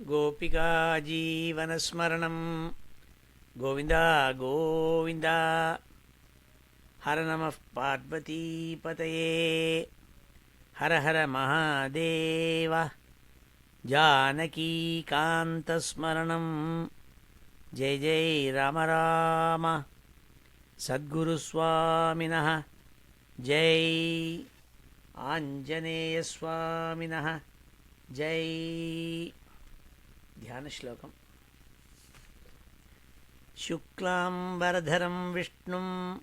गोपिका जीवनस्मरणं गोविन्द गोविन्द। हर नमः पार्वतीपतये। हर हर महादेव। जानकीकान्तस्मरणं जय जय राम राम। सद्गुरुस्वामिनः जय। आञ्जनेयस्वामिनः जय। ध्यानश्लोकम्। शुक्लाम्बरधरं विष्णुं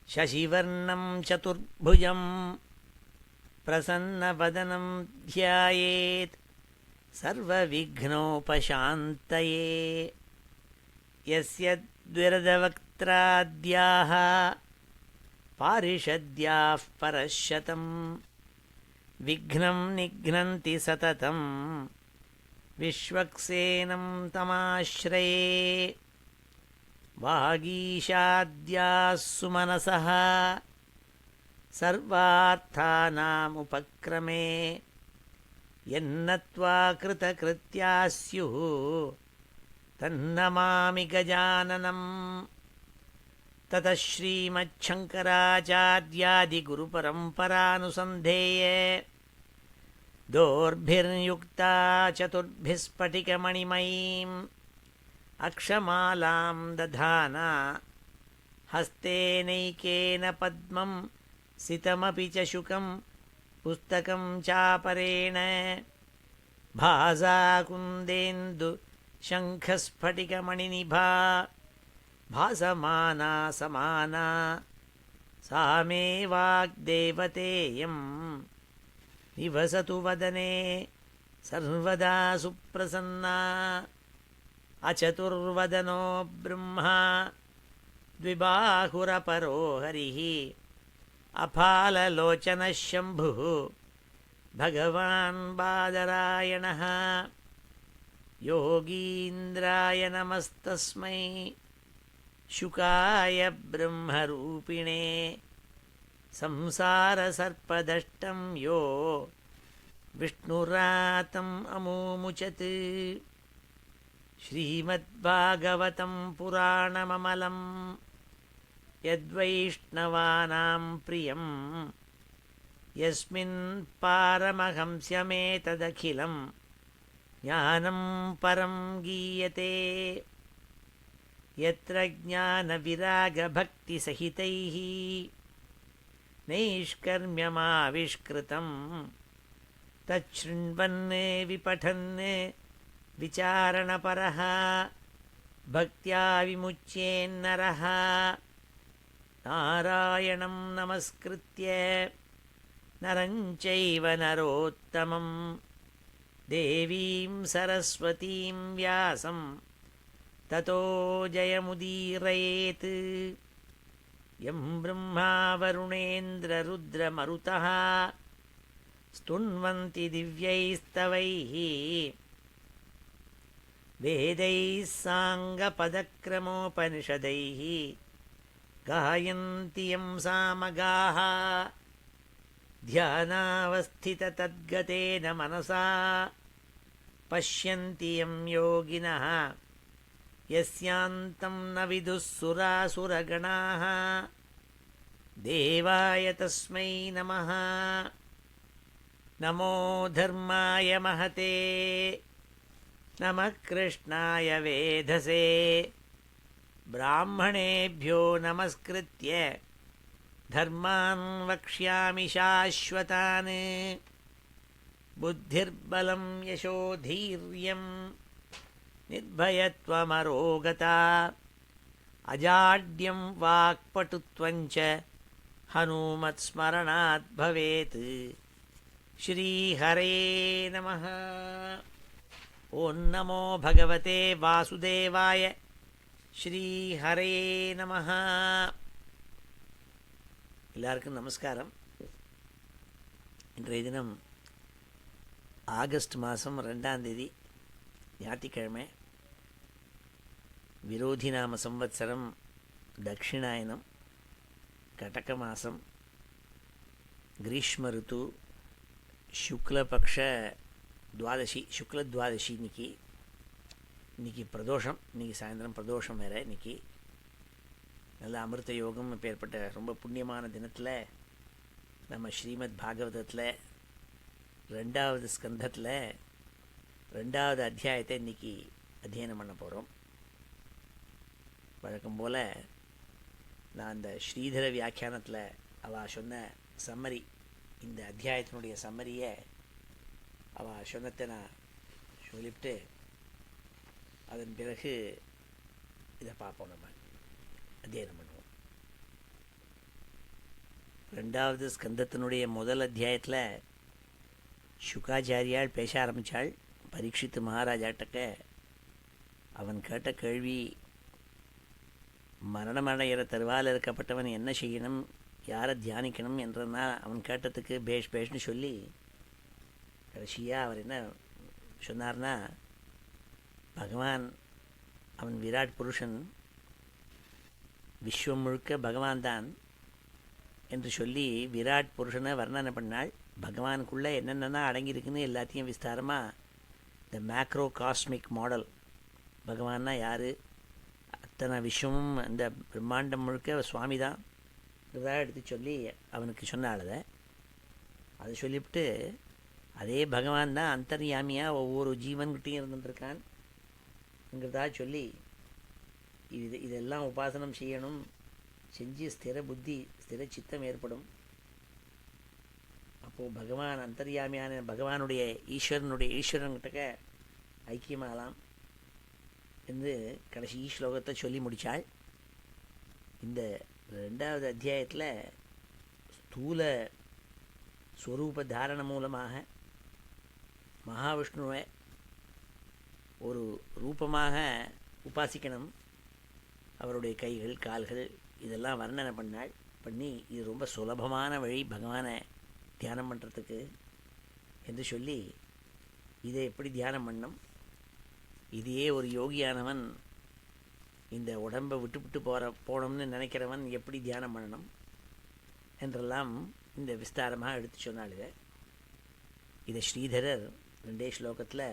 शशिवर्णं चतुर्भुजं प्रसन्नवदनं ध्यायेत् सर्वविघ्नोपशान्तये। यस्य द्विरदवक्त्राद्याः पारिषद्याः परशतं विघ्नं निघ्नन्ति सततं विश्वक्सेनं तमाश्रये। वागीशाद्याः सुमनसः सर्वार्थानामुपक्रमे यन्नत्वा कृतकृत्याः स्युः तन्नमामि गजाननम्। ततः श्रीमच्छङ्कराचार्यादिगुरुपरम्परानुसन्धेये दोर्भिर्युक्ता चतुर्भिः स्फटिकमणिमयीम् अक्षमालां दधाना हस्तेनैकेन पद्मं सितमपि च शुकं पुस्तकं चापरेण भासाकुन्देन्दु शङ्खस्फटिकमणिनिभा भासमाना समाना सा मे वाग्देवतेयं निवसतु वदने सर्वदा सुप्रसन्ना। अचतुर्वदनो ब्रह्मा द्विबाहुरपरो हरिः अफाललोचनः शम्भुः भगवान् बादरायणः। योगीन्द्राय नमस्तस्मै शुकाय ब्रह्मरूपिणे संसारसर्पदष्टं यो विष्णुरातम् अमूमुचत्। श्रीमद्भागवतं पुराणममलं यद्वैष्णवानां प्रियं यस्मिन् पारमहंस्यमेतदखिलं ज्ञानं परं गीयते। यत्र ज्ञानविरागभक्तिसहितैः नैष्कर्म्यमाविष्कृतं तच्छृण्वन् विपठन् विचारणपरः भक्त्या विमुच्येन्नरः। नारायणं नमस्कृत्य नरं चैव नरोत्तमं देवीं सरस्वतीं व्यासं ततो जयमुदीरयेत्। यं ब्रह्मा वरुणेन्द्ररुद्रमरुतः स्तुन्वन्ति दिव्यैस्तवैः वेदैः साङ्गपदक्रमोपनिषदैः गायन्ति यं सामगाः। ध्यानावस्थिततद्गतेन मनसा पश्यन्ति यं योगिनः यस्यान्तं न विदुः सुरासुरगणाः। देवाय तस्मै नमः। नमो धर्माय महते नमः कृष्णाय वेधसे। ब्राह्मणेभ्यो नमस्कृत्य धर्मान् वक्ष्यामि शाश्वतान्। बुद्धिर्बलं यशोधैर्यं निर्भयत्वमरोगता अजाड्यं वाक्पटुत्वं च हनुमत्स्मरणात् भवेत्। श्रीहरे नमः। ओं नमो भगवते वासुदेवाय। ஸ்ரீஹரே நமஹ. எல்லாருக்கும் நமஸ்காரம். இன்றைய தினம் ஆகஸ்ட் மாதம் 2ஆம் தேதி ஞாயிற்றுக்கிழமை. விரோதி நாம சம்வத்சரம் தட்சிணாயனம் கடக மாதம் கிரீஷ்ம ருத்து शुक्लपक्ष துவாதசி, சுக்ல துவாதசி இன்னைக்கு பிரதோஷம். இன்றைக்கி சாயந்தரம் பிரதோஷம் வேறு. இன்றைக்கி நல்ல அமிர்த யோகம் ஏற்பட்ட ரொம்ப புண்ணியமான தினத்தில் நம்ம ஸ்ரீமத் பாகவதத்தில் 2வது ஸ்கந்தத்தில் 2வது அத்தியாயத்தை இன்றைக்கி அத்தியனம் பண்ண போகிறோம். வழக்கம் போல் நான் அந்த ஸ்ரீதர வியாக்கியானத்தில் அவள் சொன்ன சம்மரி, இந்த அத்தியாயத்தினுடைய சம்மரியை அவள் சொன்னத்தை நான் சொல்லிவிட்டு அதன் பிறகு இதை பார்ப்போம், நம்ம அத்தியனம் பண்ணுவோம். 2வது ஸ்கந்தத்தினுடைய முதல் அத்தியாயத்தில் சுகாச்சாரியால் பேச ஆரம்பித்தாள். பரீட்சித்து மகாராஜாட்டக்க அவன் கேட்ட கேள்வி, மரணமடைகிற தருவால் இருக்கப்பட்டவன் என்ன செய்யணும், யாரை தியானிக்கணும் என்றனா அவன் கேட்டதுக்கு பேஷ்னு சொல்லி கடைசியாக அவர் என்ன சொன்னார்னா, பகவான் அவன் விராட் புருஷன், விஸ்வம் முழுக்க பகவான் தான் என்று சொல்லி விராட் புருஷனை வர்ணனை பண்ணாள். பகவானுக்குள்ளே என்னென்னா அடங்கியிருக்குன்னு எல்லாத்தையும் விஸ்தாரமாக இந்த மேக்ரோ காஸ்மிக் மாடல், பகவான்னா யார், அத்தனை விஸ்வமும் இந்த பிரம்மாண்டம் முழுக்க சுவாமி தான் இதாக எடுத்து சொல்லி அவனுக்கு சொன்னாள். அதை சொல்லிவிட்டு அதே பகவான் தான் அந்தர்யாமியாக ஒவ்வொரு ஜீவன்கிட்டையும் இருந்துட்டுருக்கான்ங்கிறதா சொல்லி இதெல்லாம் உபாசனம் செய்யணும், செஞ்சு ஸ்திர புத்தி ஸ்திர சித்தம் ஏற்படும். அப்போது பகவான் அந்தர்யாமியான பகவானுடைய ஈஸ்வரன்கிட்டக்க ஐக்கியமாகலாம் என்று கடைசி ஸ்லோகத்தை சொல்லி முடித்தாள். இந்த 2வது அத்தியாயத்தில் ஸ்தூல ஸ்வரூப தாரண மூலமாக மகாவிஷ்ணுவை ஒரு ரூபமாக உபாசிக்கணும். அவருடைய கைகள் கால்கள் இதெல்லாம் வர்ணனை பண்ணி இது ரொம்ப சுலபமான வழி பகவானை தியானம் பண்ணுறதுக்கு என்று சொல்லி இதை எப்படி தியானம் பண்ணணும், இதையே ஒரு யோகியானவன் இந்த உடம்பை விட்டு போகணும்னு நினைக்கிறவன் எப்படி தியானம் பண்ணணும் என்றெல்லாம் இந்த விஸ்தாரமாக எடுத்து சொன்னாளுங்க. இதை ஸ்ரீதரர் 2 ஸ்லோகத்தில்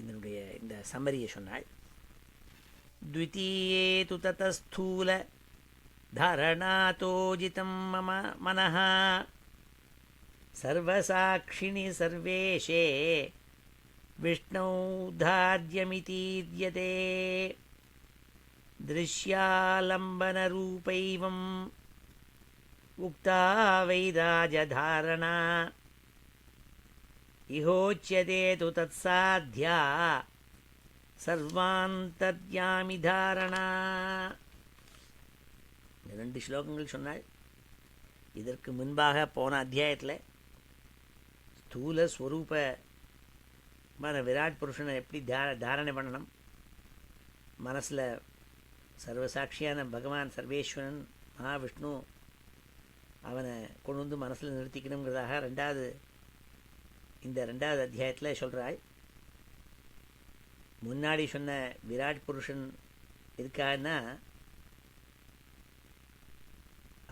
இதனுடைய இந்த சம்மரியை சொன்னாள். த்விதீயே து ததஸ்தூல தாரணாதோஜிதம் மம மனஹ சர்வசாட்சிணி சர்வேஷே விஷ்ணௌ தாத்யமிதீத்யதே திருஷ்யாலம்பனரூபைவம் உக்தா வைராஜதாரணா இஹோச்யதே து தத்சாத்யா சர்வாந்தர்யாமி தாரணா. 2 ஸ்லோகங்கள் சொன்னாள். இதற்கு முன்பாக போன அத்தியாயத்தில் ஸ்தூல ஸ்வரூபமான விராட் புருஷனை எப்படி தாரணை பண்ணணும், மனசில் சர்வசாட்சியான பகவான் சர்வேஸ்வரன் மகாவிஷ்ணு அவனை கொண்டு வந்து மனசில் நிறுத்திக்கணுங்கிறதாக இந்த 2வது அத்தியாயத்தில் சொல்கிறாள். முன்னாடி சொன்ன விராட் புருஷன் இருக்கான்னா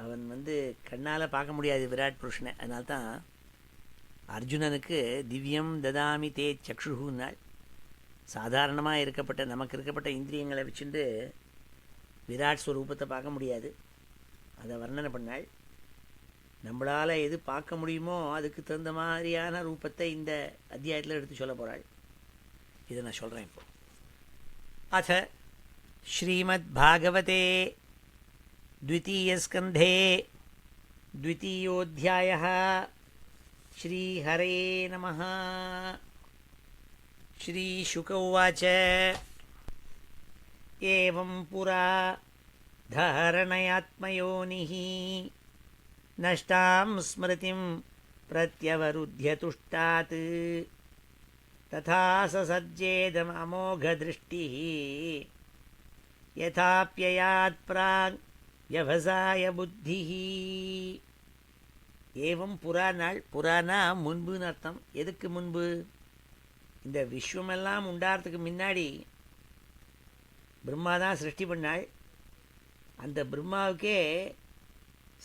அவன் கண்ணால் பார்க்க முடியாது விராட் புருஷனை. அதனால்தான் அர்ஜுனனுக்கு திவ்யம் ததாமி தே சக்ஷுன்னாள். சாதாரணமாக நமக்கு இருக்கப்பட்ட இந்திரியங்களை வச்சுட்டு விராட் ஸ்வரூபத்தை பார்க்க முடியாது, அதை வர்ணனை பண்ணாள். நம்மளால் எது பார்க்க முடியுமோ அதுக்கு தகுந்த மாதிரியான ரூபத்தை இந்த அத்தியாயத்தில் எடுத்து சொல்ல போகிறாள். இதை நான் சொல்கிறேன் இப்போ. அத ஸ்ரீமத் பாகவதே द्वितीयस्कन्धे द्वितीयोऽध्यायः श्रीहरे नमः. श्रीशुक उवाच एवं पुरा धारणयात्मयोनिः नष्टां स्मृतिं प्रत्यवरुध्य तुष्टात् तथा ससज्जेदमोघदृष्टिः यथाप्ययात् प्राग् व्यवसाय बुद्धिः. ஏவம் புறாநாள், புறானா முன்புன்னு அர்த்தம். எதுக்கு முன்பு? இந்த விஸ்வமெல்லாம் உண்டாகிறதுக்கு முன்னாடி பிரம்மா தான் சிருஷ்டி பண்ணாள். அந்த பிரம்மாவுக்கே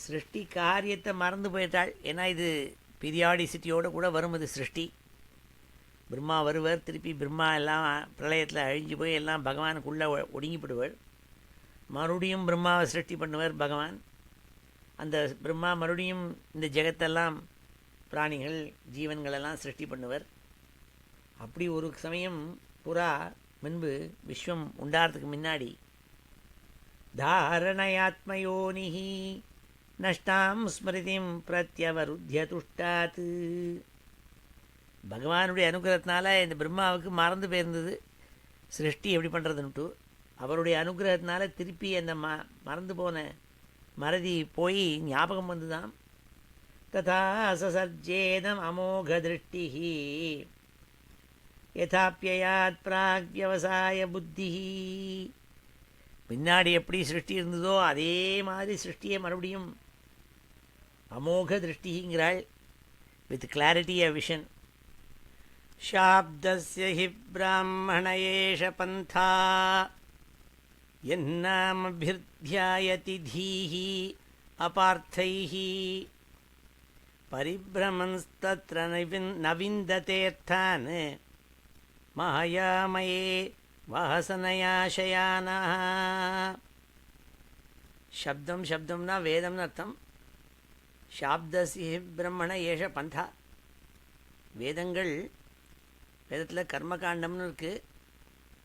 சிருஷ்டி காரியத்தை மறந்து போயிட்டாள். ஏன்னா இது பீரியாடிசிட்டியோடு கூட வரும் இது சிருஷ்டி. பிரம்மா வருவர், திருப்பி பிரம்மா எல்லாம் பிரளயத்தில் அழிஞ்சு போய் எல்லாம் பகவானுக்குள்ளே ஒடுங்கிப்படுவர். மறுபடியும் பிரம்மாவை சிருஷ்டி பண்ணுவார் பகவான். அந்த பிரம்மா மறுபடியும் இந்த ஜெகத்தெல்லாம் பிராணிகள் ஜீவன்களெல்லாம் சிருஷ்டி பண்ணுவர். அப்படி ஒரு சமயம் புறா முன்பு விஸ்வம் உண்டாகிறதுக்கு முன்னாடி தாரணயாத்மயோனிஹி நஷ்டாம் ஸ்மிருதிம் பிரத்யவருத்திய துஷ்டாத், பகவானுடைய அனுகிரகத்தினால இந்த பிரம்மாவுக்கு மறந்து போயிருந்தது சிருஷ்டி எப்படி பண்ணுறதுன்ட்டு. அவருடைய அனுகிரகத்தினால திருப்பி அந்த மறந்து போன மறதி போய் ஞாபகம் வந்துதான். ததா சசர்ஜேதம் அமோக திருஷ்டி யதாப்யயாத் பிராக் வியவசாய புத்தி, பின்னாடி எப்படி சிருஷ்டி இருந்ததோ அதே மாதிரி சிருஷ்டியை மறுபடியும் அமோக திருஷ்டிங்கிறாள், வித் கிளாரிட்டி ஆஃப் விஷன். ஷாப்தஸ்ய ஹி பிராமண ஏஷ பந்தா யன்னாமபிர்த்யாயதி தீஹி அபார்த்தைஹி பரிப்ரமன்ஸ்தத்ர நவிந்ததேர்த்தான் மாயாமயே வாசனயாசயானஹ. சப்தம் சப்தம்னா வேதம்னு அர்த்தம். ஷாப்தஸ்ய பிரம்மண ஏஷ பந்தா, வேதங்கள், வேதத்தில் கர்மகாண்டம்னு இருக்குது.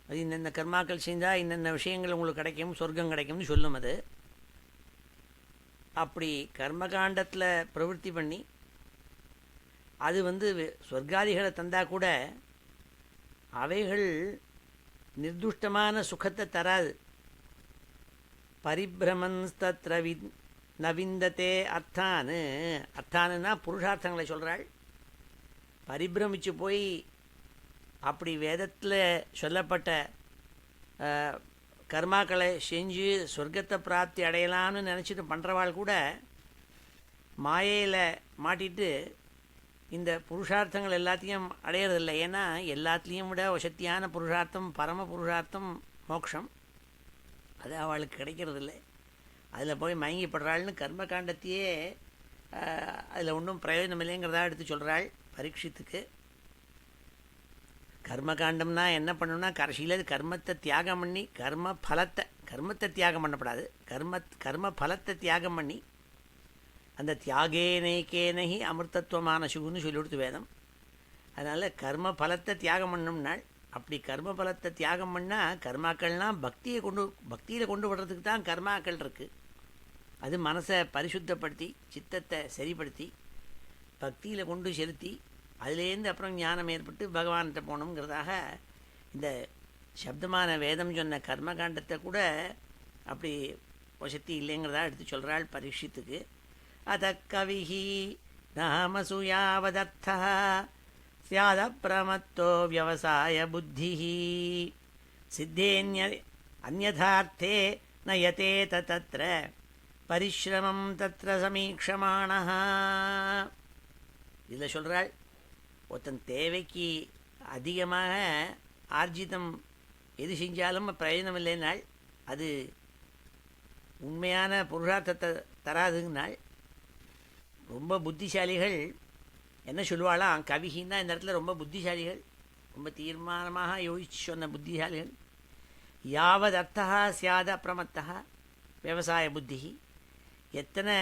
அது இன்னென்ன கர்மாக்கள் செஞ்சால் இன்னென்ன விஷயங்கள் உங்களுக்கு கிடைக்கும், சொர்க்கம் கிடைக்கும்னு சொல்லும். அது அப்படி கர்மகாண்டத்தில் பிரவருத்தி பண்ணி அது சொர்க்காதிகளை தந்தால் கூட அவைகள் நிர்துஷ்டமான சுகத்தை தராது. பரிபிரமன்ஸ்தத்ர நவிந்ததே அர்த்தானு, அர்த்தானுன்னா புருஷார்த்தங்களை சொல்கிறாள். பரிபிரமிச்சு போய் அப்படி வேதத்தில் சொல்லப்பட்ட கர்மாக்களை செஞ்சு சொர்க்கத்தை பிராப்தி அடையலாம்னு நினச்சிட்டு பண்ணுறவாள் கூட மாயையில் மாட்டிட்டு இந்த புருஷார்த்தங்கள் எல்லாத்தையும் அடையிறதில்லை. ஏன்னா எல்லாத்துலேயும் விட வசத்தியான புருஷார்த்தம் பரம புருஷார்த்தம் மோட்சம், அது அவளுக்கு கிடைக்கிறதில்லை. அதில் போய் மயங்கிப்படுறாள்னு கர்மகாண்டத்தையே அதில் ஒன்றும் பிரயோஜனம் இல்லைங்கிறதா எடுத்து சொல்கிறாள் பரீட்சித்துக்கு. கர்மகாண்டம்னா என்ன பண்ணணும்னா கடைசியில் கர்மத்தை தியாகம் பண்ணி கர்மத்தை தியாகம் பண்ணப்படாது, கர்ம பலத்தை தியாகம் பண்ணி அந்த தியாகேனேக்கேனஹி அமிர்தத்துவமான சுகுன்னு சொல்லி கொடுத்து வேதம். அதனால் கர்ம பலத்தை தியாகம் பண்ணோம்னால், அப்படி கர்ம பலத்தை தியாகம் பண்ணால் கர்மாக்கள்லாம் பக்தியில் கொண்டு வர்றதுக்கு தான் கர்மாக்கள் இருக்குது. அது மனசை பரிசுத்தப்படுத்தி சித்தத்தை சரிப்படுத்தி பக்தியில் கொண்டு செலுத்தி அதுலேருந்து அப்புறம் ஞானம் ஏற்பட்டு பகவான்கிட்ட போகணுங்கிறதாக இந்த சப்தமான வேதம் சொன்ன கர்மகாண்டத்தை கூட அப்படி வசதி இல்லைங்கிறதா எடுத்து சொல்கிறாள் பரீட்சித்துக்கு. அத கவிஹி நாமசு யாவதர்த்தः ஸ்யாத் அப்ரமத்தோ வியவசாய புத்திஹி சித்தேன்ய அன்யதார்த்தே நயதே தத்ர பரிஸ்ரமம் தத்ர சமீக்ஷமாணः. இதில் சொல்கிறாள், ஒருத்தன் தேவைக்கு அதிகமாக ஆர்ஜிதம் எது செஞ்சாலும் பிரயோஜனம் இல்லைனாள், அது உண்மையான புருஷார்த்தத்தை தராதுங்கனாள். ரொம்ப புத்திசாலிகள் என்ன சொல்லுவாளாம், கவிகின்னா இந்த இடத்துல ரொம்ப புத்திசாலிகள், ரொம்ப தீர்மானமாக யோசிச்சு சொன்ன புத்திசாலிகள். யாவத் அர்த்தா சியாத அப்பிரமத்தா விவசாய புத்தி, எத்தனை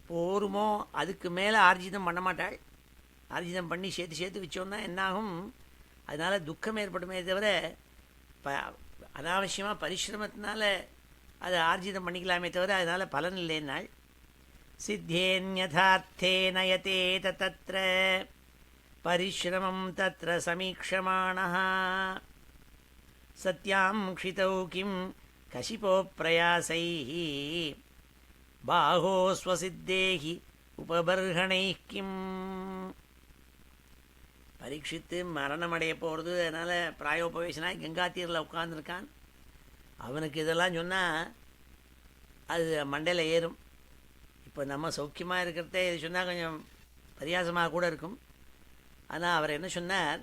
போருமோ அதுக்கு மேலே ஆர்ஜிதம் பண்ண மாட்டாள். ஆர்ஜிதம் பண்ணி சேர்த்து வச்சோன்னா என்னாகும், அதனால் துக்கம் ஏற்படுமே தவிர அனாவசியமாக பரிசிரமத்தினால அதை ஆர்ஜிதம் பண்ணிக்கலாமே தவிர அதனால் பலன் இல்லைன்னாள். சித்தேன்யதார்த்தே நயதே தத்ர பரிஸ்ரமம் தத்ர சமீக்ஷமாணः சத்யாம் க்ஷிதௌ கிம் கசிபோ பிரயாசைः பாஹோ ஸ்வசித்தேஹி உபபர்ஹணைः கிம். பரீட்சித்து மரணம் அடைய போகிறது, அதனால் பிராயோபவேசனாக கங்காத்தீரில் உட்கார்ந்துருக்கான். அவனுக்கு இதெல்லாம் சொன்னால் அது மண்டையில் ஏறும். இப்போ நம்ம சௌக்கியமாக இருக்கிறதே இது சொன்னால் கொஞ்சம் பரியாசமாக கூட இருக்கும். ஆனால் அவர் என்ன சொன்னார்,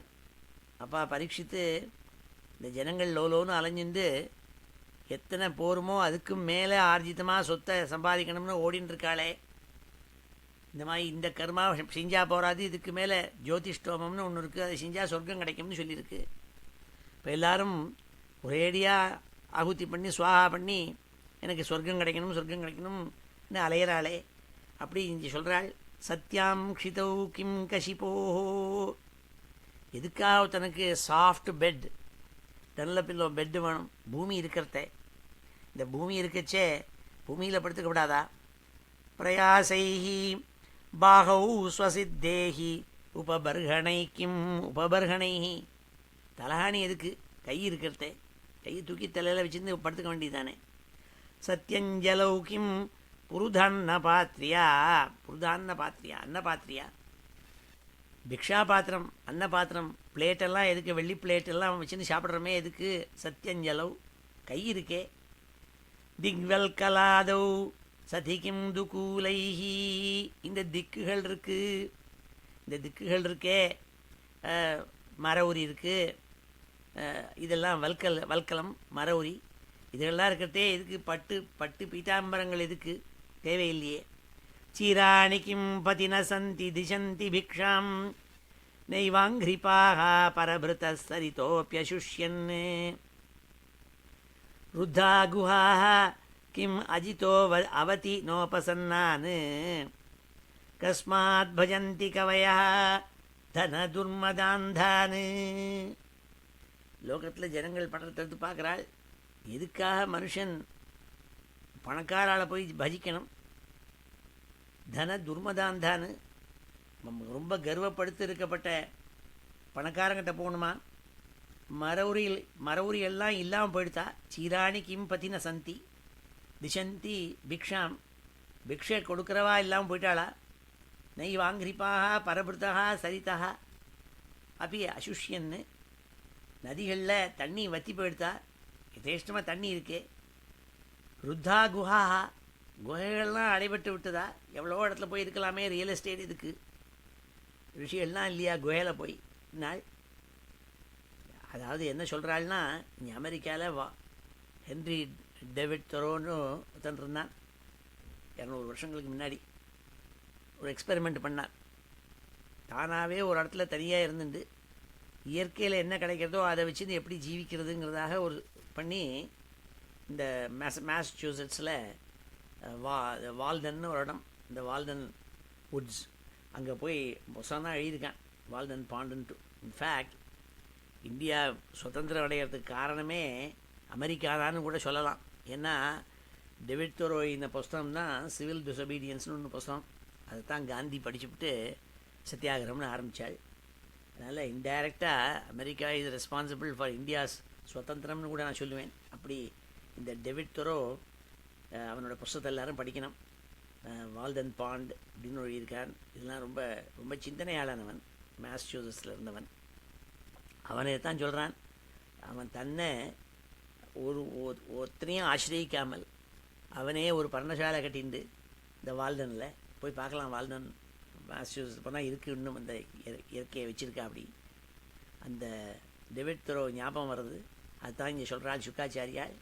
அப்பா பரீட்சித்து இந்த ஜனங்கள் லோலோன்னு அலைஞ்சிருந்து எத்தனை போருமோ அதுக்கு மேலே ஆர்ஜிதமாக சொத்தை சம்பாதிக்கணும்னு ஓடின்னு இருக்காளே, இந்த மாதிரி இந்த கர்மா செஞ்சால் போகாது, இதுக்கு மேலே ஜோதிஷ்டோமம்னு ஒன்று இருக்குது, அதை செஞ்சால் சொர்க்கம் கிடைக்கும்னு சொல்லியிருக்கு. இப்போ எல்லோரும் ஒரேடியாக ஆகுதி பண்ணி சுவாகா பண்ணி எனக்கு சொர்க்கம் கிடைக்கணும்னு அலையிறாளே. அப்படி இங்கே சொல்கிறாள், சத்யாம் க்ஷிதௌ கிம் கஷிபோஹோ. எதுக்காக தனக்கு சாஃப்ட் பெட், டன்ல பில்லோ பெட்டு வேணும்? பூமி இருக்கிறத, இந்த பூமி இருக்கச்சே பூமியில் படுத்துக்கப்படாதா? பிரயாசைஹி பாகௌ ஸ்வசித்தேஹி உபபர்கணை கிம் உபபர்கணைஹி. தலகாணி எதுக்கு? கை இருக்கிறதே, கையை தூக்கி தலையில் வச்சுருந்து படுத்துக்க வேண்டியதானே. சத்யஞ்சலௌ கிம் புருதான்ன பாத்திரியா. புருதான்ன பாத்திரியா, அன்ன பாத்திரியா, பிக்ஷா பாத்திரம், அன்ன பாத்திரம், பிளேட்டெல்லாம் எதுக்கு? வெள்ளி பிளேட்டெல்லாம் வச்சுன்னு சாப்பிட்றோமே எதுக்கு? சத்யஞ்சலௌ, கை இருக்கே. திக்வல் கலாதௌ சதிகிம் துகூலைஹி. இந்த திக்குகள் இருக்கு, இந்த திக்குகள் இருக்கே, மரவுரி இருக்குது, இதெல்லாம் வல்கலம் மரவுரி, இதெல்லாம் இருக்கிறதே எதுக்கு? பட்டு பீதாம்பரங்கள் எதுக்கு? தேவையில்லையே. சீராணி கிம் பதின சந்தி திசந்தி பிக்ஷாம் நைவாங்கிரிபாக பரபிருத சரிதோப்யசுஷ்யன். ருத்தா குஹாஹ கிம் அஜிதோ அவதி நோபசன்னான். கஸ்மாத் பஜந்தி கவயः தன துர்மதாந்தான். லோகத்தில் ஜனங்கள் படுறது பார்க்குறாள், எதுக்காக மனுஷன் பணக்காரால் போய் பஜிக்கணும்? தன துர்மதாந்தான்னு ரொம்ப கர்வப்படுத்தி இருக்கப்பட்ட பணக்காரங்கிட்ட போகணுமா? மரவுரி எல்லாம் இல்லாமல் போயிடுத்தா. சீராணி கிம் பத்தின சந்தி திசந்தி பிக்ஷாம். பிக்ஷை கொடுக்குறவா இல்லாமல் போயிட்டாளா? நை வாங்கிரிப்பாக பரபிருத்தா சரிதா அப்படி அசுஷ்யன்னு. நதிகளில் தண்ணி வற்றி போயிடுத்தா, யதேஷ்டமாக தண்ணி இருக்கே. ருத்தா குஹாஹா, குகைகள்லாம் அடைபட்டு விட்டுதா. எவ்வளோ இடத்துல போய் இருக்கலாமே, ரியல் எஸ்டேட் இதுக்கு. ரிஷிகள்லாம் இல்லையா குகையில் போய் நாள்? அதாவது என்ன சொல்கிறாள்னா, இங்கே அமெரிக்காவில் ஹென்ரி டேவிட் தொரோன்னு ஒருத்தன் இருந்தான். 200 வருஷங்களுக்கு முன்னாடி ஒரு எக்ஸ்பெரிமெண்ட் பண்ணார். தானாகவே ஒரு இடத்துல தனியாக இருந்துட்டு இயற்கையில் என்ன கிடைக்கிறதோ அதை வச்சு எப்படி ஜீவிக்கிறதுங்கிறதாக ஒரு பண்ணி இந்த மேசச்சூசெட்ஸில் வால்டன்னு ஒரு இடம், இந்த வால்டன் வுட்ஸ், அங்கே போய் புத்தகம் தான் எழுதியிருக்கான், வால்டன் பாண்டுன்ட்டு. இன்ஃபேக்ட் இந்தியா சுதந்திரம் அடைகிறதுக்கு காரணமே அமெரிக்காதான்னு கூட சொல்லலாம். ஏன்னா டேவிட் தொரோ இந்த புஸ்தகம் தான் சிவில் டிசொபீடியன்ஸ்னு ஒன்று புஸ்தகம், அதை தான் காந்தி படிச்சுவிட்டு சத்தியாகிரகம்னு ஆரம்பித்தாள். அதனால் இன்டைரக்டாக America is responsible for India's சுதந்திரம்னு கூட நான் சொல்லுவேன். அப்படி இந்த டேவிட் தொரோ அவனோட புஸ்தகத்தை எல்லோரும் படிக்கணும். வால்டன் பாண்ட் அப்படின்னு எழுதியிருக்கான். இதெல்லாம் ரொம்ப ரொம்ப சிந்தனையாளனவன், மேசச்சூசெட்ஸில் இருந்தவன். அவனை தான் சொல்கிறான், அவன் தன்னை ஒருத்தனையும் ஆசிரியிக்காமல் அவனே ஒரு பர்ணசாலை கட்டிண்டு இந்த வால்டனில் போய் பார்க்கலாம். வால்டன் மேசச்சூசெட்ஸ் போனால் இருக்குது, இன்னும் அந்த இயற்கையை வச்சுருக்கா. அப்படி அந்த டேவிட் தொரோ ஞாபகம் வருது. அதுதான் இங்கே சொல்கிறாள் சுக்காச்சாரியால்.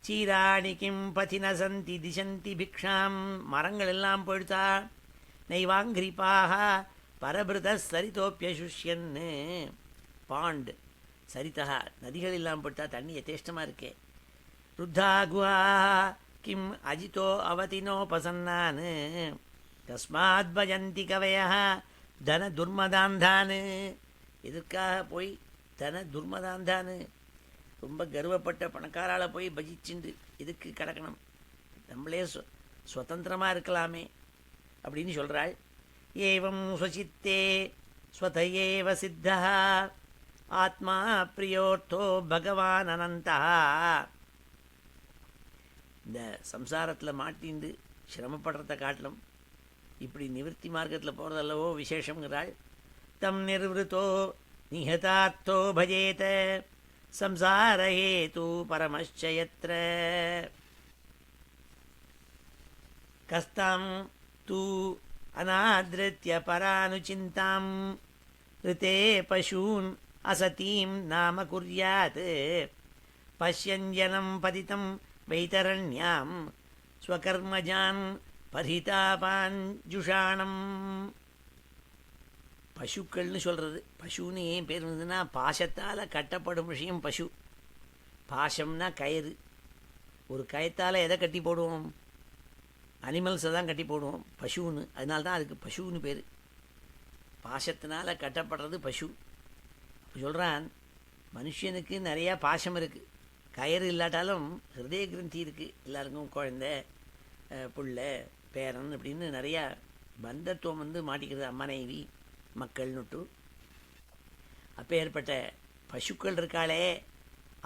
சீராணி கிம் பதின சந்தி திசந்தி பிக்ஷாம். மரங்கள் எல்லாம் போயிடுத்தா. நைவாங்கிரிப்பாக பரபிருத சரிதோப்பியசுஷ்யன்னு. பாண்ட் சரிதா, நதிகள் இல்லாமல் போயிட்டா, தண்ணி யதேஷ்டமாக இருக்கே. ருத்தா குஹா கிம் அஜிதோ அவதினோபசன்னான். தஸ்மாத் பஜந்தி கவயா தன துர்மதாந்தான்னு. எதற்காக போய் தன துர்மதாந்தான்னு ரொம்ப கர்வப்பட்ட பணக்காரால் போய் பஜிச்சுண்டு இதுக்கு கிடக்கணும்? நம்மளே சுதந்திரமாக இருக்கலாமே அப்படின்னு சொல்கிறாள். ஏவம் ஸ்வசித்தே ஸ்வதயேவ சித்தா ஆத்மா பிரியோர்த்தோ பகவான் அனந்தா. இந்த சம்சாரத்தில் மாட்டிண்டு சிரமப்படுறத காட்டிலும் இப்படி நிவர்த்தி மார்க்கத்தில் போகிறதல்லவோ விசேஷங்கிறாள். தம் நிர்வൃத்தோ நிஹதார்த்தோ பஜேத சம்சாரஹேது பரமச்சயத்ர. கஸ்தாம் தூ அநாத்ருத்ய பரானுசிந்தாம் ரிதே பசூன் அசதீம் நாம குர்யாத். பஷ்யஞ்சனம் பதிதம் வைதரண்யாம் ஸ்வகர்மஜான் பரிதாபாஞ்சுஷாணம். பசுக்கள்னு சொல்கிறது. பசுன்னு ஏன் பேர் வந்ததுன்னா பாசத்தால் கட்டப்படும் விஷயம் பசு. பாசம்னா கயிறு. ஒரு கயத்தால் எதை கட்டி போடுவோம்? அனிமல்ஸை தான் கட்டி போடுவோம் பசுன்னு. அதனால தான் அதுக்கு பசுன்னு பேர். பாசத்தினால் கட்டப்படுறது பசு. சொல்கிறான், மனுஷனுக்கு நிறையா பாசம் இருக்குது. கயிறு இல்லாட்டாலும் ஹிருதய கிரந்தி இருக்குது. எல்லாருக்கும் குழந்தை, புள்ள, பேரன் அப்படின்னு நிறையா பந்தத்துவம் மாட்டிக்கிறது. மனைவி, மக்கள்னுட்டு. அப்போ ஏற்பட்ட பசுக்கள் இருக்காளே,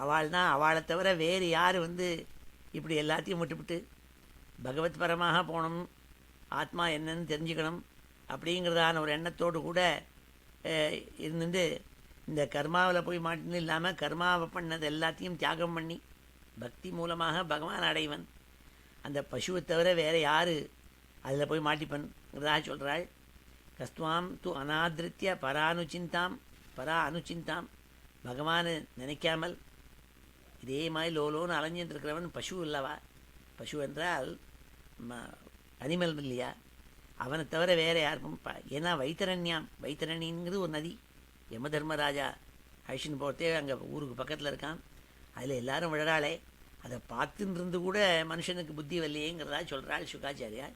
அவள்னா அவளை தவிர வேறு யார் இப்படி எல்லாத்தையும் விட்டுவிட்டு பகவத் பரமாக போகணும், ஆத்மா என்னன்னு தெரிஞ்சுக்கணும் அப்படிங்கிறதான ஒரு எண்ணத்தோடு கூட இருந்துட்டு இந்த கர்மாவில் போய் மாட்டின்னு இல்லாமல் கர்மாவை பண்ணது எல்லாத்தையும் தியாகம் பண்ணி பக்தி மூலமாக பகவான் அடைவன். அந்த பசுவை தவிர வேறு யார் அதில் போய் மாட்டிப்பன்கிறதாக சொல்கிறாள். கஸ்துவாம் து அநாதிருத்திய பரா அனுச்சிந்தாம். பகவானை நினைக்காமல் இதே மாதிரி லோலோன்னு அலைஞ்சிட்டு இருக்கிறவன் பசு இல்லவா? பசு என்றால் அனிமல் இல்லையா? அவனை தவிர வேறு யாருக்கும் ஏன்னா வைத்தரணிங்கிறது ஒரு நதி. யம தர்மராஜா அழிச்சின்னு போகிறதே அங்கே ஊருக்கு பக்கத்தில் இருக்கான். அதில் எல்லாரும் விழறாளே, அதை பார்த்துன்னு இருந்து கூட மனுஷனுக்கு புத்தி வரலையேங்கிறதா சொல்கிறாள் சுகாச்சாரியா.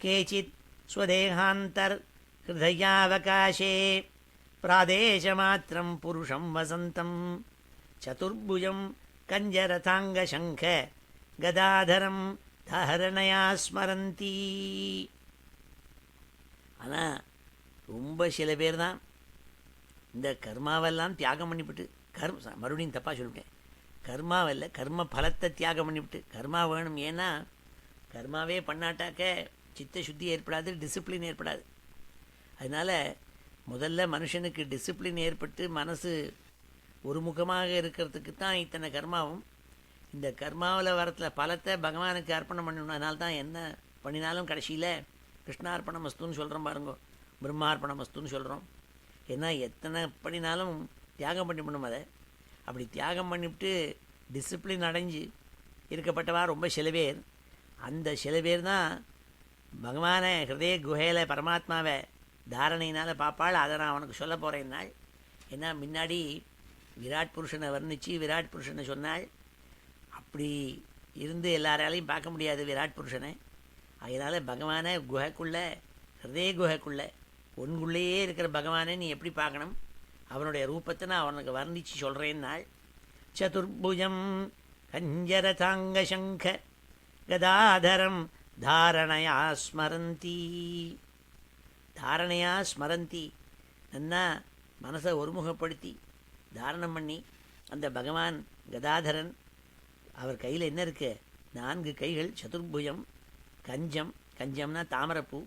கேச்சித் ஸ்வதேகாந்தர் ஹிருதயாவகாசே பிராதேசமாத்திரம் புருஷம் வசந்தம் சதுர்புஜம் கஞ்சரதாங்க சங்க கதாதரம் தாரணயா ஸ்மரந்தி. ஆனால் ரொம்ப சில பேர் தான் இந்த கர்மாவெல்லாம் தியாகம் பண்ணிவிட்டு மறுபடியும் தப்பாக சொல்லிவிட்டேன். கர்மாவல்ல, கர்ம பலத்தை தியாகம் பண்ணிவிட்டு. கர்மா வேணும், ஏன்னா கர்மாவே பண்ணாட்டாக்க சித்த சுத்தி ஏற்படாது, டிசிப்ளின் ஏற்படாது. அதனால் முதல்ல மனுஷனுக்கு டிசிப்ளின் ஏற்பட்டு மனசு ஒருமுகமாக இருக்கிறதுக்கு தான் இத்தனை கர்மாவும். இந்த கர்மாவில் வரத்துல பலத்தை பகவானுக்கு அர்ப்பணம் பண்ணணும். அதனால தான் என்ன பண்ணினாலும் கடைசியில் கிருஷ்ணார்ப்பணம் மஸ்துன்னு சொல்கிறோம் பாருங்கோ, பிரம்மார்ப்பணம் மஸ்துன்னு சொல்கிறோம். ஏன்னா எத்தனை பண்ணினாலும் தியாகம் பண்ணி பண்ணும். அதை அப்படி தியாகம் பண்ணிவிட்டு டிசிப்ளின் அடைஞ்சு இருக்கப்பட்டவா ரொம்ப சில பேர். அந்த சில பேர் தான் பகவானை ஹிருதய குகையில் பரமாத்மாவை தாரணையினால் பார்ப்பாள். அதை நான் அவனுக்கு சொல்ல போகிறேன் நாள். ஏன்னா முன்னாடி விராட் புருஷனை வர்ணித்து விராட் புருஷனை சொன்னாள். அப்படி இருந்து எல்லாராலையும் பார்க்க முடியாது விராட் புருஷனை. அதனால் பகவானை குகைக்குள்ளே, ஹிருதய குகைக்குள்ளே உன்குள்ளேயே இருக்கிற பகவானை நீ எப்படி பார்க்கணும், அவனுடைய ரூபத்தை நான் அவனுக்கு வர்ணித்து சொல்கிறேன்னாள். சதுர்புஜம் கஞ்சரதாங்க சங்க கதாதரம் தாரணையா ஸ்மரந்தி. தாரணையா ஸ்மரந்தி, நன்னா மனசை ஒருமுகப்படுத்தி தாரணம் பண்ணி அந்த பகவான் கதாதரன், அவர் கையில் என்ன இருக்கு? 4 கைகள். சதுர்புஜம், கஞ்சம், கஞ்சம்னா தாமரைப்பூ,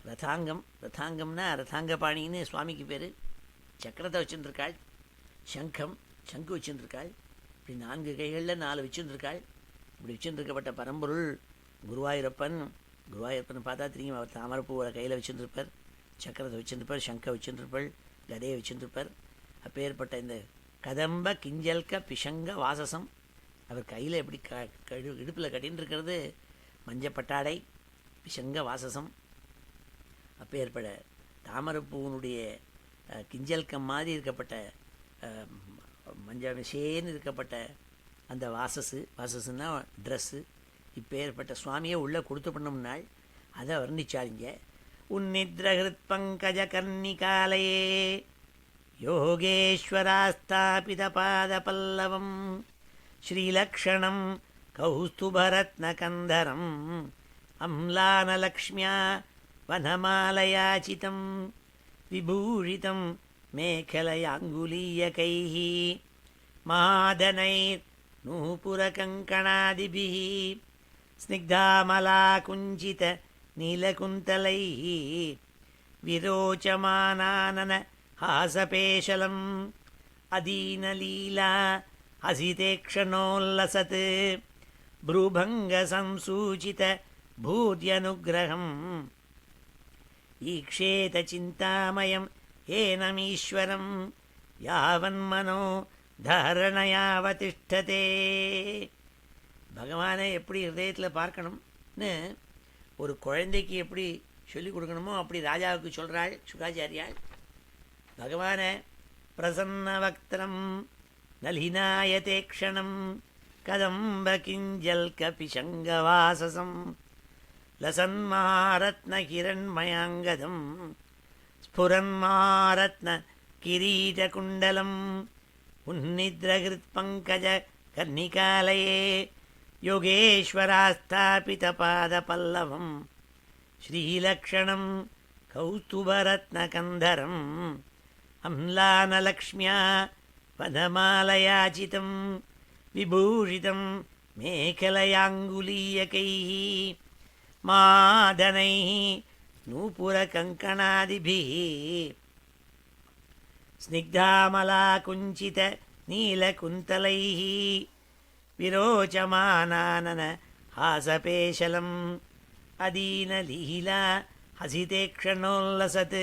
ரதாங்கம், ரதாங்கம்னா ரதாங்கபாணின்னு சுவாமிக்கு பேர். சக்கரத்தை வச்சுருக்காள். சங்கம், சங்கு வச்சுருக்காள். இப்படி 4 கைகளில் 4 வச்சுருக்காள். இப்படி வச்சுருக்கப்பட்ட பரம்பொருள் குருவாயூரப்பன். குருவாயூரப்பன் பார்த்தா தெரியும், அவர் தாமரைப்பூவை கையில் வச்சுருப்பார், சக்கரத்தை வச்சுருப்பார், சங்கை வச்சுருப்பாள், கதையை வச்சுருப்பார். அப்பேற்பட்ட இந்த கதம்ப கிஞ்சல்க பிஷங்க வாசசம், அவர் கையில் எப்படி இடுப்பில் கட்டின்னு இருக்கிறது மஞ்சப்பட்டாடை, பிஷங்க வாசசம். அப்பேற்பட தாமரைப்பூனுடைய கிஞ்சல்கம் மாதிரி இருக்கப்பட்ட மஞ்சள் விஷேன்னு இருக்கப்பட்ட அந்த வாசஸ்ன்னா ட்ரெஸ்ஸு. இப்போ ஏற்பட்ட சுவாமியை உள்ளே கொடுத்து பண்ணோம்னாள். அதை வர்ணிச்சாலிங்க. உன்னித்ரஹிருத் பங்கஜ கர்ணிகாலயே யோகேஸ்வராஸ்தாபித பாத பல்லவம் ஸ்ரீலக்ஷணம் கௌஸ்துபரத்னகந்தரம் அம்லானலக்ஷ்மியா வனமாலயாச்சிதம் விபூஷிதம் மேகலயாங்குலீயகைः மாதனைர் நூபுரகங்கணாதிபிः ஸ்னிக்தாமலாகுஞ்சித நீலகுந்தலைः விரோச்சமானானன हासपेशलम् अदीनलीला हसितेक्षणोल्लसत् भ्रूभङ्गसंसूचित भूत्यनुग्रहम् ईक्षेत चिन्तामयम् एनमीश्वरम् यावन्मनो धारणयावतिष्ठते. பகவானை எப்படி ஹிருதயத்தில் பார்க்கணும்னு ஒரு குழந்தைக்கு எப்படி சொல்லிக் கொடுக்கணுமோ அப்படி ராஜாவுக்கு சொல்கிறாள் சுகாச்சாரியாள். பகவான பிரசன்ன வக்திரம் நலினாயதே க்ஷணம் கதம்ப கிஞ்சல் கபிஷங்கவாசசம் லசன்மாரத்ன கிரண்மயாங்கதம் ஸ்புரன்மாரத்ன கிரீடகுண்டலம் உன்னித்ரகிருத் பங்கஜ கர்ணிகாலயே யோகேஸ்வராஸ்தாபிதபாதபல்லவம் ஸ்ரீலக்ஷணம் கௌஸ்துபரத்னகந்தரம் அம்லானலக்ஷ்மியா பதமாலயாச்சிதம் விபூஷிதம் மேகலயாங்குலீயகைः மாதனைः நூபுரகங்கணாதிபிः ஸ்னிக்தாமலாகுஞ்சித நீலகுந்தலைः விரோச்சமானானன ஹாசபேஷலம் அதீனலீலா ஹசிதேக்ஷணோல்லசத்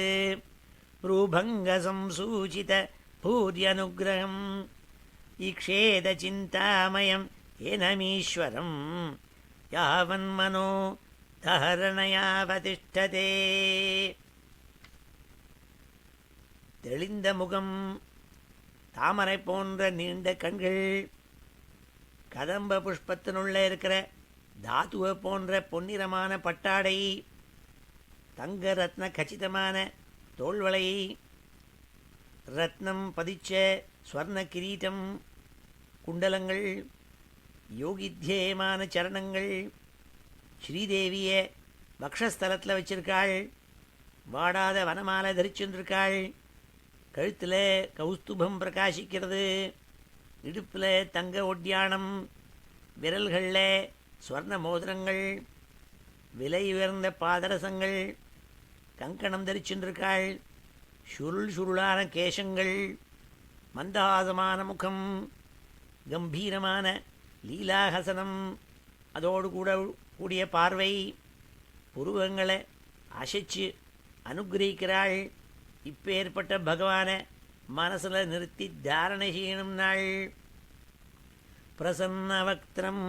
ரூபங்கசம்சூச்சித பூர்யனுகிரகம் ஈக்ஷேதசிந்தாமயம் ஏனமீஸ்வரம் யாவன்மனோ தஹரணயாவதிஷ்டதே. தெளிந்த முகம், தாமரை போன்ற நீண்ட கண்கள், கதம்ப புஷ்பத்தினுள்ளே இருக்கிற தாத்துவை போன்ற பொன்னிறமான பட்டாடை, தங்க ரத்ன கச்சிதமான தோள்வளை, ரத்னம் பதிச்ச ஸ்வர்ண கிரீட்டம், குண்டலங்கள், யோகித்யேயமான சரணங்கள், ஸ்ரீதேவியை வக்ஷஸ்தலத்தில் வச்சிருக்காள், வாடாத வனமாலை தரிச்சுருக்காள், கழுத்தில் கௌஸ்துபம் பிரகாசிக்கிறது, இடுப்பில் தங்க ஒட்டியானம், விரல்களில் ஸ்வர்ண மோதிரங்கள், விலை உயர்ந்த பாதரசங்கள், கங்கணம் தரிச்சுருக்காள், சுருள் சுருளான கேசங்கள், மந்தஹாசமான முகம், கம்பீரமான லீலாஹசனம், அதோடு கூட கூடிய பார்வை, புருவங்களை அசைச்சு அனுகிரகிக்கிறாள். இப்பேற்பட்ட பகவானை மனசில் நிறுத்தி தாரணை செய்யணும் நாள். பிரசன்ன வக்திரம்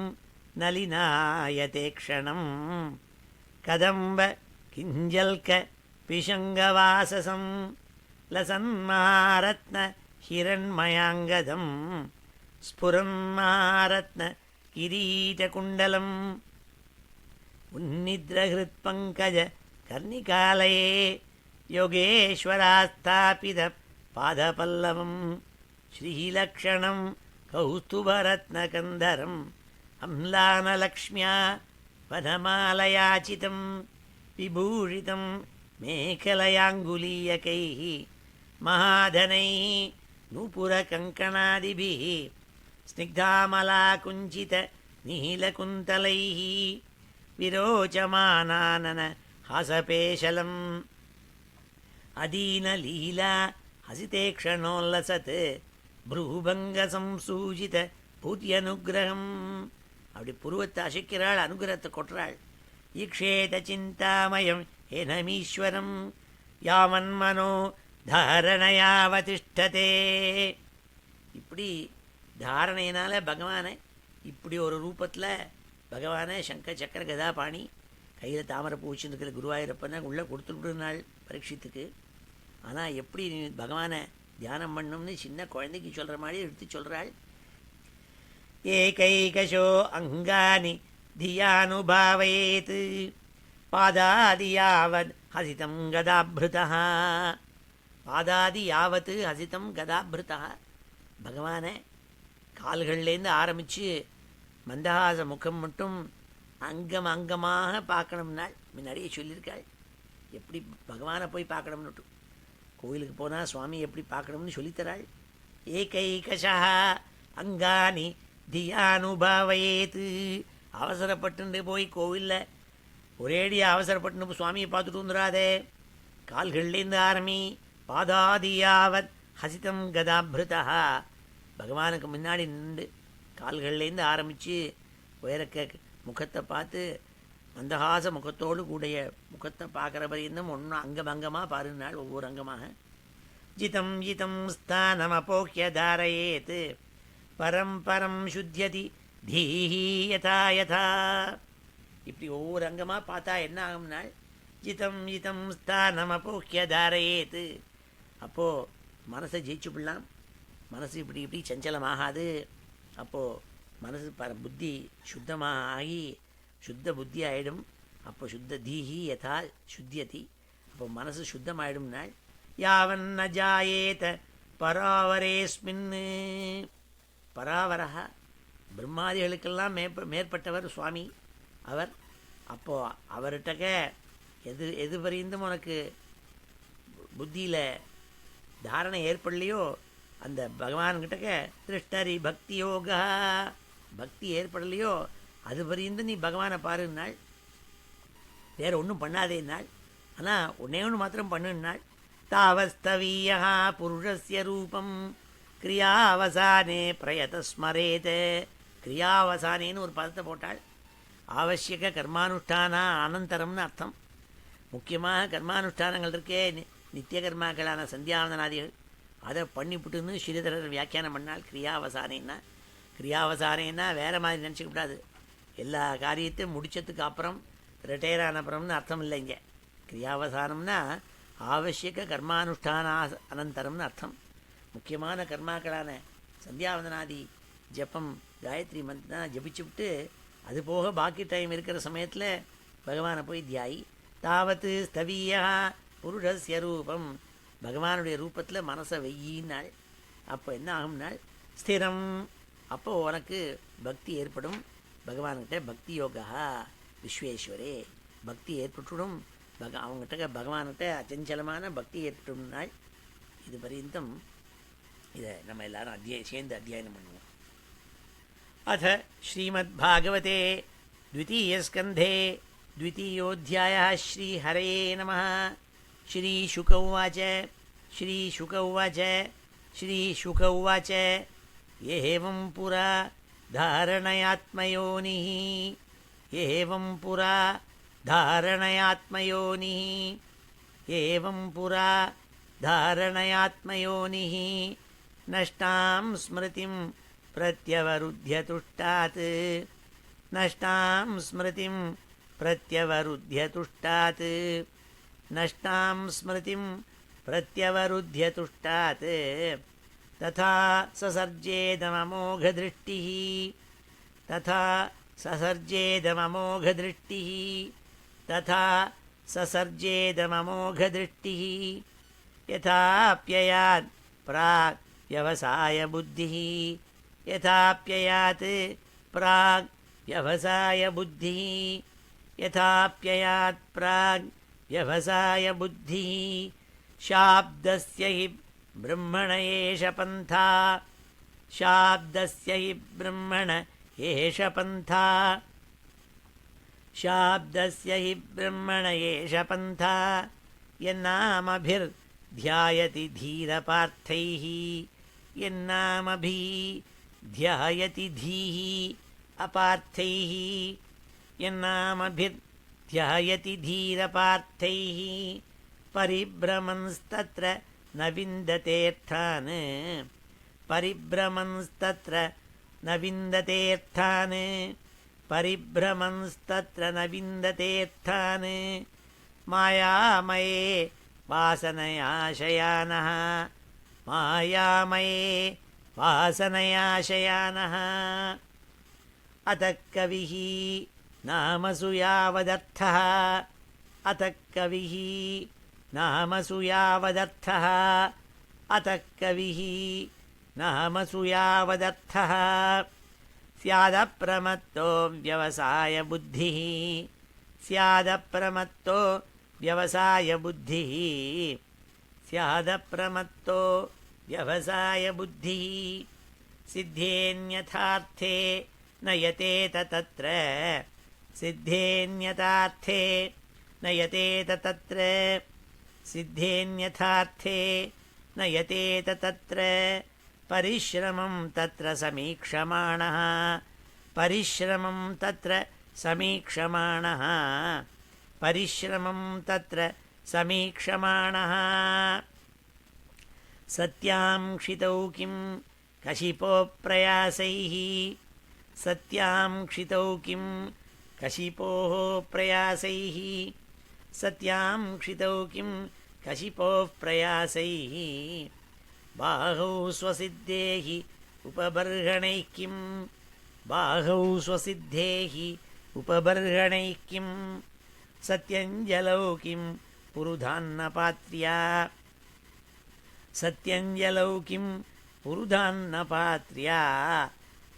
நலினாயதே க்ஷணம் கதம்ப கிஞ்சல்க பிஷங்கவாசசம் லசன்மாரத்ன ஹிரண்மயாங்கதம் ஸ்புரன்மாரத்ன கிரீடகுண்டலம் உன்னித்ரஹிருத் பங்கஜ கர்ணிகாலயே யோகேஸ்வராஸ்தாபித பாதபல்லவம் ஸ்ரீலக்ஷணம் கௌஸ்துபரத்னகந்தரம் அம்லானலக்ஷ்மியா பதமாலயாச்சிதம் விபூஷிதம் மேகலயாங்குலீயகைः மகாதனைः நூபுரகங்கணாதிபிः ஸ்னிக்தாமலாகுஞ்சித நீலகுந்தலைः விரோச்சமானானன ஹாசபேஷலம் அதீனலீலா ஹசிதேக்ஷணோல்லசத் ப்ரூபங்கசம்சூஜித பூத்யனுகிரகம். அப்படி புருவத்தை அசைக்கிறாள், அனுகிரகத்தை கொட்டுறாள். ஈக்ஷேத சிந்தாமயம் ஏனமீஸ்வரம் யாவன்மனோ தாரணயாவதிஷ்டதே. இப்படி தாரணையினால் பகவானை இப்படி ஒரு ரூபத்தில் பகவானை சங்க சக்கர கதாபாணி கையில் தாமரை பூ வச்சுருக்கிற குருவாயூரப்பனை உள்ளே கொடுத்துருனாள் பரீட்சித்துக்கு. ஆனால் எப்படி பகவானை தியானம் பண்ணணும்னு சின்ன குழந்தைக்கு சொல்கிற மாதிரி எடுத்து சொல்கிறாள். ஏகைகஷோ அங்கானி தியானுபாவயேத் பாதாதி யாவத் ஹசிதம் கதாபிருதா. பாதாதி யாவத் ஹசிதம் கதாபிருதா. பகவானை கால்கள்லேருந்து ஆரம்பித்து மந்தஹாச முகம் மட்டும் அங்கம் அங்கமாக பார்க்கணும்னாள். முன்னாடியே சொல்லியிருக்காள் எப்படி பகவானை போய் பார்க்கணும்னுட்டு. கோயிலுக்கு போனால் சுவாமி எப்படி பார்க்கணும்னு சொல்லித்தராள். ஏகைகஷா அங்கானி தியானுபாவயேத். அவசரப்பட்டு போய் கோவிலில் ஒரேடியாக அவசரப்பட்டு சுவாமியை பார்த்துட்டு வந்துடாதே. கால்கள்லேருந்து ஆரம்பி பாதாதியாவத் ஹசிதம் கதாபிருதா. பகவானுக்கு முன்னாடி நின்று கால்கள்லேருந்து ஆரம்பித்து உயரக்க முகத்தை பார்த்து மந்தஹாச முகத்தோடு கூடிய முகத்தை பார்க்குற பரியந்தம் ஒன்றும் அங்கமாக பாருனாள் ஒவ்வொரு அங்கமாக. ஜிதம் ஜிதம் ஸ்தானம் அபோக்கிய தாரயேத் பரம் பரம் சுத்தியதி தீஹி யதா யதா. இப்படி ஒவ்வொரு அங்கமாக பார்த்தா என்ன ஆகும்னால் ஜிதம் ஜிதம் ஸ்தானம் அப்போக்கிய தாரையேத்து. அப்போது மனசை ஜெயிச்சு விடலாம். மனசு இப்படி இப்படி சஞ்சலமாகாது. அப்போது மனசு புத்தி சுத்தமாக ஆகி சுத்த புத்தி ஆகிடும். அப்போ சுத்த தீஹி யதா சுத்தியதி. அப்போ மனசு சுத்தமாயிடும்னால் யாவன்ன ஜாயேத பராவரேஸ்மின். பராவரா பிரம்மாதிகளுக்கெல்லாம் மேற்பட்டவர் சுவாமி அவர். அப்போது அவர்கிட்டக்க எது வரைந்தும் உனக்கு புத்தியில் தாரணை ஏற்படலையோ அந்த பகவான்கிட்டக்க திருஷ்டரி பக்தி யோகா பக்தி ஏற்படலையோ அது வரைந்து நீ பகவானை பாருன்னாள். வேறு ஒன்றும் பண்ணாதேன்னாள். ஆனால் ஒன்றே ஒன்று மாத்திரம் பண்ணுன்னாள். தாவஸ்தவீயா புருஷஸ்ய ரூபம் கிரியாவசானே பிரயதஸ்மரேத். கிரியாவசானேன்னு ஒரு பதத்தை போட்டாள். ஆவசியக கர்மானுஷ்டான அனந்தரம்னு அர்த்தம். முக்கியமாக கர்மானுஷ்டானங்கள் இருக்கே, நித்திய கர்மாக்களான சந்தியாவந்தனாதிகள், அதை பண்ணிவிட்டுன்னு ஸ்ரீதரர் வியாக்கியானம் பண்ணால். கிரியாவசானேன்னா வேறு மாதிரி நினச்சிக்கூடாது. எல்லா காரியத்தையும் முடித்ததுக்கு அப்புறம் ரிட்டையர் ஆனப்புறம்னு அர்த்தம் இல்லை. இங்கே கிரியாவசானம்னா ஆவசியக கர்மானுஷ்டான அனந்தரம்னு அர்த்தம். முக்கியமான கர்மாக்களான சந்தியாவந்தனாதி ஜப்பம் காயத்ரி மந்திரம் ஜபிச்சு விட்டு அது போக பாக்கி டைம் இருக்கிற சமயத்தில் பகவானை போய் தியாயி. தாவத்து ஸ்தவீயா புருஷஸ்ய ரூபம். பகவானுடைய ரூபத்தில் மனசை வெய்யினாள். அப்போ என்ன ஆகும்னாள் ஸ்திரம். அப்போ உனக்கு பக்தி ஏற்படும். பகவான்கிட்ட பக்தி யோகா விஸ்வேஸ்வரே பக்தி ஏற்பட்டுடும். அவங்ககிட்ட பகவான்கிட்ட அச்சஞ்சலமான பக்தி ஏற்பட்டும்னாள். இது பரியந்தம் இதை நம்ம எல்லாரும் சேர்ந்து அத்தியாயனம் பண்ணுவோம். अथ श्रीमद्भागवते द्वितीयस्कन्धे द्वितीयोऽध्यायः श्रीहरये नमः. श्रीशुक उवाच एवं पुरा धारणयात्मयोनिः नष्टां स्मृतिं प्रत्यवरुध्य तुष्टात् तथा ससर्जेदमोघदृष्टिः यथाप्ययात् प्राक् व्यवसाय बुद्धिः शाब्दस्य हि ब्रह्मण एष पन्था यन्नामभिर्ध्यायति धीरपार्थैः यन्नामभिर्ध्यायति धीः अपार्थैः यन्नामभिर्ध्यायति धीरपार्थैः परिभ्रमंस्तत्र न विन्दतेऽर्थान् मायामये वासनयाशयानः अतः कविः नामसु यावदर्थः स्यादप्रमत्तो व्यवसायबुद्धिः सिद्धेन्यथार्थे न यतेत तत्र परिश्रमं तत्र समीक्षमाणः सत्यां क्षितौ किं कशिपोः प्रयासैः सत्यां क्षितौ किं कशिपोः प्रयासैः बाहौ स्वसिद्धेः उपबर्हणैः किं बाहौ स्वसिद्धेः उपबर्हणैः किं सत्यञ्जलौ किं पुरुधान्नपात्र्या सत्यञ्जलौ किं पुरुधान्नपात्र्या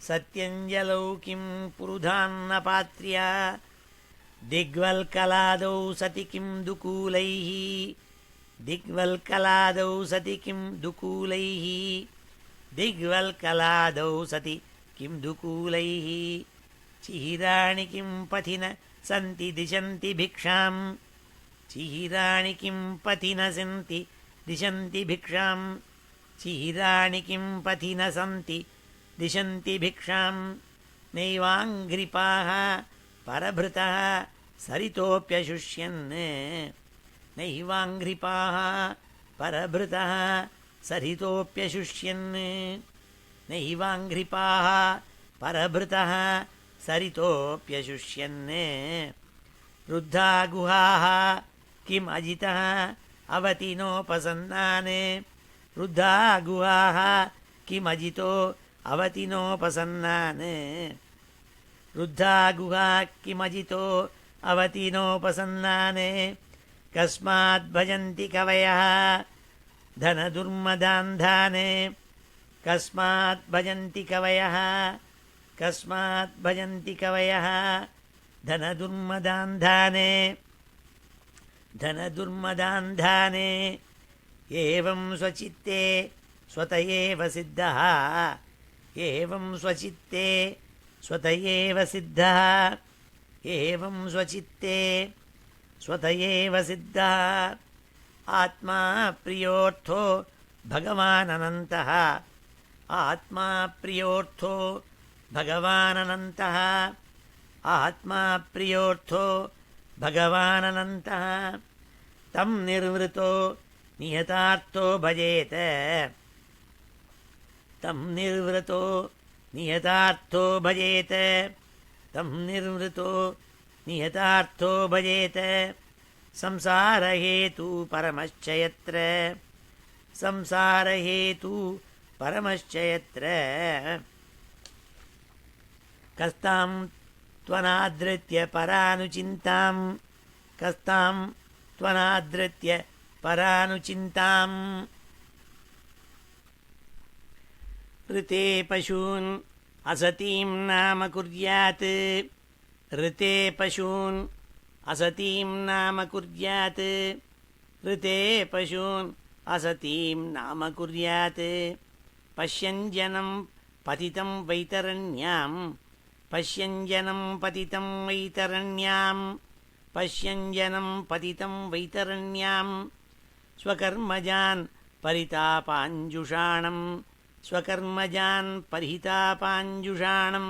सत्यञ्जलौ किं पुरुधान्नपात्र्या दिग्वल्कलादौ सति किं दुकूलैः दिग्वल्कलादौ सति किं दुकूलैः दिग्वल्कलादौ सति किं दुकूलैः चिहिराणि किं पथि न सन्ति दिशन्ति भिक्षां चिहिराणि किं पथि न सन्ति दिशन्ति भिक्षां चिहिराणि किं पथि न सन्ति दिशन्ति भिक्षां नैवाङ्घ्रिपाः परभृतः सरितोऽप्यशुष्यन् नैवाङ्घ्रिपाः परभृतः सरितोऽप्यशुष्यन् नैवाङ्घ्रिपाः परभृतः सरितोऽप्यशुष्यन् रुद्धा गुहाः किम् अजितः अवति नोपसन्नान् रुद्धा गुहाः किमजितो अवति नोपसन्नान् रुद्धा गुहा किमजितो अवति नोपसन्नान् कस्मात् भजन्ति कवयः धनदुर्मदान्धान् कस्मात् भजन्ति कवयः कस्मात् भजन्ति कवयः धनदुर्मदान्धान् धनदुर्मदान्धान् एवं स्वचित्ते स्वत एव सिद्धः एवं स्वचित्ते स्वत एव सिद्धः एवं स्वचित्ते स्वत एव सिद्धः आत्मा प्रियोऽर्थो भगवाननन्तः आत्मा प्रियोऽर्थो भगवाननन्तः आत्मा प्रियोऽर्थो भगवाननन्तः तं निर्वृतो नियतार्थो भजेत तं निर्वृतो नियतार्थो भजेत तं निर्वृतो नियतार्थो भजेत संसारहेतु परमश्च यत्र संसारहेतु परमश्च यत्र कस्तां त्वनादृत्य परानुचिन्तां कस्तां त्वनादृत्य परानुचिन्ताम् ऋते पशून् असतीं नाम कुर्यात् ऋते पशून् असतीं नाम कुर्यात् ऋते पशून् असतीं नाम कुर्यात् पश्यञ्जनं पतितं वैतरण्यां पश्यञ्जनं पतितं वैतरण्यां पश्यञ्जनं पतितं वैतरण्यां स्वकर्मजान् परितापाञ्जुषाणं स्वकर्मजान् परितापाञ्जुषाणं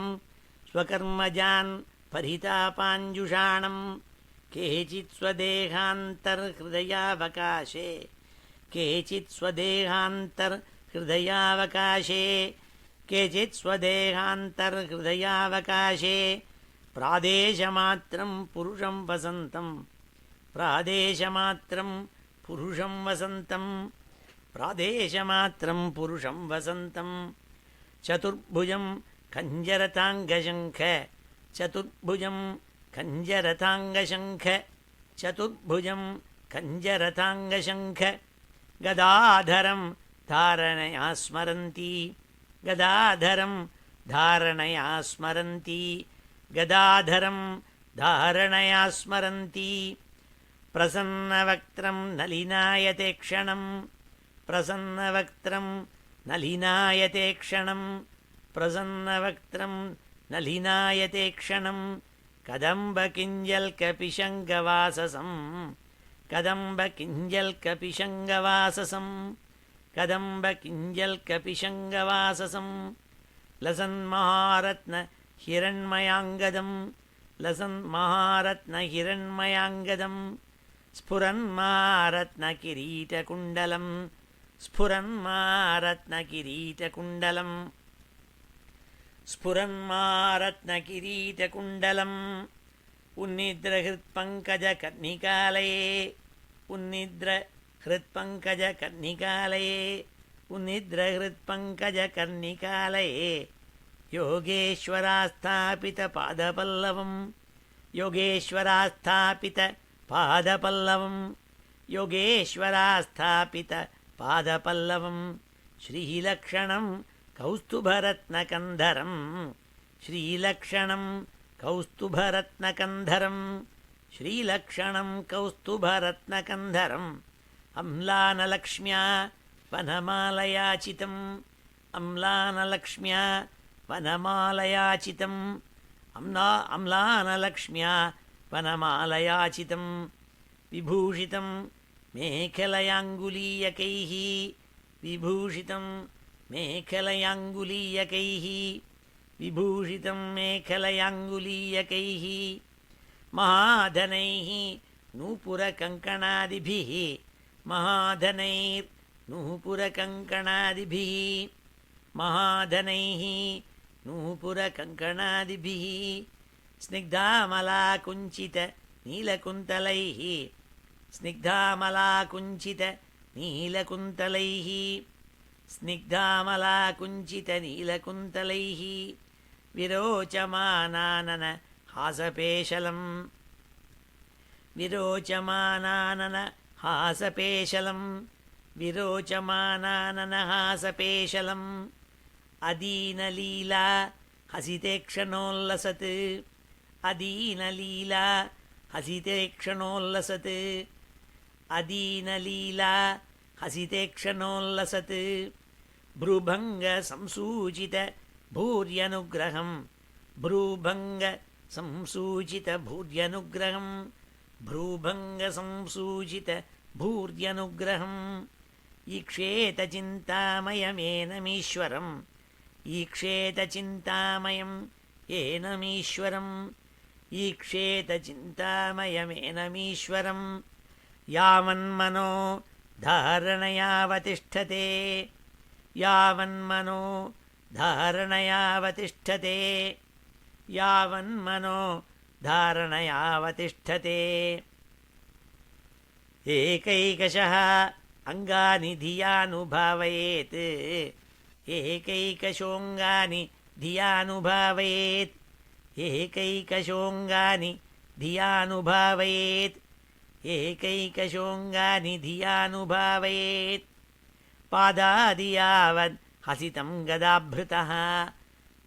स्वकर्मजान् परितापाञ्जुषाणं केचित् स्वदेहान्तर्हृदयावकाशे केचित् स्वदेहान्तर्हृदयावकाशे केचित् स्वदेहान्तर्हृदयावकाशे प्रादेशमात्रं पुरुषं वसन्तं प्रादेशमात्रं पुरुषं वसन्तं प्रादेशमात्रं पुरुषं वसन्तं चतुर्भुजं खञ्जरताङ्गशङ्ख चतुर्भुजं खञ्जरताङ्गशङ्ख चतुर्भुजं खञ्जरताङ्गशङ्ख गदाधरं धारणया स्मरन्ति गदाधरं धारणया स्मरन्ति गदाधरं धारणया स्मरन्ति प्रसन्नवक्त्रं नलिनायते क्षणं प्रसन्नवक्त्रं नलिनायते क्षणं प्रसन्नवक्त्रं नलिनायते क्षणं कदम्बकिञ्जल्कपिशङ्गवाससं कदम्बकिञ्जल्कपिशङ्गवाससं कदम्बकिञ्जल्कपिशङ्गवाससं लसन्महारत्न हिरण्मयाङ्गदं लसन्महारत्नहिरण्मयाङ्गदं स्फुरन्मारत्नकिरीटकुण्डलं स्फुरन्मारत्नकिरीटकुण्डलं स्फुरन्मारत्नकिरीटकुण्डलं उन्निद्रहृत्पङ्कजकर्णिकालये उन्निद्रहृत्पङ्कजकर्णिकालये उन्निद्रहृत्पङ्कजकर्णिकालये योगेश्वरास्थापितपादपल्लवं योगेश्वरास्थापितपादपल्लवं योगेश्वरास्थापितपादपल्लवं श्रीलक्षणं कौस्तुभरत्नकन्धरं श्रीलक्षणं कौस्तुभरत्नकन्धरं श्रीलक्षणं कौस्तुभरत्नकन्धरम् अम्लानलक्ष्म्या वनमालयाचितम् अम्लानलक्ष्म्या वनमालयाचितम् अम्लानलक्ष्म्या वनमालयाचितं विभूषितं मेखलयाङ्गुलीयकैः विभूषितं मेखलयाङ्गुलीयकैः विभूषितं मेखलयाङ्गुलीयकैः महाधनैः नूपुरकङ्कणादिभिः महाधनैर्नूपुरकङ्कणादिभिः महाधनैः नूपुरकङ्कणादिभिः स्निग्धामलाकुञ्चितनीलकुन्तलैः स्निग्धामलाकुञ्चितनीलकुन्तलैः स्निग्धामलाकुञ्चितनीलकुन्तलैः विरोचमानानन हासपेशलं विरोचमानानन हासपेशलं विरोचमानानन हासपेशलम् अदीनलीला हसितेक्षणोल्लसत् अदीनलीला हसितेक्षणोल्लसत् अदीनलीला हसितेक्षणोल्लसत् भ्रूभङ्गसंसूचितभूर्यनुग्रहं भ्रूभङ्गसंसूचितभूर्यनुग्रहं भ्रूभङ्गसंसूचितभूर्यनुग्रहम् ईक्षेतचिन्तामयमेनमीश्वरम् ईक्षेतचिन्तामयं येनमीश्वरम् ईक्षेतचिन्तामयमेनमीश्वरं यावन्मनो धारणयावतिष्ठते यावन्मनो धारणयावतिष्ठते यावन्मनो धारणयावतिष्ठते एकैकशः अङ्गानि धियानुभावयेत् एकैकशोऽङ्गानि धियानुभावयेत् एकैकशोऽङ्गानि धियानुभावयेत् एकैकशोऽङ्गानि धियानुभावयेत् पादादियावद् हसितं गदाभृतः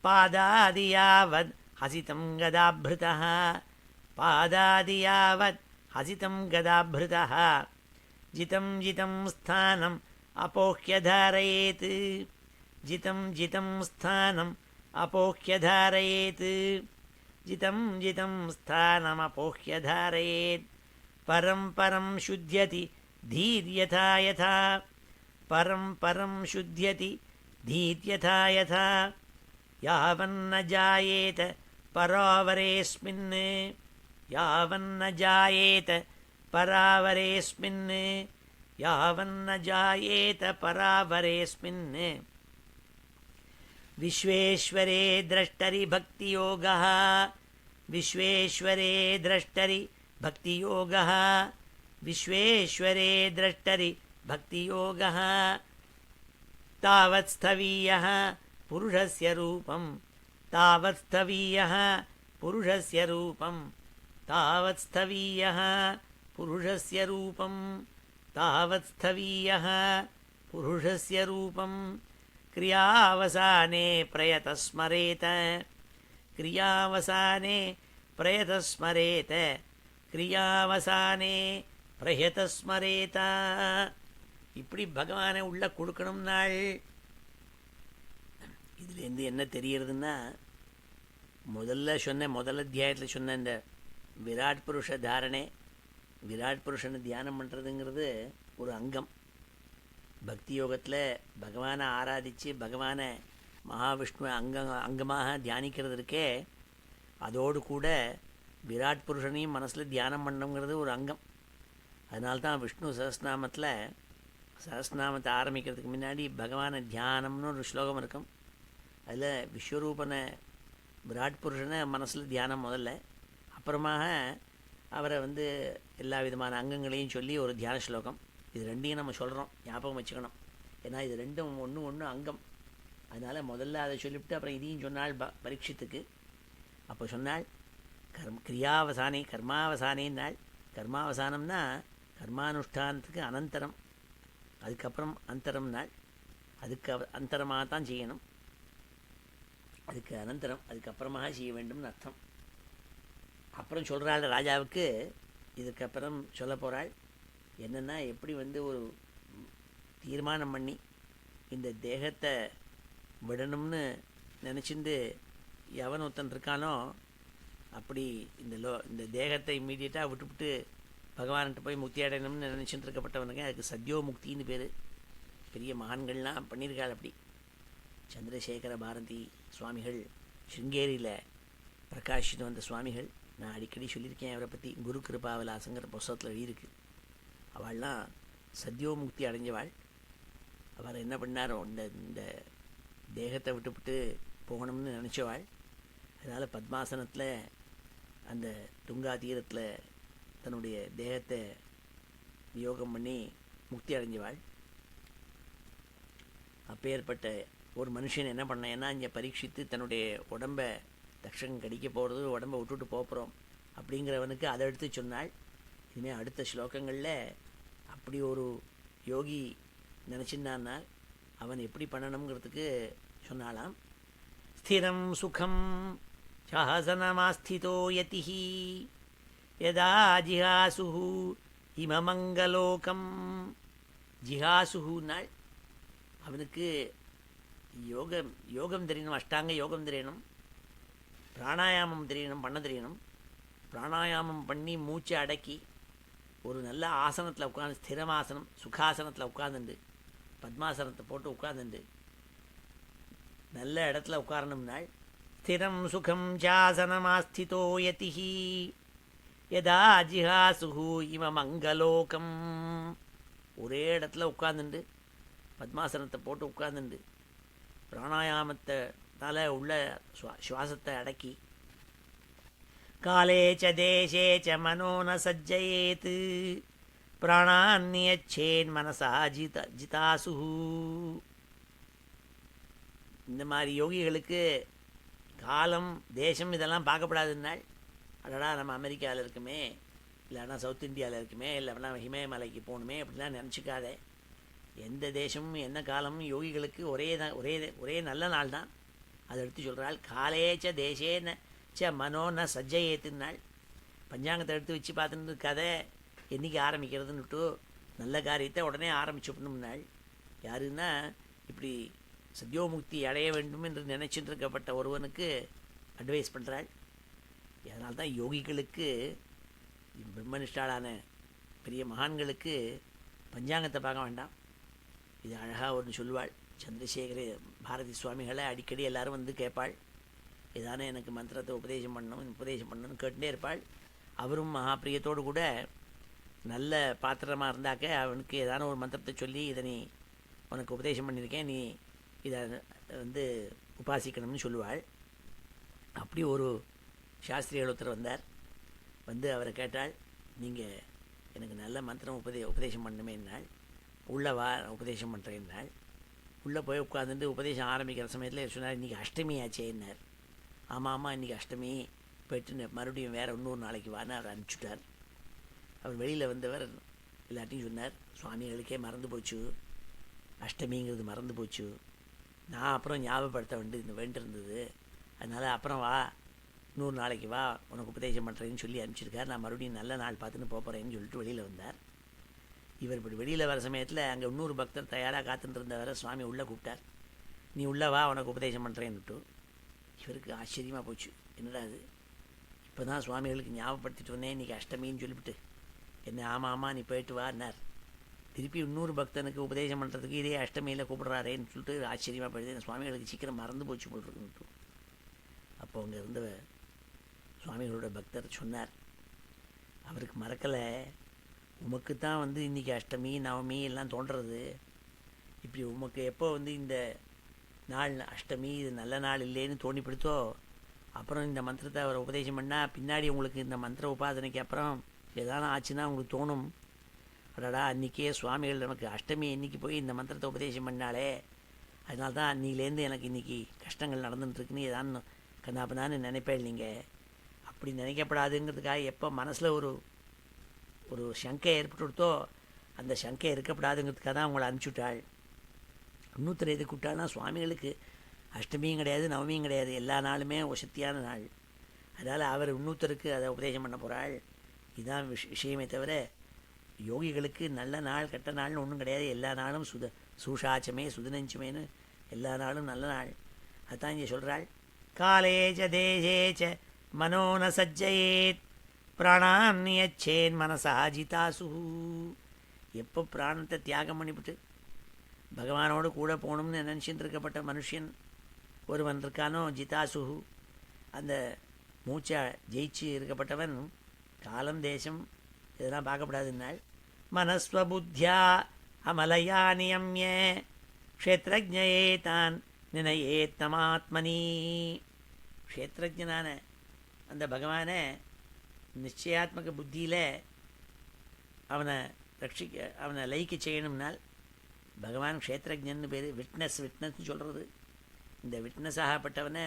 पादादियावद् हसितं गदाभृतः पादादियावद् हसितं गदाभृतः जितं जितं स्थानम् अपोह्य धारयेत् जितं जितं स्थानम् अपोह्य धारयेत् जितं जितं स्थानमपोह्य धारयेत् परं परं शुध्यति धीर्यथा यथा परं परं शुध्यति धीर्यथा यथा यावन्न जायेत परावरेऽस्मिन् यावन्न जायेत परावरेऽस्मिन् यावन्न जायेत परावरेऽस्मिन् विश्वेश्वरे द्रष्टरि भक्तियोगः विश्वेश्वरे द्रष्टरि भक्तियोगः विश्वेश्वरे द्रष्टरि भक्तियोगः तावत्स्थवीयः पुरुषस्य रूपं तावत्स्थवीयः पुरुषस्य रूपं तावत्स्थवीयः पुरुषस्य रूपं तावत्स्थवीयः पुरुषस्य रूपं क्रियावसाने प्रयतस्मरेत क्रियावसाने प्रयतस्मरेत क्रियावसाने प्रयतस्मरेत இப்படி பகவானை உள்ள கொடுக்கணும் நாள். இதுலேருந்து என்ன தெரியறதுன்னா, முதல் அத்தியாயத்தில் சொன்ன இந்த விராட் புருஷ தாரணை, விராட் புருஷனை தியானம் பண்ணுறதுங்கிறது ஒரு அங்கம். பக்தி யோகத்தில் பகவானை ஆராதித்து பகவானை மகாவிஷ்ணுவை அங்கமாக தியானிக்கிறது இருக்கே, அதோடு கூட விராட் புருஷனையும் மனசில் தியானம் பண்ணணுங்கிறது ஒரு அங்கம். அதனால்தான் விஷ்ணு சஹஸ்ரநாமத்தை ஆரம்பிக்கிறதுக்கு முன்னாடி பகவானை தியானம்னு ஒரு ஸ்லோகம் இருக்கும். அதில் விஸ்வரூபனை விராட் புருஷனை மனசில் தியானம் முதல்ல, அப்புறமாக அவரை வந்து எல்லா விதமான அங்கங்களையும் சொல்லி ஒரு தியான ஸ்லோகம், இது ரெண்டையும் நம்ம சொல்கிறோம், ஞாபகம் வச்சுக்கணும். ஏன்னா இது ரெண்டும் ஒன்று அங்கம். அதனால் முதல்ல அதை சொல்லிவிட்டு அப்புறம் இதையும் சொன்னாள் பரீட்சித்துக்கு. அப்போ சொன்னாள் கிரியாவசானே கர்மாவசானேன்னாள். கர்மாவசானம்னா கர்மானுஷ்டானத்துக்கு அனந்தரம், அதுக்கப்புறம் அந்தரம் நாள். அதுக்கு அந்தரமாக தான் செய்யணும், அதுக்கு அனந்தரம் அதுக்கப்புறமாக செய்ய வேண்டும்னு அர்த்தம். அப்புறம் சொல்கிறாள் ராஜாவுக்கு, இதுக்கப்புறம் சொல்ல போகிறாள் என்னென்னா எப்படி வந்து ஒரு தீர்மானம் பண்ணி இந்த தேகத்தை விடணும்னு நினச்சிண்டு எவன் ஒருத்தன் இருக்கானோ அப்படி இந்த தேகத்தை இம்மீடியட்டாக விட்டுவிட்டு பகவான்கிட்ட போய் முக்தி அடையணும்னு நினச்சிட்டு இருக்கப்பட்டவனுங்க அதுக்கு சத்யோ முக்தின்னு பேர். பெரிய மகான்கள்லாம் பண்ணியிருக்காள் அப்படி. சந்திரசேகர பாரதி சுவாமிகள் ஸ்ருங்கேரியில் பிரகாஷித்து வந்த சுவாமிகள், நான் அடிக்கடி சொல்லியிருக்கேன் அவரை பற்றி, குரு கிருபாவிலாசங்கிற புஸ்தகத்தில் எழுதியிருக்கு. அவள்லாம் சத்யோமுக்தி அடைஞ்சவாள். அவர் என்ன பண்ணாரோ இந்த தேகத்தை விட்டுவிட்டு போகணும்னு நினச்சவாள். அதனால் பத்மாசனத்தில் அந்த துங்கா தீரத்தில் தன்னுடைய தேகத்தை வியோகம் பண்ணி முக்தி அடைஞ்சவாள். அப்பேற்பட்ட ஒரு மனுஷன் என்ன பண்ண, ஏன்னா இங்கே பரீட்சித்து தன்னுடைய உடம்பை தக்ஷன் கடிக்க போகிறது, உடம்பை விட்டுட்டு போகிறோம் அப்படிங்கிறவனுக்கு அதை எடுத்து சொன்னாள். இனிமேல் அடுத்த ஸ்லோகங்களில் அப்படி ஒரு யோகி நினச்சின்னான்னா அவன் எப்படி பண்ணணுங்கிறதுக்கு சொன்னாலாம். ஸ்திரம் சுகம் சாசனமாஸ்திதோ யதிஹி யதா ஜிஹாசுஹு இமமங்கலோகம். ஜிஹாசுஹுன்னாள் அவனுக்கு யோகம் தெரியணும், அஷ்டாங்க யோகம் தெரியணும், பிராணாயாமம் தெரியணும், பண்ண தெரியணும். பிராணாயாமம் பண்ணி மூச்சை அடக்கி ஒரு நல்ல ஆசனத்தில் உட்காந்து, ஸ்திரமாசனம் சுகாசனத்தில் உட்காந்துண்டு, பத்மாசனத்தை போட்டு உட்காந்துண்டு நல்ல இடத்துல உட்காரணும்னாள். ஸ்திரம் சுகம் சாசனமாஸ்திதோ யதிஹி யதா ஜிஹாசுஹு இம மங்கலோகம். ஒரே இடத்துல உட்காந்துண்டு பத்மாசனத்தை போட்டு உட்காந்துண்டு பிராணாயாமத்தால் உள்ள சுவாசத்தை அடக்கி, காலே ச தேசே ச மனோ ந சஜ்ஜயேத் பிராணான்யச்சேன் மனசா ஜிதாசுஹு. இந்த மாதிரி யோகிகளுக்கு காலம் தேசம் இதெல்லாம் பார்க்கப்படாதுன்னாள். அடடா நம்ம அமெரிக்காவில் இருக்குமே, இல்லைன்னா சவுத் இந்தியாவில் இருக்குமே, இல்லைன்னா ஹிமயமலைக்கு போகணுமே அப்படிலாம் நினச்சிக்காதே. எந்த தேசமும் என்ன காலமும் யோகிகளுக்கு ஒரே நல்ல நாள் தான். அதை எடுத்து சொல்கிறாள். காலேச்ச தேசேன ச மனோ ந சஜ்ஜயேத்துன்னாள். பஞ்சாங்கத்தை எடுத்து வச்சு பார்த்துட்டு கதை என்றைக்கு ஆரம்பிக்கிறதுன்னுட்டு நல்ல காரியத்தை உடனே ஆரம்பிச்சுடணும்னாள். யாருன்னா இப்படி சத்யோமுக்தி அடைய வேண்டும் என்று நினைச்சிட்டு இருக்கப்பட்ட ஒருவனுக்கு அட்வைஸ் பண்ணுறாள். அதனால்தான் யோகிகளுக்கு, பிரம்மனிஷ்டாளான பெரிய மகான்களுக்கு பஞ்சாங்கத்தை பார்க்க வேண்டாம். இது அழகாக ஒன்று சொல்லுவாள். சந்திரசேகர பாரதி சுவாமிகளை அடிக்கடி எல்லாரும் வந்து கேட்பாள், இதானே எனக்கு மந்திரத்தை உபதேசம் பண்ணணும்னு கேட்டுட்டே இருப்பாள். அவரும் மகாபிரியத்தோடு கூட நல்ல பாத்திரமாக இருந்தாக்க அவனுக்கு ஏதான ஒரு மந்திரத்தை சொல்லி, இதை நீ உனக்கு உபதேசம் பண்ணியிருக்கேன், நீ இதை வந்து உபாசிக்கணும்னு சொல்லுவாள். அப்படி ஒரு சாஸ்திரிகள் ஒருத்தர் வந்தார். வந்து அவரை கேட்டாள், நீங்கள் எனக்கு நல்ல மந்திரம் உபதேசம் பண்ணணுமே என்னாள். உள்ளே வா உபதேசம் பண்ணுறேன்னாள். உள்ளே போய் உட்காந்துட்டு உபதேசம் ஆரம்பிக்கிற சமயத்தில் சொன்னார், இன்றைக்கி அஷ்டமி ஆச்சேன்னார். ஆமாம் இன்றைக்கி அஷ்டமி, போய்ட்டு மறுபடியும் வேறு இன்னொரு நாளைக்கு வான்னு அவர் அனுப்பிச்சுட்டார். அவர் வெளியில் வந்தவர் எல்லாத்தையும் சொன்னார், சுவாமிகளுக்கே மறந்து போச்சு, அஷ்டமிங்கிறது மறந்து போச்சு, நான் அப்புறம் ஞாபகப்படுத்த வேண்டியிருந்தது, அதனால் அப்புறம் வா, இன்னொரு நாளைக்கு வா, உனக்கு உபதேசம் பண்ணுறேன்னு சொல்லி அனுப்பிச்சிருக்கார். நான் மறுபடியும் நல்ல நாள் பார்த்துன்னு போகிறேன்னு சொல்லிட்டு வெளியில் வந்தார். இவர் இப்படி வெளியில் வர சமயத்தில் அங்கே இன்னொரு பக்தர் தயாராக காத்துட்டு இருந்தவரை சுவாமி உள்ளே கூப்பிட்டார். நீ உள்ளே வா, உனக்கு உபதேசம் பண்ணுறேன்னுட்டு. இவருக்கு ஆச்சரியமாக போச்சு, என்னடா அது, இப்போ தான் சுவாமிகளுக்கு ஞாபகப்படுத்திட்டு வந்தேன், இன்றைக்கி அஷ்டமின்னு சொல்லிவிட்டு என்ன, ஆமாம் நீ போயிட்டு வான்னார். திருப்பி இன்னொரு பக்தனுக்கு உபதேசம் பண்ணுறதுக்கு இதே அஷ்டமியில் கூப்பிட்றாரேன்னு சொல்லிட்டு ஆச்சரியமாக போயிடுது. சுவாமிகளுக்கு சீக்கிரம் மறந்து போச்சு போட்டுருக்குன்ட்டு. அப்போ அங்கே இருந்த சுவாமிகளோட பக்தர் சொன்னார், அவருக்கு மறக்கலை, உமக்கு தான் வந்து இன்றைக்கி அஷ்டமி நவமி எல்லாம் தோன்றுறது, இப்படி உமக்கு எப்போ வந்து இந்த நாள் அஷ்டமி இது நல்ல நாள் இல்லைன்னு தோணிப்படுத்தோ அப்புறம் இந்த மந்திரத்தை அவர் உபதேசம் பண்ணால் பின்னாடி உங்களுக்கு இந்த மந்திர உபாசனைக்கு அப்புறம் ஏதாவது ஆச்சுன்னா உங்களுக்கு தோணும், அடடா அன்றைக்கே சுவாமிகள் நமக்கு அஷ்டமி இன்னைக்கு போய் இந்த மந்திரத்தை உபதேசம் பண்ணாலே, அதனால தான் அன்னிலேருந்து எனக்கு இன்றைக்கி கஷ்டங்கள் நடந்துட்டுருக்குன்னு ஏதான்னு கண்ணாப்பனான்னு நினைப்பேன். நீங்கள் அப்படி நினைக்கப்படாதுங்கிறதுக்காக எப்போ மனசில் ஒரு ஒரு சங்கை ஏற்பட்டுடுத்தோ அந்த சங்கை இருக்கப்படாதுங்கிறதுக்காக தான் அவங்கள அனுப்பிச்சுட்டாள். இன்னொருத்தர் எதுக்கு விட்டாள்னா, சுவாமிகளுக்கு அஷ்டமியும் கிடையாது நவமியும் கிடையாது, எல்லா நாளுமே வசத்தியான நாள். அதனால் அவர் இன்னொருத்தருக்கு அதை உபதேசம் பண்ண போகிறாள். இதுதான் விஷயமே தவிர யோகிகளுக்கு நல்ல நாள் கெட்ட நாள்னு ஒன்றும் கிடையாது. எல்லா நாளும் சூஷாச்சமே சுதினஞ்சுமேன்னு எல்லா நாளும் நல்ல நாள். அதுதான் இங்கே சொல்கிறாள், காலேஜ தேசேச்ச மனோன சஜ்ஜயேத் பிராணான் நியச்சேன் மனசா ஜிதாசு. எப்போ பிராணத்தை தியாகம் பண்ணிவிட்டு பகவானோடு கூட போகணும்னு நினச்சிட்டு இருக்கப்பட்ட மனுஷன் ஒருவன் இருக்கானோ, ஜிதாசு, அந்த மூச்சை ஜெயிச்சு இருக்கப்பட்டவன் காலம் தேசம் இதெல்லாம் பார்க்கப்படாதுன்னாள். மனஸ்வபுத்தியா அமலயா நியம்ய க்ஷேத்ரஜ்ஞயே தான் நினையேத்தமாத்மனி. க்ஷேத்ரஜனான அந்த பகவானை நிச்சயாத்மக புத்தியில் அவனை லயிக்க செய்யணும்னால் பகவான் க்ஷேத்ரஜன்னு பேர். விட்னஸ்ன்னு சொல்கிறது. இந்த விட்னஸ் ஆகப்பட்டவனை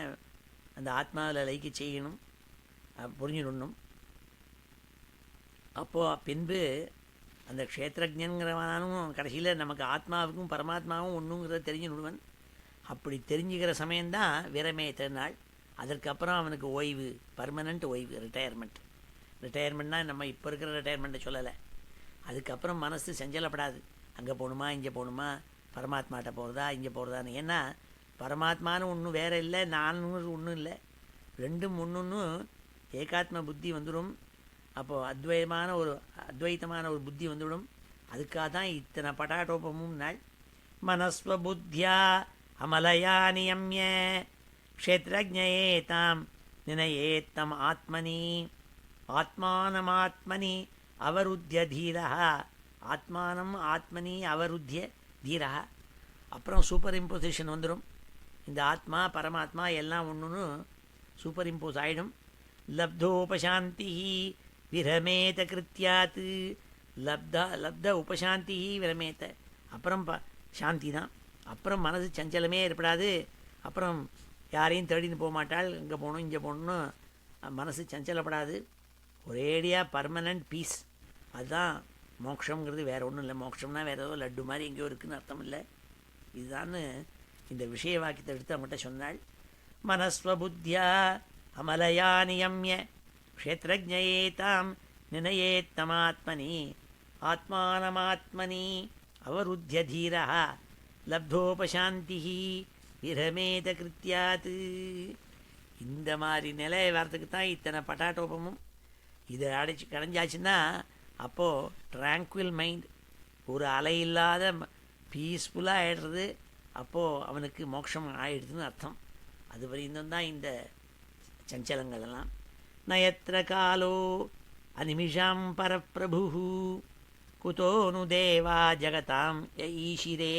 அந்த ஆத்மாவில் லயிக்க செய்யணும், புரிஞ்சுடணும். அப்போது பின்பு அந்த க்ஷேத்ரஜன்கிறவனும் கடைசியில் நமக்கு ஆத்மாவுக்கும் பரமாத்மாவும் ஒன்றுங்கிறத தெரிஞ்சுடுவன். அப்படி தெரிஞ்சுக்கிற சமயம்தான் விரமேத்த நாள். அதற்கப்புறம் அவனுக்கு ஓய்வு, பர்மனண்ட் ஓய்வு, ரிட்டையர்மெண்ட்னால் நம்ம இப்போ இருக்கிற ரிட்டையர்மெண்ட்டை சொல்லலை. அதுக்கப்புறம் மனசு செஞ்சலப்படாது, அங்கே போகணுமா இங்கே போகணுமா, பரமாத்மாட்ட போகிறதா இங்கே போகிறதான்னு. ஏன்னா பரமாத்மானு ஒன்றும் வேறு இல்லை, நானும் ஒன்றும் இல்லை, ரெண்டும் ஒன்றுன்னு ஏகாத்ம புத்தி வந்துடும். அப்போது அத்வைத்தமான ஒரு புத்தி வந்துவிடும். அதுக்காக தான் இத்தனை பட்டாட்டோபமும் நாள். மனஸ்வபுத்தியா அமலயா நியம்ய க்ஷேத்ரஜ்ஞயே தாம் நினையேத்தம் ஆத்மனி ஆத்மானமாத்மனி அவருத்திய தீரா. ஆத்மானம் ஆத்மனி அவருத்திய தீரா. அப்புறம் சூப்பர் இம்போசிஷன் வந்துடும். இந்த ஆத்மா பரமாத்மா எல்லாம் ஒன்றுன்னு சூப்பர் இம்போஸ் ஆகிடும். லப்தோபசாந்தி விரமேத கிருத்தியாத்து. லப்த உபசாந்தி விரமேத்த. அப்புறம் சாந்தி தான். அப்புறம் மனசு சஞ்சலமே ஏற்படாது. அப்புறம் யாரையும் தேடின்னு போக மாட்டாள், இங்கே போகணும் இங்கே போகணுன்னு மனசு சஞ்சலப்படாது. ஒரேடியாக பர்மனண்ட் பீஸ். அதுதான் மோட்சங்கிறது. வேறு ஒன்றும் இல்லை. மோட்சம்னா வேறு ஏதோ லட்டு மாதிரி எங்கேயோ இருக்குதுன்னு அர்த்தம் இல்லை. இதுதான்னு இந்த விஷய வாக்கியத்தை எடுத்து அவங்ககிட்ட சொன்னாள். மனஸ்வபுத்தியா அமலயா நியம்ய க்ஷேத்ரஜ்ஞயே தாம் நினையேத்தமாத்மனி ஆத்மானமாத்மனி அவருத்திய தீரா லப்தோபசாந்தி விரமேத கிருத்தியாத்து. இந்த மாதிரி நிலை வரத்துக்கு தான் இத்தனை பட்டாட்டோபமும். இதை கடைஞ்சாச்சுன்னா அப்போது ட்ராங்குவில் மைண்ட், ஒரு அலை இல்லாத பீஸ்ஃபுல்லாக ஆகிடுறது. அப்போது அவனுக்கு மோட்சம் ஆகிடுதுன்னு அர்த்தம். அது வரையும் தான் இந்த சஞ்சலங்கள் எல்லாம். நயத்ர காலோ அனிமிஷாம் பரப்பிரபு குதோனு தேவா ஜகதாம் ஈஷிரே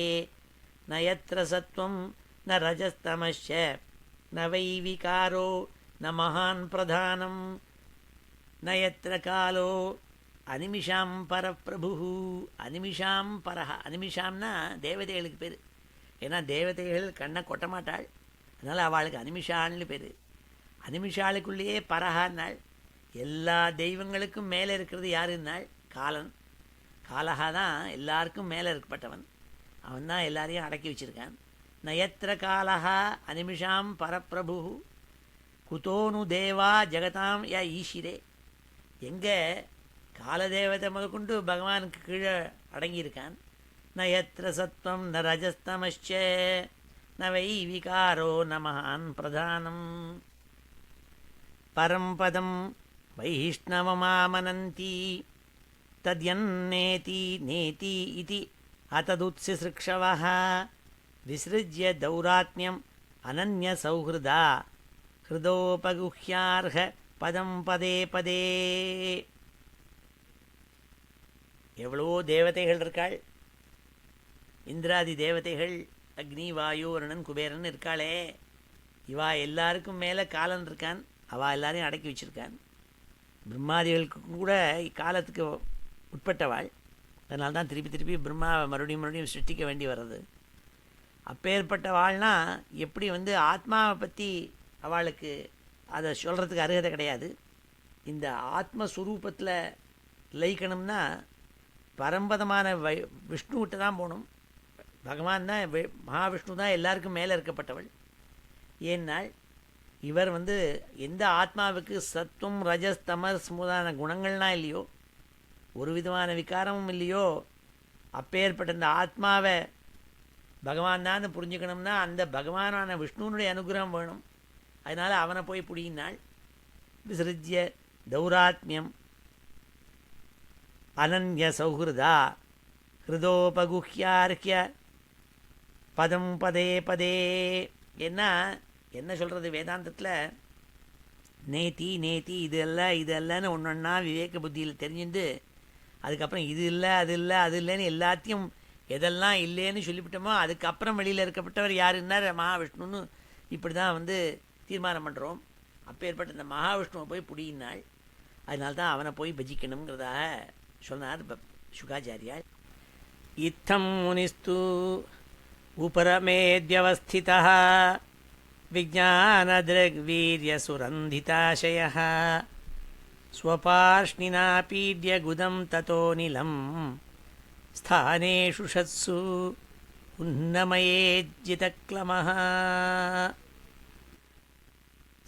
நயத்ர சத்வம் ந ரஜஸ்தமஸ்ச ந வை விகாரோ ந மகான் பிரதானம். நயத்ர காலோ அனிமிஷாம் பரப்பிரபு. அனிமிஷாம் பரஹ. அனிமிஷாம்னா தேவதைகளுக்கு பேர். ஏன்னா தேவதைகள் கண்ணை கொட்ட மாட்டாள், அதனால் அவளுக்கு அனிமிஷான்னு பேர். அனிமிஷாளுக்குள்ளேயே பரஹான்னாள். எல்லா தெய்வங்களுக்கும் மேலே இருக்கிறது யாருன்னாள்? காலன். காலஹா தான் எல்லாருக்கும் மேலே இருக்கப்பட்டவன். அவன் தான் எல்லாரையும் அடக்கி வச்சிருக்கான். நயத்ர காலஹா அனிமிஷாம் பரப்பிரபு குதோனு தேவா ஜெகதாம் ய ஈஷிரே. எங்கே காலதேவதை முதற்கொண்டு பகவானுக்கு கீழே அடங்கியிருக்கான். நயத்ர சத்வம் ந ரஜஸ்தமஸ்ச ந வை விகாரோ ந மகான் பிரதானம். பரம்பதம் வைஷ்ணவமாமனந்தி தத்யன்னேதி நேதி இதி அததுத்சிஸ்ருக்ஷவः விஸ்ருஜ்ய தௌராத்மியம் அனன்ய சௌஹ்ருதா ஹிருதோபகுஹ்யார்ஹ பதம் பதே பதே. எவ்வளவோ தேவதைகள் இருக்காள். இந்திராதி தேவதைகள், அக்னி வாயு வருணன் குபேரன் இருக்காளே. இவா எல்லாருக்கும் மேலே காலன் இருக்கான், அவள் எல்லாரையும் அடக்கி வச்சிருக்கான். பிரம்மாதிகளுக்கு கூட காலத்துக்கு உட்பட்டவாள். அதனால தான் திருப்பி திருப்பி பிரம்மா மறுபடியும் சிருஷ்டிக்க வேண்டி வர்றது. அப்பேற்பட்ட வாழ்னா எப்படி ஆத்மாவை பற்றி அவளுக்கு அதை சொல்கிறதுக்கு அருகதை கிடையாது. இந்த ஆத்மஸ்வரூபத்தில் லயிக்கணும்னா பரம்பதமான விஷ்ணுவிட்ட தான் போகணும். பகவான் தான், மகாவிஷ்ணு தான் எல்லாருக்கும் மேலே இருக்கப்பட்டவள். ஏன்னால் இவர் எந்த ஆத்மாவுக்கு சத்துவம் ரஜஸ் தமஸ் முதலான குணங்கள்லாம் இல்லையோ, ஒரு விதமான விகாரமும் இல்லையோ, அப்பேற்பட்ட இந்த ஆத்மாவை பகவான் தான் புரிஞ்சுக்கணும்னா அந்த பகவானான விஷ்ணுனுடைய அனுகிரகம் வேணும். அதனால் அவனை போய் புடியினாள். விசிருஜ்ய தௌராத்மியம் அனன்ய சௌஹிருதா ஹிருதோபகுஹ்யார்ஹ்ய பதம் பதே பதே. என்ன சொல்கிறது வேதாந்தத்தில், நேத்தி நேத்தி இது இல்லைன்னு ஒன்றொன்னா விவேக புத்தியில் தெரிஞ்சுட்டு அதுக்கப்புறம் இது இல்லை அது இல்லை அது இல்லைன்னு எல்லாத்தையும் எதெல்லாம் இல்லைன்னு சொல்லிவிட்டோமோ அதுக்கப்புறம் வெளியில் இருக்கப்பட்டவர் யாருன்னார், மகாவிஷ்ணுன்னு இப்படி தான் தீர்மானம் பண்ணுறோம். அப்பேற்பட்ட இந்த மகாவிஷ்ணுவை போய் புடியினாள். அதனால தான் அவனை போய் பஜிக்கணுங்கிறதாக சொன்னார் சுகாச்சாரியால். இத்தம் முனிஸ்து உபரமேத்யவஸ்திதः விஜானத்ருக்வீர்யசுரந்திதாசயः ஸ்வபார்ஷ்ணினா பீட்ய குதம் ததோ நிலம் ஸ்தானேஷு ஷத்சு உன்னமயேஜிதக்லமः.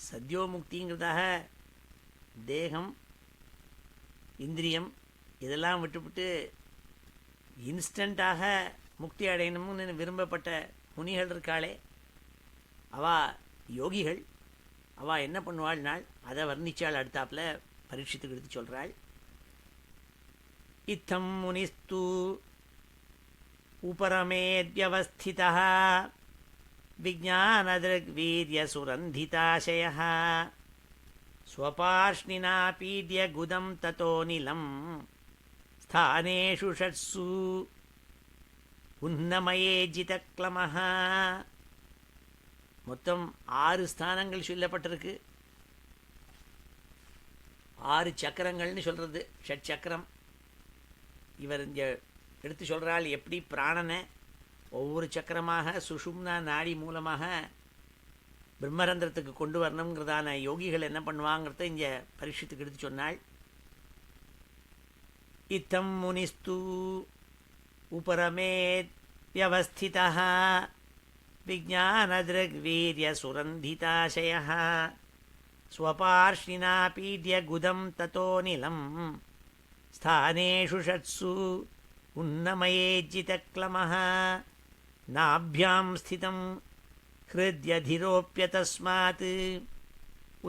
சத்யோமுக்திங்கிறதாக தேகம் இந்திரியம் இதெல்லாம் விட்டுவிட்டு இன்ஸ்டண்ட்டாக முக்தி அடையணும்னு விரும்பப்பட்ட முனிகள் இருக்காளே, அவள் யோகிகள். அவள் என்ன பண்ணுவாள்னால் அதை வர்ணிச்சாள். அடுத்தாப்பில் பரீட்சித்துக்கு எடுத்து சொல்கிறாள். இத்தம் முனிஸ்து உபரமேத்யவஸ்திதः விஜானத்ருக்வீர்யசுரந்திதாசயः ஸ்வபார்ஷ்ணினா பீட்ய குதம் ததோ நிலம் ஸ்தானேஷு ஷட்சு உன்னமயேஜிதக்லமः. மொத்தம் 6 ஸ்தானங்கள் சொல்லப்பட்டிருக்கு. 6 சக்கரங்கள்னு சொல்கிறது, ஷட் சக்கரம். இவர் இங்கே எடுத்து சொல்கிறாள் எப்படி பிராணனை ஒவ்வொரு சக்கரமாக சுஷும்னா நாடி மூலமாக பிரம்மரந்திரத்துக்கு கொண்டு வரணுங்கிறதான யோகிகள் என்ன பண்ணுவாங்கிறத இங்கே பரீட்சித்துக்கு எடுத்து சொன்னாள். இத்தம் முனிஸ்து உபரமேத்யவஸ்திதः விஜானத்ருக்வீர்யசுரந்திதாசயः ஸ்வபார்ஷ்ணினா பீட்ய குதம் ததோ நிலம் ஸ்தானேஷு ஷட்சு உன்னமயேஜிதக்லமः நாப்யாம் ஸ்திதம் ஹிருத்யதிரோப்ய தஸ்மாத்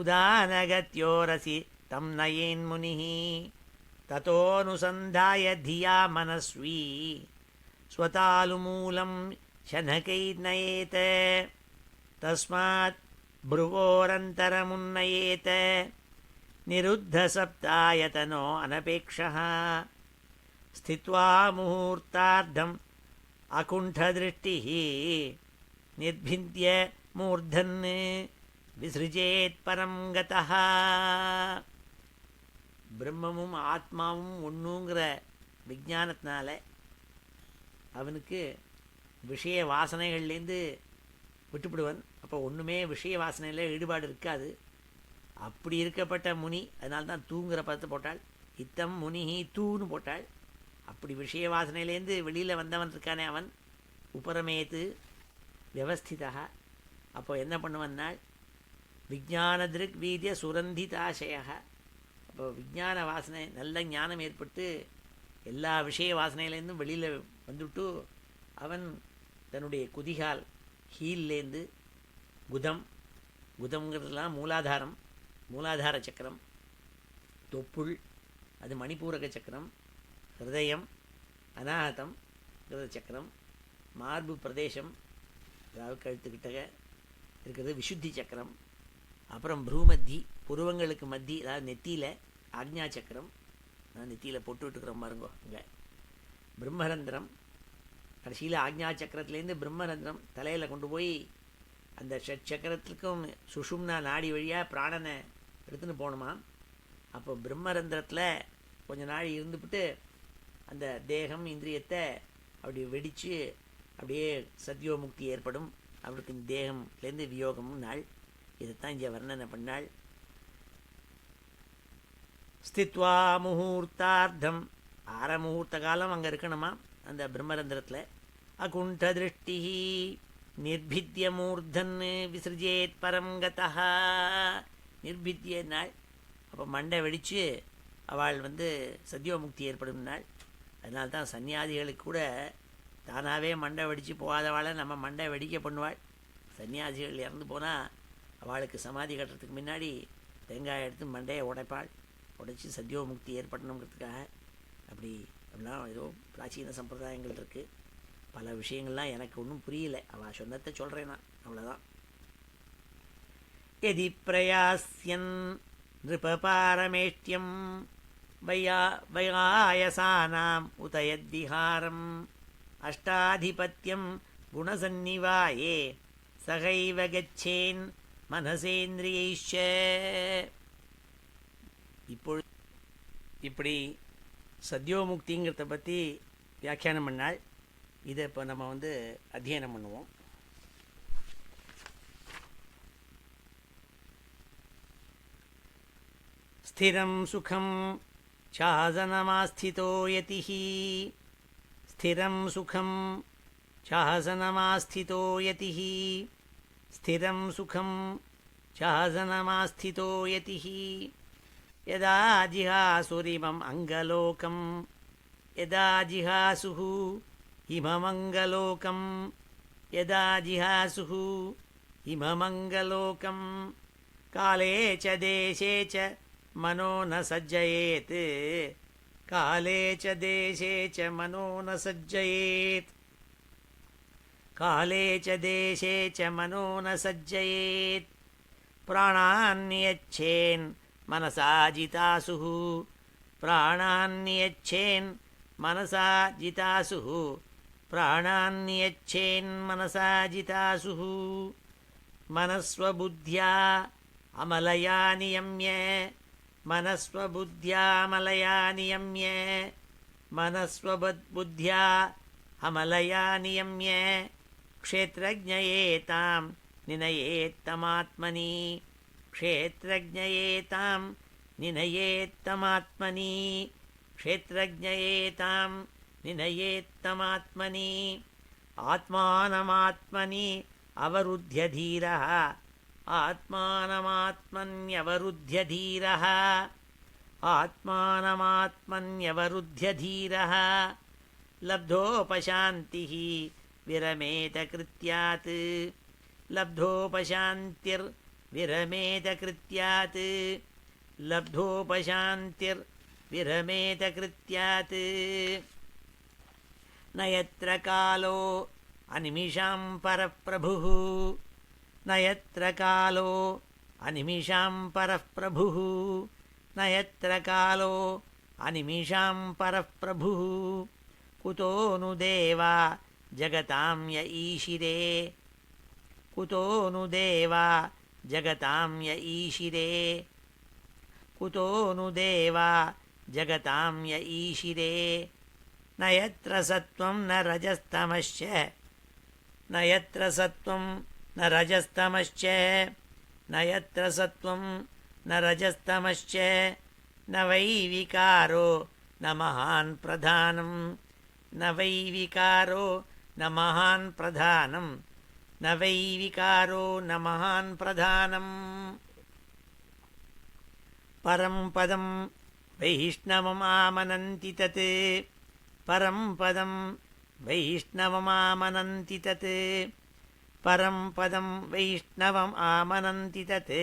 உதானகத்யோரசி தம் நயேன்முனிः ததோனுசந்தாய தியா மனஸ்வி ஸ்வதாலுமூலம் சனகைர்நயேத தஸ்மாத் ப்ருவோரந்தரமுன்னயேத நிருத்தசப்தாயதனோ அனபேக்ஷः ஸ்தித்வா முகூர்த்தார்த்தம் அகுண்டதிருஷ்டிः நிர்பிந்த்ய மூர்தன் விசிருஜேத் பரம் கதः. பிரம்மமும் ஆத்மாவும் ஒன்றுங்கிற விஞ்ஞானத்தினால அவனுக்கு விஷய வாசனைகள்லேருந்து விட்டுவிடுவன். அப்போ ஒன்றுமே விஷய வாசனையில் ஈடுபாடு இருக்காது. அப்படி இருக்கப்பட்ட முனி, அதனால்தான் தூங்குற பதத்தை போட்டாள். இத்தம் முனிஹி தூன்னு போட்டாள். அப்படி விஷய வாசனையிலேருந்து வெளியில் வந்தவன் இருக்கானே அவன் உபரமேத்து வியவஸ்திதா. அப்போ என்ன பண்ணுவன்னால் விஜானதிருக் வீரிய சுரந்திதாசய. அப்போ விஞ்ஞான வாசனை, நல்ல ஞானம் ஏற்பட்டு எல்லா விஷய வாசனையிலேருந்தும் வெளியில் வந்துவிட்டு அவன் தன்னுடைய குதிகால் ஹீல்லேருந்து குதம்ங்கிறதுலாம் மூலாதார சக்கரம், தொப்புள் அது மணிப்பூரக சக்கரம், ஹிருதயம் அநாகதம் சக்கரம், மார்பு பிரதேசம் அதாவது கழுத்துக்கிட்டக இருக்கிறது விசுத்தி சக்கரம், அப்புறம் ப்ரூமத்தி புருவங்களுக்கு மத்தி அதாவது நெத்தியில் ஆக்ஞா சக்கரம், நான் நெத்தியில் பொட்டு விட்டுக்கிறோம் பாருங்கோ இங்கே, பிரம்மரந்திரம் கடைசியில் ஆக்ஞா சக்கரத்துலேருந்து பிரம்மரந்திரம் தலையில் கொண்டு போய் அந்த ஷட்சக்கரத்துக்கும் சுஷும்னா நாடி வழியாக பிராணனை எடுத்துன்னு போகணுமா. அப்போ பிரம்மரந்திரத்தில் கொஞ்ச நாள் இருந்துவிட்டு அந்த தேகம் இந்திரியத்தை அப்படி வெடித்து அப்படியே சத்யோமுக்தி ஏற்படும். அவருக்கு இந்த தேகம்லேருந்து வியோகம்னு நாள். இதைத்தான் இங்கே வர்ணனை பண்ணாள். ஸ்தித்வா முகூர்த்தார்த்தம், அரை முகூர்த்த காலம் அங்கே இருக்கணுமா அந்த பிரம்மரந்திரத்தில். அகுண்ட திருஷ்டி நிர்பித்திய மூர்தன் விசிருஜேத் பரம் கதா. நிர்பித்திய நாள். அப்போ மண்டை வெடித்து அவள் சத்யோமுக்தி ஏற்படும் நாள். அதனால்தான் சன்னியாசிகளுக்கு கூட தானாகவே மண்டை வெடித்து போகாதவாளை நம்ம மண்டை வெடிக்க பண்ணுவாள். சன்னியாசிகள் இறந்து போனால் அவளுக்கு சமாதி கட்டுறதுக்கு முன்னாடி தேங்காய் எடுத்து மண்டையை உடைப்பாள். உடைச்சி சத்யோமுக்தி ஏற்படணுங்கிறதுக்காக. அப்படிலாம் ஏதோ பிராச்சீன சம்பிரதாயங்கள் இருக்குது. பல விஷயங்கள்லாம் எனக்கு ஒன்றும் புரியல. அவள் சொன்னதை சொல்கிறேன் நான், அவ்வளோதான். எதி பிரயாஸ்யன் நிருபபாரமேஷ்டியம் வயாயசானாம் உதயத்விஹாரம் அஷ்டாதிபத்தியம் குணசன்னிவாயே சகைவ கச்சேன் மனசேந்திரியைஷ. இப்படி சத்யோமுக்திங்கிறத பற்றி வியாக்கியானம் பண்ணால். இதை இப்போ நம்ம அத்தியனம் பண்ணுவோம். ஸ்திரம் சுகம் சாசனமாஸ்திதோ யதிஹ. ஸ்திரம் சுகம் சாசனமாஸ்திதோ யதிஹ. ஸ்திரம் சுகம் சாசனமாஸ்திதோ யதிஹ. யதா ஜிஹாசுரிமம் அங்கலோகம் யதா ஜிஹாசுஹு இமமங்கலோகம் யதா ஜிஹாசுஹு இமமங்கலோகம் காலே ச தேசே ச மனோ ந சஜ்ஜயேத். காலே ச தேசே ச மனோ ந சஜ்ஜயேத். காலே ச தேசே ச மனோ ந சஜ்ஜயேத். பிராணான்யச்சேன் மனசா ஜிதாசுஹு. பிராணான்யச்சேன் மனசா ஜிதாசுஹு. பிராணான்யச்சேன் மனசா ஜிதாசுஹு. மனஸ்வபுத்யா அமலயா நியம்ய. மனஸ்வபுத்யா அமலயா நியம்ய. மனஸ்வபுத்யா அமலயா நியம்ய க்ஷேத்ரஜ்ஞயேதாம் நினயேத்தமாத்மனி. க்ஷேத்ரஜ்ஞயேதாம் நினயேத்தமாத்மனி. க்ஷேத்ரஜ்ஞயேதாம் நினயேத்தமாத்மனி. ஆத்மானமாத்மனி அவருத்ய தீரः. ஆத்மானமாத்மன்யவருத்ய தீரः. ஆத்மானமாத்மன்யவருத்ய தீரः. லப்தோபசாந்திः விரமேத கிருத்யாத். லப்தோபசாந்திர் விரமேத கிருத்யாத். லப்தோபசாந்திர் விரமேத கிருத்யாத். நயத்ர காலோ அநிமிஷாம் பரப்பிரபுः. நயத்ர காலோ அநிமிஷாம் பரப்பிரபுः. நயத்ர காலோ அநிமிஷாம் பரப்பிரபுः. குதோ நு தேவா ஜகதாம் ய ஈஷிரே. குதோ நு தேவா ஜகதாம் ய ஈஷிரே. குதோ நு தேவா ஜகதாம் ய ஈஷிரே. நயத்ர சத்வம் ந ரஜஸ்தமஸ்ச. நயத்ர சத்வம் ந ரஜஸ்தமஸ்ச. நயத்ர சத்வம் ந ரஜஸ்தமஸ்ச. ந வை விகாரோ ந மகான் பிரதானம். ந வை விகாரோ ந மகான் பிரதானம். ந வை விகாரோ ந மகான் பிரதானம். பரம் பதம் வைஷ்ணவமாமனந்தி தத். பரம் பதம் வைஷ்ணவமாமனந்தி தத். பரம் பதம் வைஷ்ணவம் ஆமனந்தி தத்.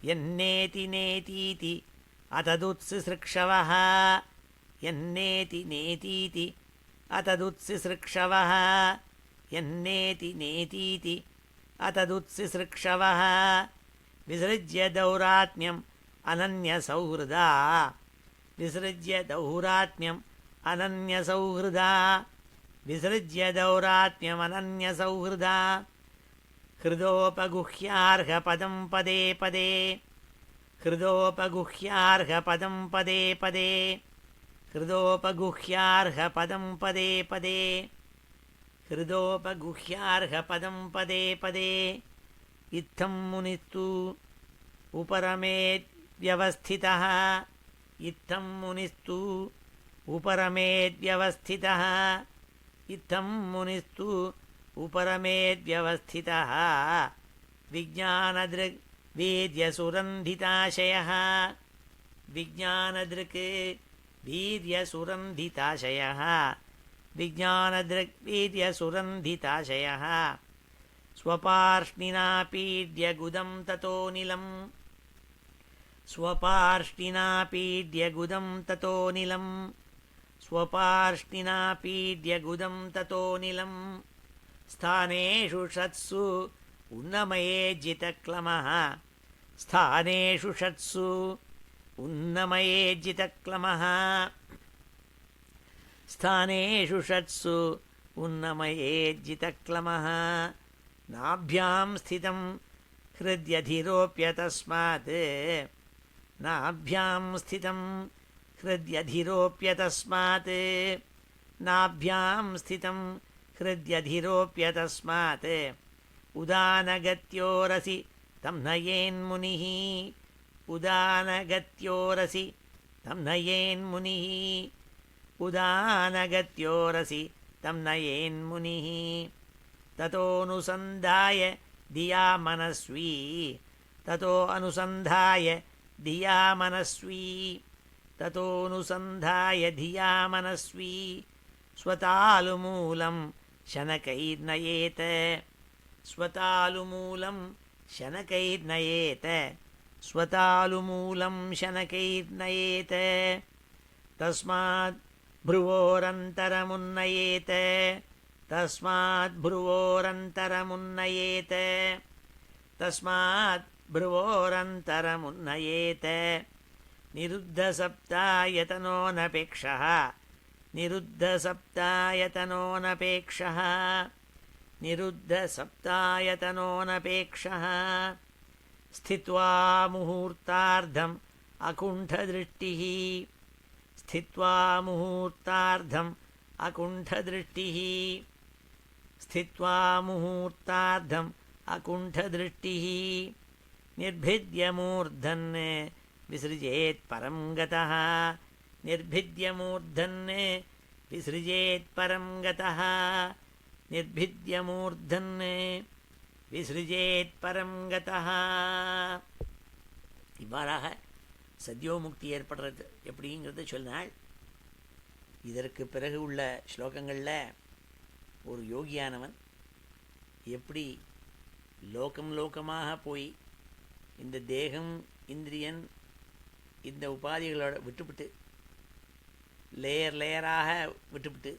யன்னேதி நேதீதி அததுத்சிஸ்ருக்ஷவः. யன்னேதி நேதீதி அததுத்சிஸ்ருக்ஷவः. யன்னேதி நேதீதி அததுத்சிஸ்ருக்ஷவः. விசृज्य दौरात्म्यम् अनन्यसौहृदा. विसृज्य दौरात्म्यम् अनन्यसौहृदा. विसृज्य दौरात्म्यमनन्यसौहृदा. ஹிருதோபகுஹ்யார்ஹபதம் பதே பதே ஹிருதோபகுஹ்யார்ஹபதம் பதே பதே ஹிருதோபகுஹ்யார்ஹபதம் பதே பதே ஹிருதோபகுஹ்யார்ஹபதம் பதே பதே இத்தம் முனிஸ்து उपरमेद्व्यवस्थितः इत्थं मुनिस्तु उपरमेद्व्यवस्थितः इत्थं मुनिस्तु उपरमेद्व्यवस्थितः विज्ञानदृक् वीर्यसुरन्धिताशयः विज्ञानदृक् वीर्यसुरन्धिताशयः विज्ञानदृक् वीर्यसुरन्धिताशयः स्वपार्ष्णिना पीड्य गुदं ततो निलम् स्वपार्ष्णिना पीड्य गुदं ततो निलम् स्वपार्ष्णिना पीड्य गुदं ततो निलम् स्थानेषु षट्सु उन्नमये जितक्लमः स्थानेषु षट्सु उन्नमये जितक्लमः स्थानेषु षट्सु उन्नमये जितक्लमः नाभ्यां स्थितं हृद्यधिरोप्य तस्मात् नाभ्यां स्थितं हृद्यधिरोप्य तस्मात् नाभ्यां स्थितं हृद्यधिरोप्य तस्मात् उदानगत्योरसि तं नयेन्मुनिः उदानगत्योरसि तं नयेन्मुनिः उदानगत्योरसि तं नयेन्मुनिः ततोऽनुसन्धाय धिया मनस्वी ततो अनुसन्धाय धिया मनस्वी ततोऽनुसन्धाय धिया मनस्वी स्वतालुमूलं शनकैर्नयेत स्वतालुमूलं शनकैर्नयेत स्वतालुमूलं शनकैर्नयेत तस्मात् भ्रुवोरन्तरमुन्नयेत तस्मात् भ्रुवोरन्तरमुन्नयेत तस्मात् भ्रुवोरन्तरमुन्नयेत निरुद्धसप्तायतनोऽनपेक्षः निरुद्धसप्तायतनोऽनपेक्षः निरुद्धसप्तायतनोऽनपेक्षः स्थित्वा मुहूर्तार्धम् अकुण्ठदृष्टिः स्थित्वा मुहूर्तार्धम् अकुण्ठदृष्टिः स्थित्वा मुहूर्तार्धम् अकुण्ठदृष्टिः निर्भिद्य मूर्धन् विसृजेत् परं गतः निर्भिद्य मूर्धन् विसृजेत् परं गतः निर्भिद्य मूर्धन् விசிருஜேத் பரம் கதः. இவ்வாறாக சத்யோமுக்தி ஏற்படுறது எப்படிங்கிறத சொன்னால், இதற்கு பிறகு உள்ள ஸ்லோகங்களில் ஒரு யோகியானவன் எப்படி லோகமாக போய் இந்த தேகம் இந்திரியன் இந்த உபாதிகளோட விட்டுவிட்டு லேயராக விட்டுவிட்டு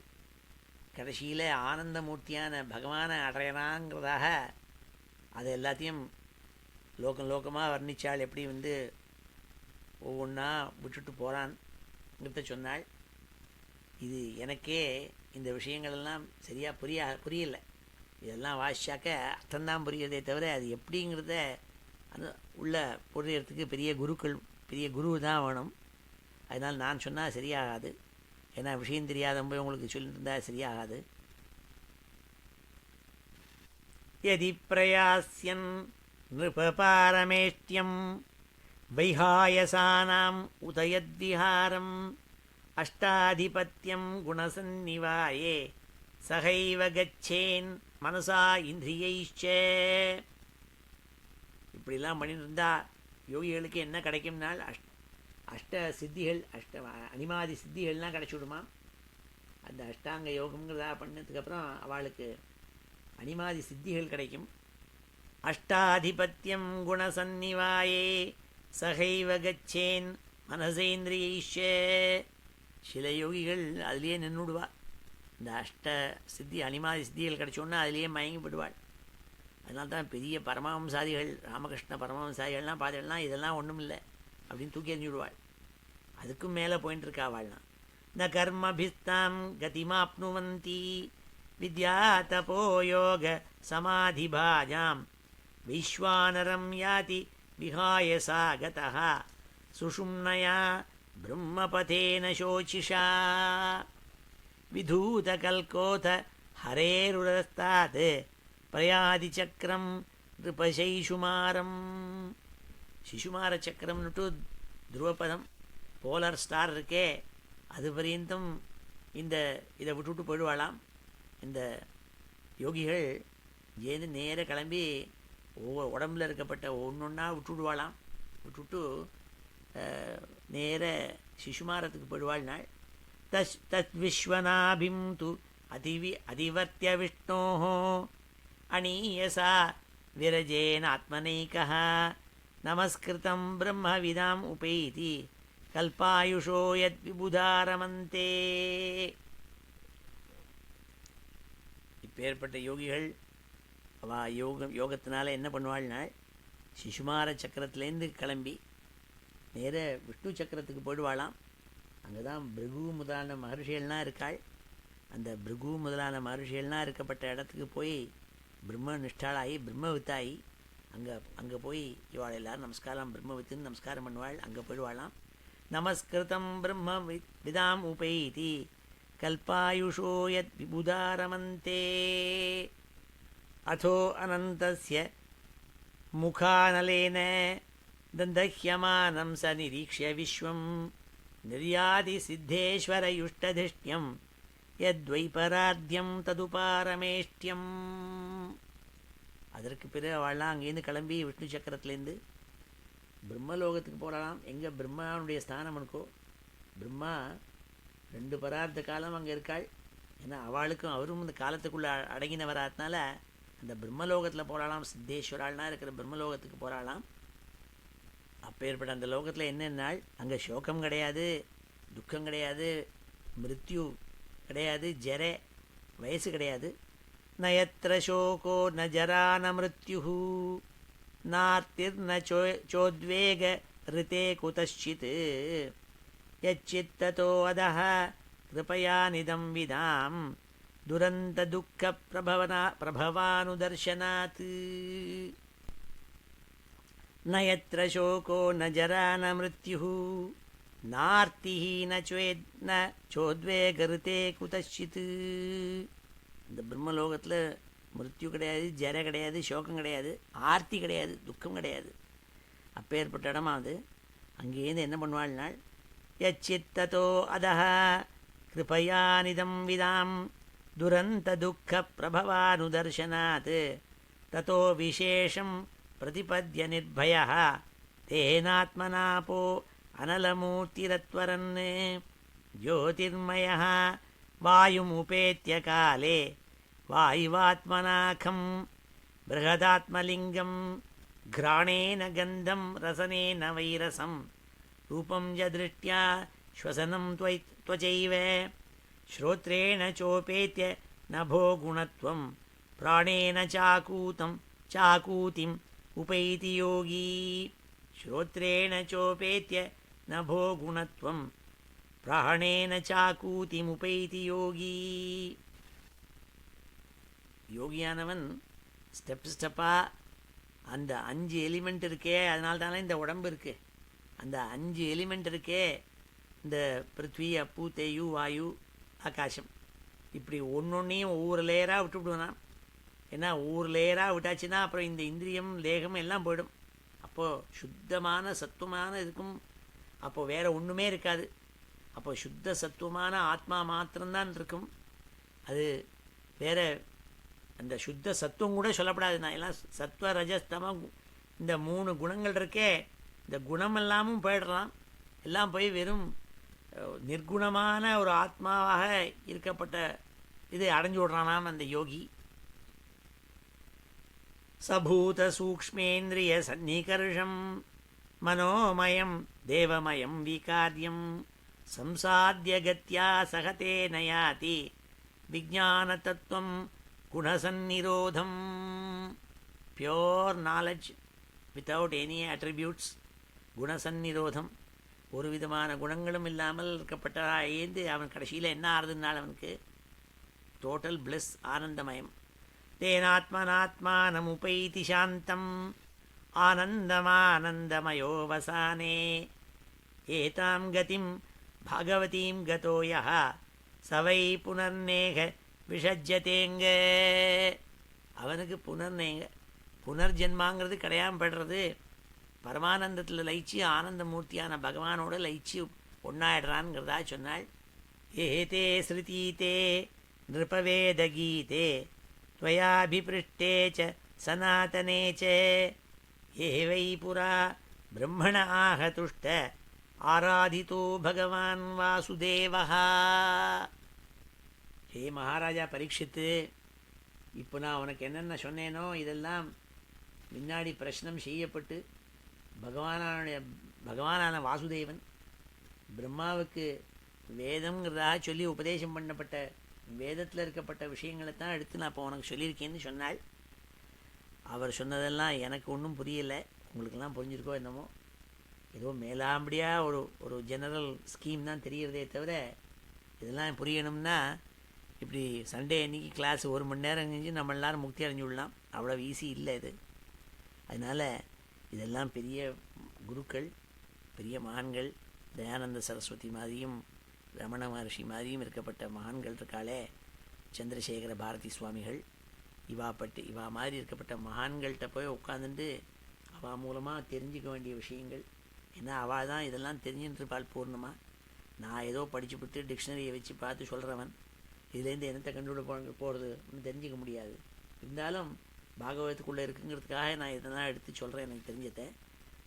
கடைசியில் ஆனந்தமூர்த்தியான பகவானை அடையறாங்கிறதாக அதை எல்லாத்தையும் லோகமாக வர்ணித்தாள். எப்படி ஒவ்வொன்றா விட்டுட்டு போகிறான்ங்கிறத சொன்னாள். இது எனக்கே இந்த விஷயங்களெல்லாம் சரியாக புரியலை. இதெல்லாம் வாசிச்சாக்க அர்த்தம்தான் புரிகிறதே தவிர அது எப்படிங்கிறத அது உள்ள புரியறதுக்கு பெரிய குரு தான் வேணும். அதனால் நான் சொன்னால் சரியாகாது. ஏன்னா விஷயம் தெரியாத போய் உங்களுக்கு சொல்லிட்டு இருந்தால் சரியாகாது. யதி பிரயாஸ்யன் நிருபபாரமேஷ்டியம் வைஹாயசானாம் உதயத்விஹாரம் அஷ்டாதிபத்தியம் குணசன்னிவாயே சகைவ கச்சேன் மனசா இந்திரியைச்ச. இப்படிலாம் பண்ணிட்டு இருந்தால் யோகிகளுக்கு என்ன கிடைக்கும்னால் அஷ்ட சித்திகள் அனிமாதி சித்திகள்லாம் கிடச்சி விடுமா. அந்த அஷ்டாங்க யோகங்கிறதா பண்ணதுக்கப்புறம் அவளுக்கு அனிமாதி சித்திகள் கிடைக்கும். அஷ்டாதிபத்தியம் குணசன்னிவாயே சகைவ கச்சேன் மனசேந்திரியைஷ. சில யோகிகள் அதுலேயே நின்றுடுவா. இந்த அஷ்ட சித்தி அனிமாதி சித்திகள் கிடைச்சோன்னா அதுலேயே மயங்கி விடுவாள். அதனால தான் பெரிய பரமஹம்சாதிகள் ராமகிருஷ்ண பரமஹம்சாதிகள்லாம் பார்த்தீங்கன்னா இதெல்லாம் ஒன்றும் இல்லை அப்படின்னு தூக்கி எறிஞ்சு விடுவாள். அதுக்கும் மேலே போயின்னு இருக்காவாள்னா ந கர்மபிஸ்தாம் கதிமாப்னுவந்தி வித்யா தபோ யோக சமாதிபாஜாம் வைஸ்வானரம் யாதி விஹாய சா கதः சுஷும்னயா பிரம்மபதேன சோசிஷா விதூதகல்கோத ஹரேருரஸ்தாத் பிரயாதி சக்கரம் நிருபசைஷுமாரம். சிசுமார சக்கரம்னுட்டு துருவபதம் போலர் ஸ்டார் இருக்கே, அது பரியந்தம் இதை விட்டுவிட்டு போயிடுவாளாம். இந்த யோகிகள் ஏந்து நேர கிளம்பி உடம்புல இருக்கப்பட்ட ஒன்றொன்னா விட்டுவிடுவாளாம். விட்டுவிட்டு நேர சிசுமாரத்துக்கு போயிடுவாள். நாள் தத் விஸ்வநாபிம் து அதிவர்த்திய விஷ்ணோ அணீயசா விரஜேனாத்மனைகः நமஸ்கிருதம் பிரம்மவிதாம் உபைதி கல்பாயுஷோ யத் விபுதாரமந்தே. இப்பேற்பட்ட யோகிகள் யோகத்தினால என்ன பண்ணுவாள்னால், சிசுமார சக்கரத்திலேருந்து கிளம்பி நேர விஷ்ணு சக்கரத்துக்கு போயிடுவாளாம். அங்கே தான் பிருகு முதலான மகர்ஷிகள்லாம் இருக்காள். அந்த பிருகு முதலான மகர்ஷிகள்லாம் இருக்கப்பட்ட இடத்துக்கு போய் பிரம்ம நிஷ்டாளாகி பிரம்மவித்தாயி அங்கே போய் இவாள் எல்லாரும் நமஸ்காரம் பிரம்மவித்துன்னு நமஸ்காரம் பண்ணுவாள். அங்கே போயிடுவாளாம். நமஸ்கிருதம் பிரம்ம விதாம் உபைதி கல்பாயுஷோ யத் விபுதாரமந்தே. அதோ அனந்தஸ்ய முகானலேன தந்தஹ்யமானம் ச நிரீக்ஷ்ய விஸ்வம் நிர்யாதி சித்தேஸ்வரயுஷ்டதிஷ்ட்யம் யத்வைபராத்யம் ததுபாரமேஷ்டியம். அதற்கு பிறகு அவள்லாம் அங்கேருந்து கிளம்பி விஷ்ணு சக்கரத்துலேருந்து பிரம்மலோகத்துக்கு போகலாம். எங்கே பிரம்மாவுடைய ஸ்தானம் இருக்கோ, பிரம்மா 2 பரார்த்த காலம் அங்கே இருக்காள். ஏன்னா அவளுக்கும் அவரும் இந்த காலத்துக்குள்ளே அடங்கினவராத்தினால அந்த பிரம்மலோகத்தில் போகலாம். சித்தேஸ்வராள்னா இருக்கிற பிரம்மலோகத்துக்கு போகலாம். அப்பேற்பட்ட அந்த லோகத்தில் என்னென்னால் அங்கே சோகம் கிடையாது, துக்கம் கிடையாது, மிருத்யு கிடையாது, ஜெர வயசு கிடையாது. நயத்ர சோகோ ந ஜரா ந மிருத்யு நார்த்திர் ந சோத்வேக ரிதே குதச்சித் யச்சித்ததோ அதஹ கிருபயா நிதம் விதாம் துரந்த துக்க பிரபவானுதர்சனாத். நயத்ர சோகோ ந ஜரா ந மிருத்யு நார்த்திஹி ந சோத்வேகருதே குதச்சித். இந்த பிரம்மலோகத்தில் மிருத்யு கிடையாது, ஜர கிடையாது, சோகம் கிடையாது, ஆர்த்தி கிடையாது, துக்கம் கிடையாது. அப்பேற்பட்ட இடமா அது. அங்கேருந்து என்ன பண்ணுவாள்னால், யச்சித்ததோ அதஹ கிருபயா நிதம் விதாம் துரந்த துக்க பிரபவானுதர்சனாத் ததோ விசேஷம் பிரதிபத்ய நிர்பயः தேனாத்மனாபோ அனலமூர்த்திரத்வரன் ஜோதிர்மயः வாயுமுபேத்ய காலே வாயுவாத்மனாகம் பிருகதாத்மலிங்கம் கிராணேன கந்தம் ரசனேன வைரசம் ரூபம் யதிருஷ்ட்யா ஸ்வசனம் த்வச்சைவ ஸ்ரோத்ரேண சோபேத்ய நபோ குணத்வம் பிராணேன சாகூதிம் உபைதி யோகி. ஸ்ரோத்ரேண சோபேத்ய நபோ குணத்வம் பிராணேன சாகூதிமுபைதி யோகி. யோகியானவன் ஸ்டெப்பாக அந்த 5 எலிமெண்ட் இருக்கே, அதனால தானே இந்த உடம்பு இருக்குது. அந்த 5 எலிமெண்ட் இருக்கே, இந்த பிருத்வி, அப்பு, தேயு, வாயு, ஆகாசம், இப்படி ஒவ்வொன்றையும் ஒவ்வொரு லேயராக விட்டுவிடுவான். ஏன்னா ஒவ்வொரு லேயராக விட்டாச்சுன்னா அப்புறம் இந்த இந்திரியம் லேகம் எல்லாம் போயிடும். அப்போது சுத்தமான சத்துவமான இருக்கும். அப்போது வேறு ஒன்றுமே இருக்காது. அப்போ சுத்த சத்துவமான ஆத்மா மாத்திரம்தான் இருக்கும். அது வேற அந்த சுத்த சத்துவம் கூட சொல்லப்படாது. நான் எல்லாம் சத்வ ரஜஸ்தமம் இந்த 3 குணங்கள் இருக்கே, இந்த குணமெல்லாமும் போயிடலாம். எல்லாம் போய் வெறும் நிர்குணமான ஒரு ஆத்மாவாக இருக்கப்பட்ட இது அடைஞ்சு விடுறானாம் அந்த யோகி. சபூத சூக்ஷ்மேந்திரிய சன்னிகர்ஷம் மனோமயம் தேவமயம் விகாரியம் சம்சாத்திய கத்யா சகதே நயாதி விஜான தத்துவம் குணசன்னிரோதம். Pure knowledge without any attributes, குணசன்னிரோதம், ஒரு விதமான குணங்களும் இல்லாமல் இருக்கப்பட்டதாயேந்து அவன் கடைசியில் என்ன ஆறுதுனால் அவனுக்கு டோட்டல் பிளஸ் ஆனந்தமயம். तेनात्मनात्मानमुपैति शान्तम् आनन्दमानन्दमयो वसाने एतां गतिं भागवतीं गतो यः स वै पुनर्नेह விஷஜ்ஜதேங்க. அவனுக்கு புனர்ஜென்மாங்கிறது கிடையாம படுறது. பரமானந்தத்தில் லயிச்சு ஆனந்த மூர்த்தியான பகவானோட லயிச்சு ஒன்னாயிடுறான்ங்கிறதா சொன்னாள். ஏதே ஸ்ருதீதே நிருபவேதகீதே त्वयाभिपृष्टे च सनातने च ये वै पुरा ब्रह्मण आहतुष्ट आराधितो भगवान् वासुदेवः. ஹே மகாராஜா பரீட்சித்து, இப்போ நான் உனக்கு என்னென்ன சொன்னேனோ இதெல்லாம் முன்னாடி பிரஷ்னம் செய்யப்பட்டு பகவானான வாசுதேவன் பிரம்மாவுக்கு வேதம்ங்கிறதாக சொல்லி உபதேசம் பண்ணப்பட்ட வேதத்தில் இருக்கப்பட்ட விஷயங்களை தான் எடுத்து நான் இப்போ உனக்கு சொல்லியிருக்கேன்னு சொன்னாள். அவர் சொன்னதெல்லாம் எனக்கு ஒன்றும் புரியலை, உங்களுக்கெல்லாம் புரிஞ்சிருக்கோ என்னமோ. ஏதோ மேலாம்படியாக ஒரு ஜெனரல் ஸ்கீம் தான் தெரிகிறதே தவிர இதெல்லாம் புரியணும்னா இப்படி சண்டே அன்றைக்கி கிளாஸ் 1 மணி நேரம் செஞ்சு நம்ம எல்லாரும் முக்தி அடைஞ்சு விடலாம். அவ்வளோ ஈஸி இல்லை இது. அதனால் இதெல்லாம் பெரிய குருக்கள், பெரிய மகான்கள், தயானந்த சரஸ்வதி மாதிரியும் ரமண மகர்ஷி மாதிரியும் இருக்கப்பட்ட மகான்கள் இருக்காளே, சந்திரசேகர பாரதி சுவாமிகள், இவா மாதிரி இருக்கப்பட்ட மகான்கள்கிட்ட போய் உட்காந்துட்டு அவள் மூலமாக தெரிஞ்சிக்க வேண்டிய விஷயங்கள். ஏன்னா அவள் தான் இதெல்லாம் தெரிஞ்சுட்டுருப்பாள் பூர்ணமாக. நான் ஏதோ படிச்சுவிட்டு டிக்ஷனரியை வச்சு பார்த்து சொல்கிறவன், இதுலேருந்து என்னத்தை கண்டுபிட போகிறது ஒன்றும் தெரிஞ்சிக்க முடியாது. இருந்தாலும் பாகவதத்துக்குள்ளே இருக்குங்கிறதுக்காக நான் இதெல்லாம் எடுத்து சொல்கிறேன். எனக்கு தெரிஞ்சதை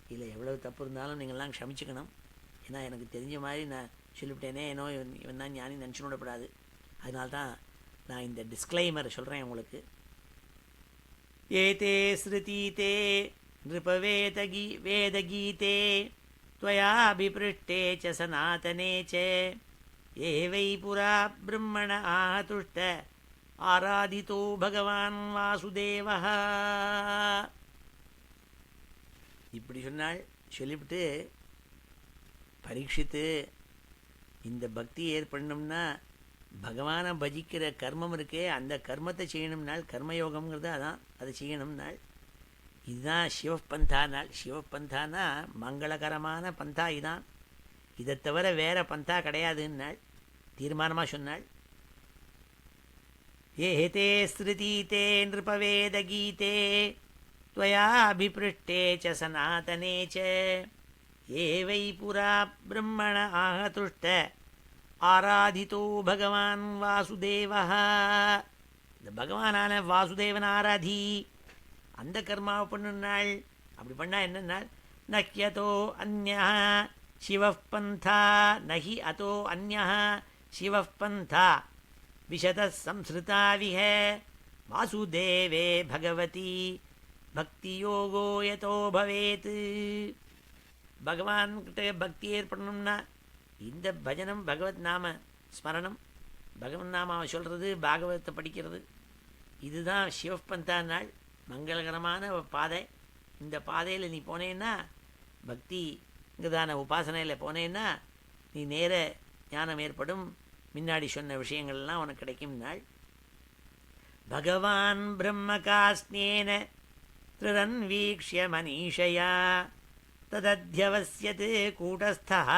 இதில் எவ்வளவு தப்பு இருந்தாலும் நீங்கள்லாம் க்ஷமிச்சுக்கணும். ஏன்னா எனக்கு தெரிஞ்ச மாதிரி நான் சொல்லிவிட்டேனே, ஏன்னோ இவன் தான் ஞானி நினச்சு விடப்படாது. அதனால்தான் நான் இந்த டிஸ்க்ளைமர் சொல்கிறேன் உங்களுக்கு. ஏதே ஸ்ருதீதே நிருபவேதகீதே त्वयाभिपृष्टे च सनातने च ये वै पुरा ब्रह्मण आहतुष्ट आराधितो भगवान् वासुदेवः. இப்படி சொன்னாள். சொல்லிவிட்டு பரீட்சித்து, இந்த பக்தி ஏற்படணும்னா பகவானை பஜிக்கிற கர்மம் இருக்கே, அந்த கர்மத்தை செய்யணும்னால் கர்மயோகம்ங்கிறது அதான், அதை செய்யணும்னால் இதுதான் சிவப்பந்தா நாள். சிவப்பந்தானா மங்களகரமான பந்தா இதான், இதை தவிர வேற பந்தா கிடையாதுன்னாள். தீர்மானமாக சொன்னாள். ஏதே ஸ்ருதீதே நிருபவேதகீதே त्वयाभिपृष्टे च सनातने च ये वै पुरा ब्रह्मण आहतुष्ट आराधितो भगवान् वासुदेवः. இந்த பகவானான வாசுதேவன் ஆராதி, அந்த கர்மாவை பண்ணுனாள். அப்படி பண்ணால் என்னன்னாள், நஹ்யதோ அந்யா சிவப் பந்தா நஹி அதோ அந்யா சிவப் பந்தா விஷத சம்ஸ்ருதா விஹ வாசுதேவே பகவதி பக்தி யோகோ யதோ பவேத். பகவான்கிட்ட பக்தி ஏற்படணும்னா இந்த பஜனம், பகவத் நாம ஸ்மரணம், பகவன் நாமாவை சொல்கிறது, பாகவதத்தை படிக்கிறது, இதுதான் சிவப்பந்தா நாள், மங்களகரமான பாதை. இந்த பாதையில் நீ போனேன்னா, பக்திங்கிறதான உபாசனையில் போனேன்னா நீ நேர ஞானம் ஏற்படும். முன்னாடி சொன்ன விஷயங்கள்லாம் உனக்கு கிடைக்கும் நாள். பகவான் பிரம்மகாஸ்னேன த்ரிரன்வீக்ஷ்ய மனீஷயா ததத்யவஸ்யத் கூடஸ்தः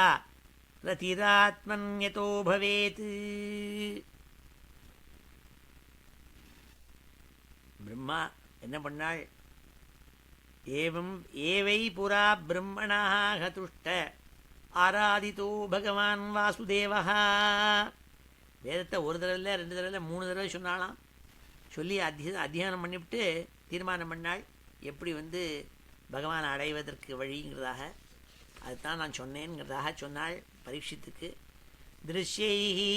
ரதிராத்மன்யதோ பவேத். பிரம்மா என்ன பண்ணாள், ஏவை புரா பிரம்மணாः ஹதுஷ்ட ஆராதிதோ பகவான் வாசுதேவः. வேதத்தை ஒரு தடவை இல்லை, 2 தடவை இல்லை, 3 தடவை சொன்னாலாம். சொல்லி அத்தியானம் பண்ணிவிட்டு தீர்மானம் பண்ணாள் எப்படி பகவானை அடைவதற்கு வழிங்கிறதாக. அதுதான் நான் சொன்னேங்கிறதாக சொன்னாள் பரீட்சித்துக்கு. திருஷ்யைஹி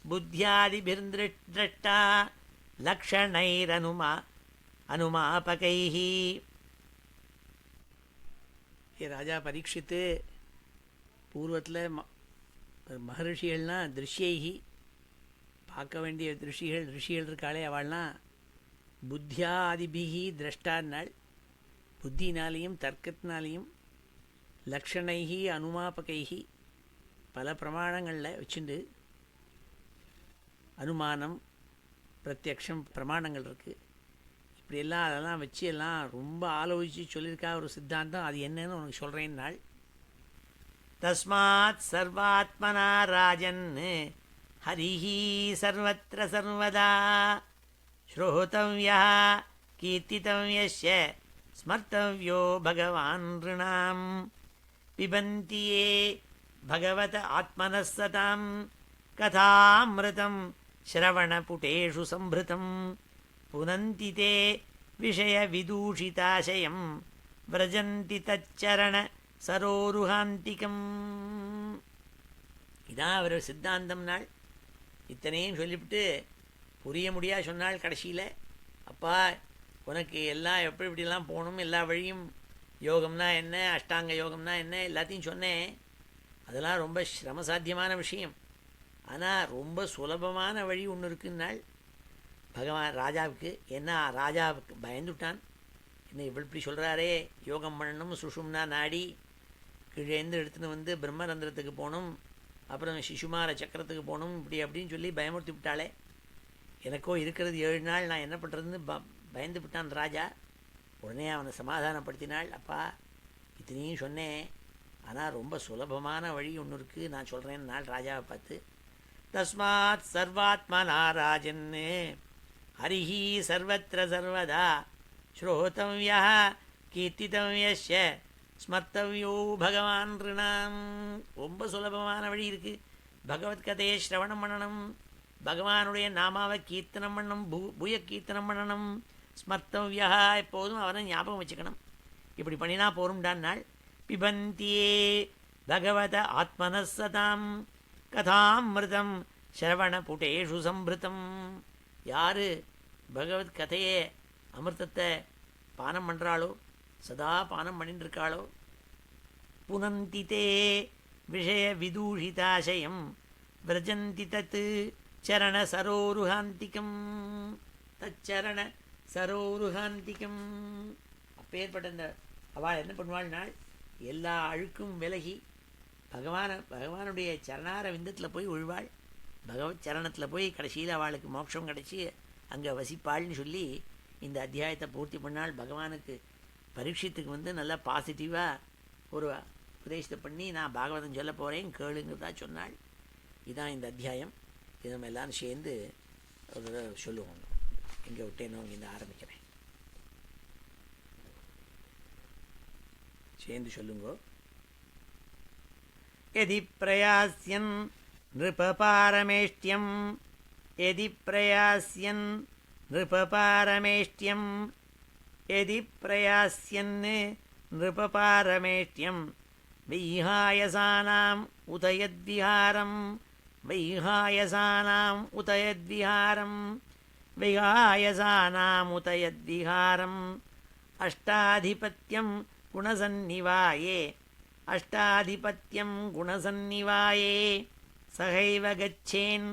புத்தியாதிபிர்திரஷ்டா லக்ஷணைரனுமாபகைஹி. ராஜா பரீட்சித்து, பூர்வத்தில் மகரிஷிகள்னால் திருஷ்யைஹி பார்க்க வேண்டிய ரிஷிகள் இருக்காளே, அவள்லாம் புத்தியாதிபிகி திரஷ்டான்னாள். புத்தினாலேயும் தர்க்கத்தினாலேயும் லக்ஷணைஹி அனுமாபகைஹி பல பிரமாணங்களில் வச்சுண்டு, அனுமானம் பிரத்யக்ஷம் பிரமாணங்கள் இருக்குது. இப்படியெல்லாம் அதெல்லாம் வச்சு எல்லாம் ரொம்ப ஆலோசித்து சொல்லியிருக்கா ஒரு சித்தாந்தம். அது என்னன்னு உனக்கு சொல்கிறேன் நாள். தஸ்மாத் சர்வாத்மனா ராஜன் ஹரிஹி சர்வத்ர சர்வதா ஸ்ரோதவ்யா கீர்த்திதவ்யஸ்ய ஸ்மர்த்தவ்யோ பகவான் ரிணாம் பிபந்தி யே பகவத ஆத்மனः சதாம் கதாமிருதம் ஸ்ரவணபுடேஷு சம்பிருதம் புனந்தி தே விஷய விதூஷிதாசயம் விரஜந்தி தச்சரண சரோருஹாந்திகம். இதான் அவர் சித்தாந்தம் நாள். இத்தனையும் சொல்லிவிட்டு புரிய முடியா சொன்னால் கடைசியில், அப்பா உனக்கு எல்லாம் எப்படி இப்படிலாம் போகணும், எல்லா வழியும் யோகம்னா என்ன, அஷ்டாங்க யோகம்னா என்ன எல்லாத்தையும் சொன்னேன். அதெல்லாம் ரொம்ப சிரமசாத்தியமான விஷயம். ஆனால் ரொம்ப சுலபமான வழி ஒன்று இருக்குன்னாள் பகவான் ராஜாவுக்கு. ஏன்னா ராஜாவுக்கு பயந்துட்டான். என்ன இவ்வளோ இப்படி சொல்கிறாரே, யோகம் பண்ணணும், சுஷும்னா நாடி கீழேந்து எடுத்துன்னு வந்து பிரம்மரந்திரத்துக்கு போகணும், அப்புறம் சிசுமார சக்கரத்துக்கு போகணும், இப்படி அப்படின்னு சொல்லி பயமுறுத்தி விட்டாளே. எனக்கோ இருக்கிறது 7 நாள், நான் என்ன பண்ணுறதுன்னு பயந்து விட்டான் ராஜா. உடனே அவனை சமாதானப்படுத்தினாள். அப்பா இத்தனையும் சொன்னேன், ஆனால் ரொம்ப சுலபமான வழி ஒன்று இருக்குது, நான் சொல்கிறேன் நாள் ராஜாவை பார்த்து. தஸ்மாத் சர்வாத்மனா ராஜன் ஹரிஹி சர்வத்ர சர்வதா ஸ்ரோதவ்யா கீர்த்திதவ்யஸ்ய ஸ்மர்த்தவ்யோ பகவான் ரிணாம். ரொம்ப சுலபமான வழி இருக்குது. பகவத்கதையை ஸ்ரவணம் பண்ணணும், பகவானுடைய நாமாவை கீர்த்தனம் பண்ணணும், பூய கீர்த்தனம் பண்ணணும். ஸ்மர்த்தவ்யா எப்போதும் அவனை ஞாபகம் வச்சுக்கணும். இப்படி பண்ணினா போரும்டான் நாள். பிபந்தியே பகவத ஆத்மனः சதாம் கதாமிருதம் ஸ்ரவணபுடேஷு சம்பிருதம். யார் பகவத் கதையே அமிர்தத்தை பானம் பண்ணுறாளோ, சதா பானம் பண்ணிட்டு இருக்காளோ, புனந்தி தே விஷய விதூஷிதாசயம் விரஜந்தி தத் சரண சரோருஹாந்திகம். தச்சரண சரோருஹாந்திகம். அப்பேற்பட்ட இந்த அவள் என்ன பண்ணுவாள்னால், எல்லா அழுக்கும் விலகி பகவானுடைய சரணார விந்தத்தில் போய் விழுவாள். பகவத் சரணத்தில் போய் கடைசியில் அவளுக்கு மோட்சம் கிடச்சி அங்கே வசிப்பாள்னு சொல்லி இந்த அத்தியாயத்தை பூர்த்தி பண்ணால். பகவானுக்கு பரீட்சத்துக்கு வந்து நல்லா பாசிட்டிவாக ஒரு உபதேசத்தை பண்ணி, நான் பாகவதம் சொல்ல போகிறேன் கேளுங்கிறதா சொன்னாள். இதுதான் இந்த அத்தியாயம். இது நம்ம எல்லோரும் சேர்ந்து ஒரு சொல்லுவோம். எங்கே விட்டேனோ இங்கே ஆரம்பிக்கிறேன், சேர்ந்து சொல்லுங்கோ. यदि प्रयास्यन् नृपपारमेष्ट्यं यदि प्रयास्यन् नृपपारमेष्ट्यं यदि प्रयास्यन् नृपपारमेष्ट्यं वैहायसानाम् उत यद्विहारं वैहायसानाम् उत यद्विहारं वैहायसानाम् उत यद्विहारम् अष्टाधिपत्यं गुणसन्निवाये अष्टाधिपत्यं गुणसन्निवाये सहैव गच्छेन्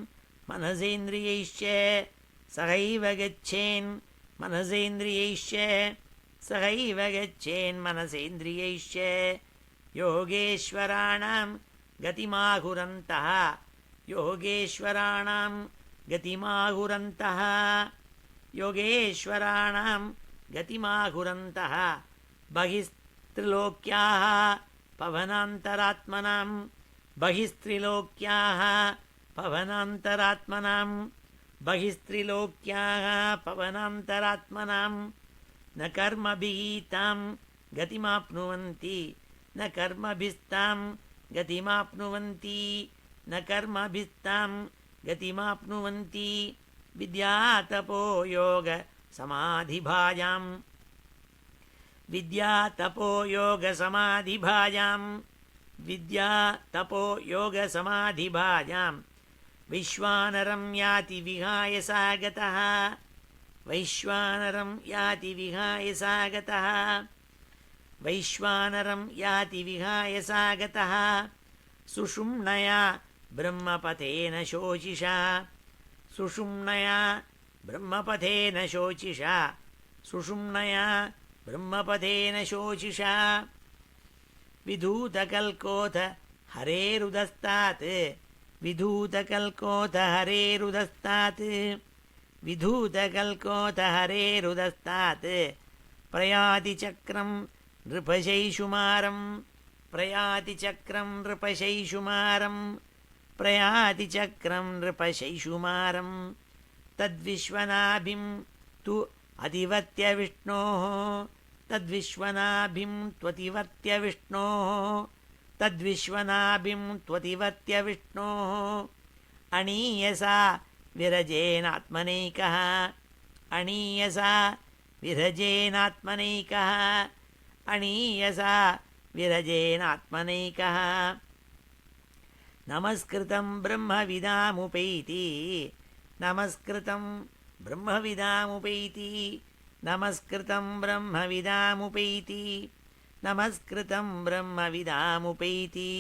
मनसेन्द्रियैश्च सहैव गच्छेन् मनसेन्द्रियैश्च सहैव गच्छेन् मनसेन्द्रियैश्च योगेश्वराणां गतिमाहुरन्तः योगेश्वराणां गतिमाहुरन्तः योगेश्वराणां गतिमाहुरन्तः बहिस्त्रिलोक्याः पवनान्तरात्मनां बहिस्त्रिलोक्याः पवनान्तरात्मनां बहिस्त्रिलोक्याः पवनान्तरात्मनां न कर्मभिः तां गतिमाप्नुवन्ति न कर्मभिस्तां गतिमाप्नुवन्ति न कर्मभिस्तां गतिमाप्नुवन्ति विद्यातपो योग समाधिभाजां विद्या तपो योग समाधिभाजां विद्या तपो योग समाधिभाजां वैश्वानरं याति विहाय सागतः वैश्वानरं याति विहाय सागतः वैश्वानरं याति विहाय सागतः सुषुम्नया ब्रह्मपथेन शोचिषा सुषुम्नया ब्रह्मपथेन शोचिषा सुषुम्नया ब्रह्मपथेन शोचिषा विधूतकल्कोथ हरेरुदस्तात् विधूतकल्कोथ हरेरुदस्तात् विधूतकल्कोतहरेरुदस्तात् प्रयाति चक्रं नृपशैशुमारं प्रयाति चक्रं नृपशैशुमारं प्रयाति चक्रं नृपशैशुमारं तद्विश्वनाभिं तु अधिवत्य विष्णोः तद्विश्वनाभिं त्वतिवर्त्य विष्णोः तद्विश्वनाभिं त्वतिवर्त्य विष्णोः अणीयसा विरजेनात्मनैकः अणीयसा विरजेनात्मनैकः अणीयसा विरजेनात्मनैकः नमस्कृतं ब्रह्मविदामुपैति नमस्कृतं ब्रह्मविदामुपैति नमस्कृतं ब्रह्मविदामुपैति नमस्कृतं ब्रह्मविदामुपैति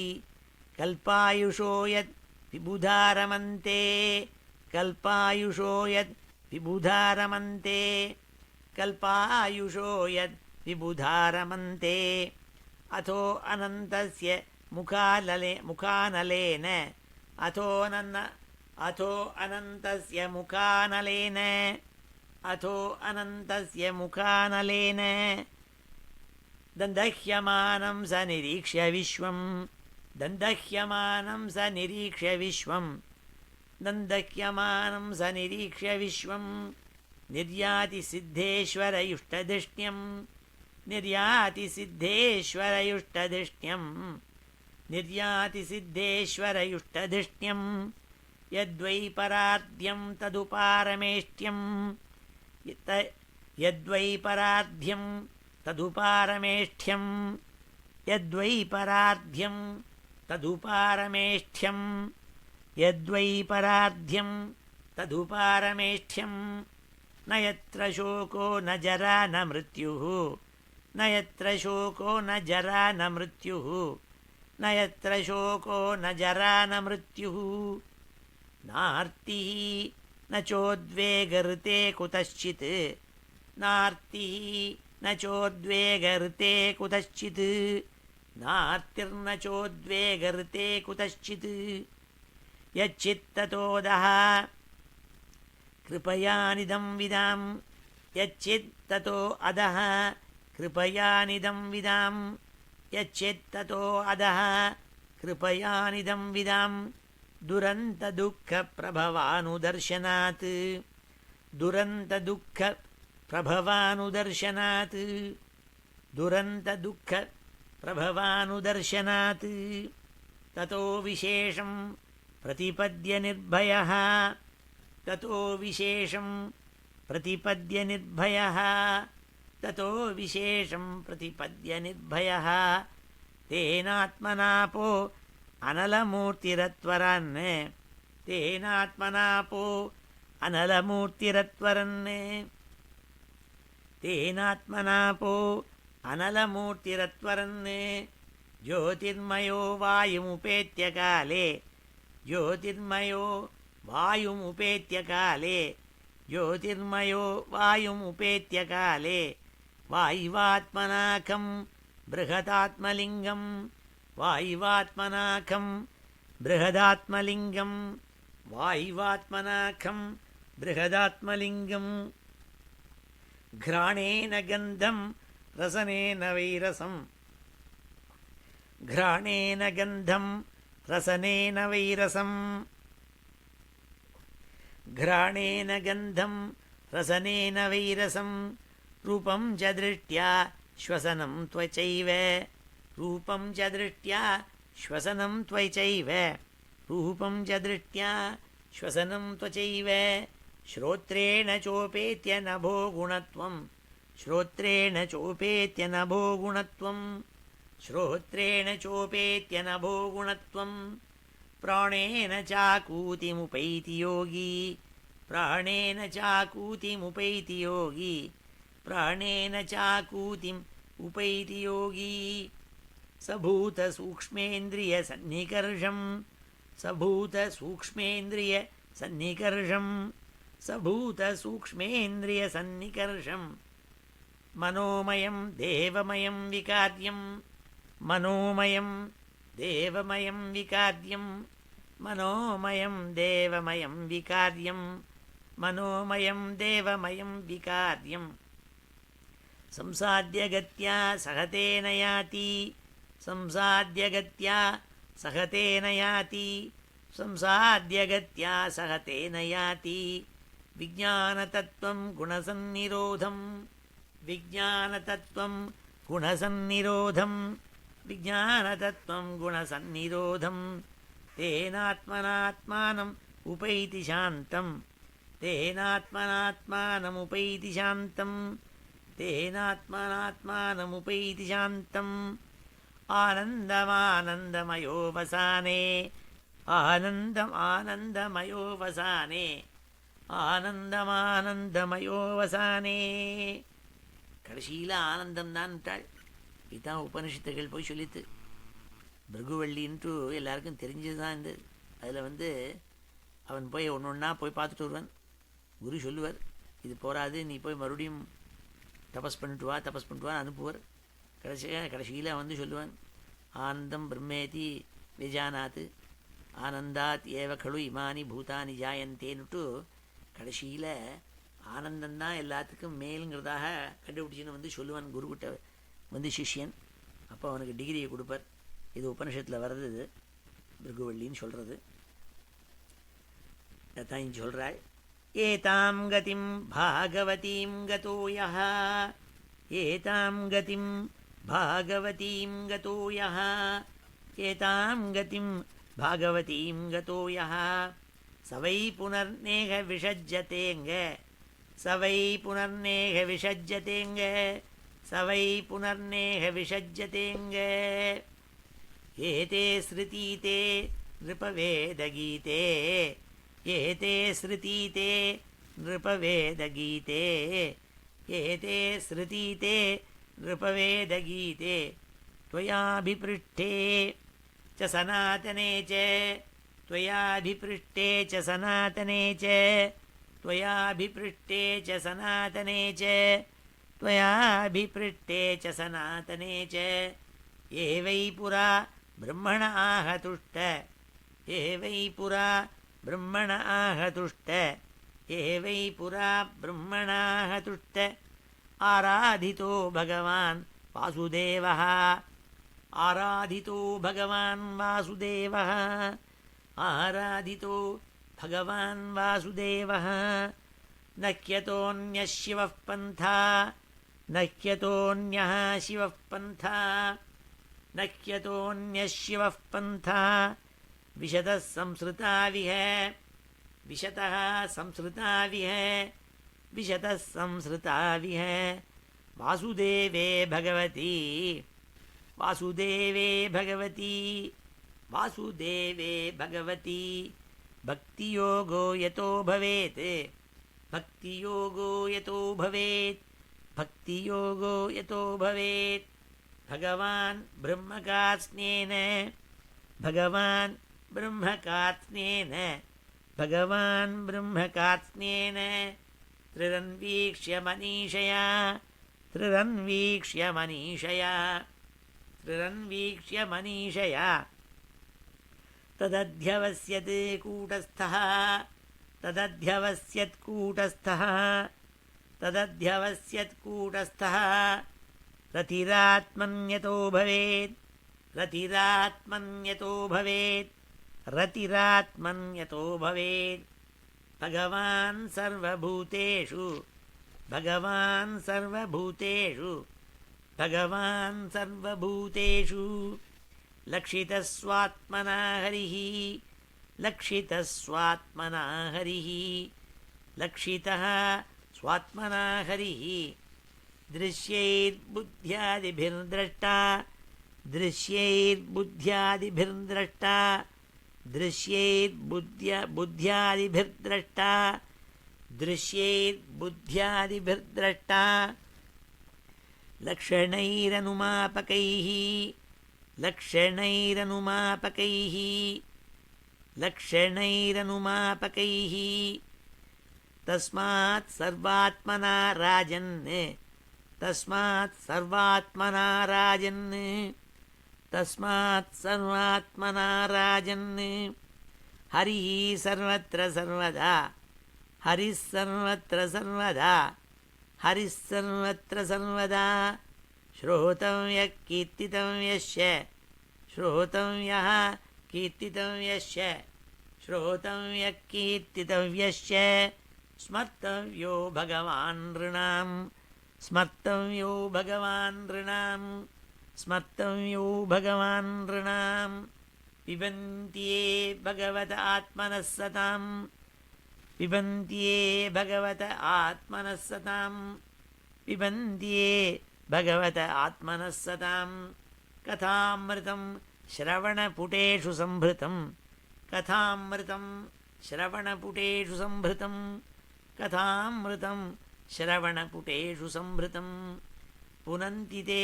कल्पायुषो यद् विबुधारमन्ते कल्पायुषो यद् विबुधारमन्ते कल्पायुषो यद् विबुधारमन्ते अथो अनन्तस्य मुखानलेन अथो अनन्तस्य मुखानलेन अथो अनन्तस्य मुखानलेन दन्दह्यमानं स निरीक्ष्य विश्वं दन्दह्यमानं स निरीक्ष्य विश्वं दन्दह्यमानं स निरीक्ष्य विश्वं निर्याति सिद्धेश्वरयुष्टधिष्ण्यं निर्याति सिद्धेश्वरयुष्टधिष्ण्यं निर्याति सिद्धेश्वरयुष्टधिष्ण्यं यद्वै परार्ध्यं तदुपारमेष्ट्यं यद्वै परार्ध्यं तदुपारमेष्ठ्यं यद्वै परार्ध्यं तदुपारमेष्ठ्यं यद्वै परार्ध्यं तदुपारमेष्ठ्यं न यत्र शोको न जरा न मृत्युः न यत्र शोको न जरा न मृत्युः न यत्र शोको न जरा न मृत्युः नार्तिः न चोद्वेगऋते कुतश्चित् नार्तिः न चोद्वेगऋते कुतश्चित् नार्तिर्न चोद्वेगऋते कुतश्चित् यच्चित्ततोदः कृपयानिदं विदां यच्चित्ततो अधः कृपयानिदं विदां यच्चित्ततो अधः कृपयानिदं विदां दुरन्तदुःखप्रभवानुदर्शनात् दुरन्तदुःखप्रभवानुदर्शनात् दुरन्तदुःखप्रभवानुदर्शनात् ततो विशेषं प्रतिपद्य निर्भयः ततो विशेषं प्रतिपद्य निर्भयः ततो विशेषं प्रतिपद्य निर्भयः तेनात्मनापो अनलमूर्तिरत्वरन् तेनात्मनापो अनलमूर्तिरत्वरन् तेनात्मनापो अनलमूर्तिरत्वरन् ज्योतिर्मयो वायुमुपेत्य काले ज्योतिर्मयो वायुमुपेत्य काले ज्योतिर्मयो वायुमुपेत्य काले वायुवात्मनाखं बृहदात्मलिङ्गं वायुवात्मनाखं बृहदात्मलिङ्गं वायुवात्मनाखं बृहदात्मलिङ्गं घ्राणेन गन्धं रसनेन वैरसं घ्राणेन गन्धं रसनेन वैरसं घ्राणेन गन्धं रसनेन वैरसं रूपं च दृष्ट्या श्वसनं त्वचैव रूपं च दृष्ट्या श्वसनं त्वचैव रूपं च दृष्ट्या श्वसनं त्वचैव श्रोत्रेण चोपेत्य नभो गुणत्वं श्रोत्रेण चोपेत्य नभो गुणत्वं श्रोत्रेण चोपेत्य नभो गुणत्वं प्राणेन चाकूतिमुपैति योगी प्राणेन चाकूतिमुपैति योगी प्राणेन चाकूतिम् उपैति योगी सभूतसूक्ष्मेन्द्रियसन्निकर्षं सभूतसूक्ष्मेन्द्रियसन्निकर्षं सभूतसूक्ष्मेन्द्रियसन्निकर्षं मनोमयं देवमयं विकार्यं मनोमयं देवमयं विकार्यं मनोमयं देवमयं विकार्यं मनोमयं देवमयं विकार्यं संसाद्यगत्या सहतेन याति संसाद्यगत्या सहतेन याति संसाद्यगत्या सहतेन याति विज्ञानतत्त्वं गुणसन्निरोधं विज्ञानतत्त्वं गुणसन्निरोधं विज्ञानतत्त्वं गुणसन्निरोधं तेनात्मनात्मानम् उपैति शान्तं तेनात्मनात्मानमुपैति शान्तं तेनात्मनात्मानमुपैति शान्तम् आनन्दमानन्दमयोऽवसाने आनन्दमानन्दमयोऽवसाने ஆனந்தமானந்தமயோவசானே. கடைசியில் ஆனந்தம் தான் விட்டாள். இதுதான் உபனிஷத்துகள் போய் சொல்லித்து. பிருகுவள்ளின்ட்டு எல்லாருக்கும் தெரிஞ்சது தான் இந்த. அதில் அவன் போய் ஒன்று ஒன்றா போய் பார்த்துட்டு வருவான். குரு சொல்லுவார், இது போராது, நீ போய் மறுபடியும் தபஸ் பண்ணிட்டு வா அனுப்புவார். கடைசியில் சொல்லுவான், ஆனந்தம் பிரம்மேதி விஜானாத் ஆனந்தாத் ஏவ கழு இமானி பூதானி ஜாயந்தேன்னுட்டு கடைசியில் ஆனந்தந்தான் எல்லாத்துக்கும் மேலுங்கிறதாக கண்டுபிடிச்சின்னு சொல்லுவான் குருக்கிட்ட சிஷ்யன். அப்போ அவனுக்கு டிகிரியை கொடுப்பார். இது உபனிஷத்தில் வர்றது, இது பிருகுவள்ளின்னு சொல்கிறது. அதான் இங்கே சொல்கிறாள், ஏதாம் கதிம் பாகவதீம் கதோ யஹ ஏதாம் கதிம் பாகவதீம் கதோ யஹ ஏதாம் கதிம் பாகவதீம் கதோ யஹ சவை புனர்நேக விஷஜ்ஜதேங்க சவை புனர்நேக விஷஜ்ஜதேங்க சவை புனர்நேக விஷஜ்ஜதேங்க ஏதே ஸ்ருதீதே நிருபவேதகீதே ஏதே ஸ்ருதீதே நிருபவேதகீதே ஏதே ஸ்ருதீதே நிருபவேதகீதே त्वयाभिपृष्ठे च सनातने च त्वयाभिपृष्ठे च सनातने च त्वयाभिपृष्ठे च सनातने च त्वयाभिपृष्ठे च सनातने च ये वै पुरा ब्रह्मण आहतुष्ट ये वै पुरा ब्रह्मण आहतुष्ट ये वै पुरा ब्रह्मणाहतुष्ट आराधितो भगवान् वासुदेवः आराधितो भगवान् वासुदेवः आराधितो भगवान् वासुदेवः न ह्यतोऽन्यः शिवः पन्था न ह्यतोऽन्यः शिवः पन्था न ह्यतोऽन्यः शिवः पन्था विशतः संसृताविह विशतः संसृताविह विशतः संसृताविह वासुदेवे भगवती वासुदेवे भगवती वासुदेवे भगवती भक्तियोगो यतो भवेत् भक्तियोगो यतो भवेत् भक्तियोगो यतो भवेत् भगवान् ब्रह्मकात्स्नेन भगवान् ब्रह्मकात्स्नेन भगवान् ब्रह्मकात्स्नेन त्रिरन्वीक्ष्य मनीषया त्रिरन्वीक्ष्य मनीषया त्रिरन्वीक्ष्य मनीषया तदध्यवस्यत् कूटस्थः तदध्यवस्यत् कूटस्थः तदध्यवस्यत् कूटस्थः रतिरात्मन्यतो भवेत् रतिरात्मन्यतो भवेत् रतिरात्मन्यतो भवेत् भगवान् सर्वभूतेषु भगवान् सर्वभूतेषु भगवान् सर्वभूतेषु लक्षितः स्वात्मना हरिः लक्षितः स्वात्मना हरिः लक्षितः स्वात्मना हरिः दृश्यैर्बुद्ध्यादिभिर्द्रष्टा दृश्यैर्बुद्ध्यादिभिर्द्रष्टा दृश्यैर्बुद्ध्यादिभिर्द्रष्टा दृश्यैर्बुद्ध्यादिभिर्द्रष्टा लक्षणैरनुमापकैः लक्षणैरनुमापकैः लक्षणैरनुमापकैः तस्मात् सर्वात्मना राजन् तस्मात् सर्वात्मना राजन् तस्मात् सर्वात्मना राजन् हरिः सर्वत्र सर्वदा हरिः सर्वत्र सर्वदा हरिः सर्वत्र सर्वदा श्रोतव्यः कीर्तितव्यस्य श्रोतव्यः कीर्तितव्यस्य श्रोतव्यः कीर्तितव्यस्य स्मर्तव्यो भगवान् नृणां स्मर्तव्यो भगवान् नृणां स्मर्तव्यो भगवान् नृणां पिबन्त्ये भगवत आत्मनः सतां पिबन्त्ये भगवत आत्मनः सतां पिबन्त्ये भगवत आत्मनः सतां कथामृतं श्रवणपुटेषु संभृतं कथामृतं श्रवणपुटेषु संभृतं कथामृतं श्रवणपुटेषु संभृतं पुनन्ति ते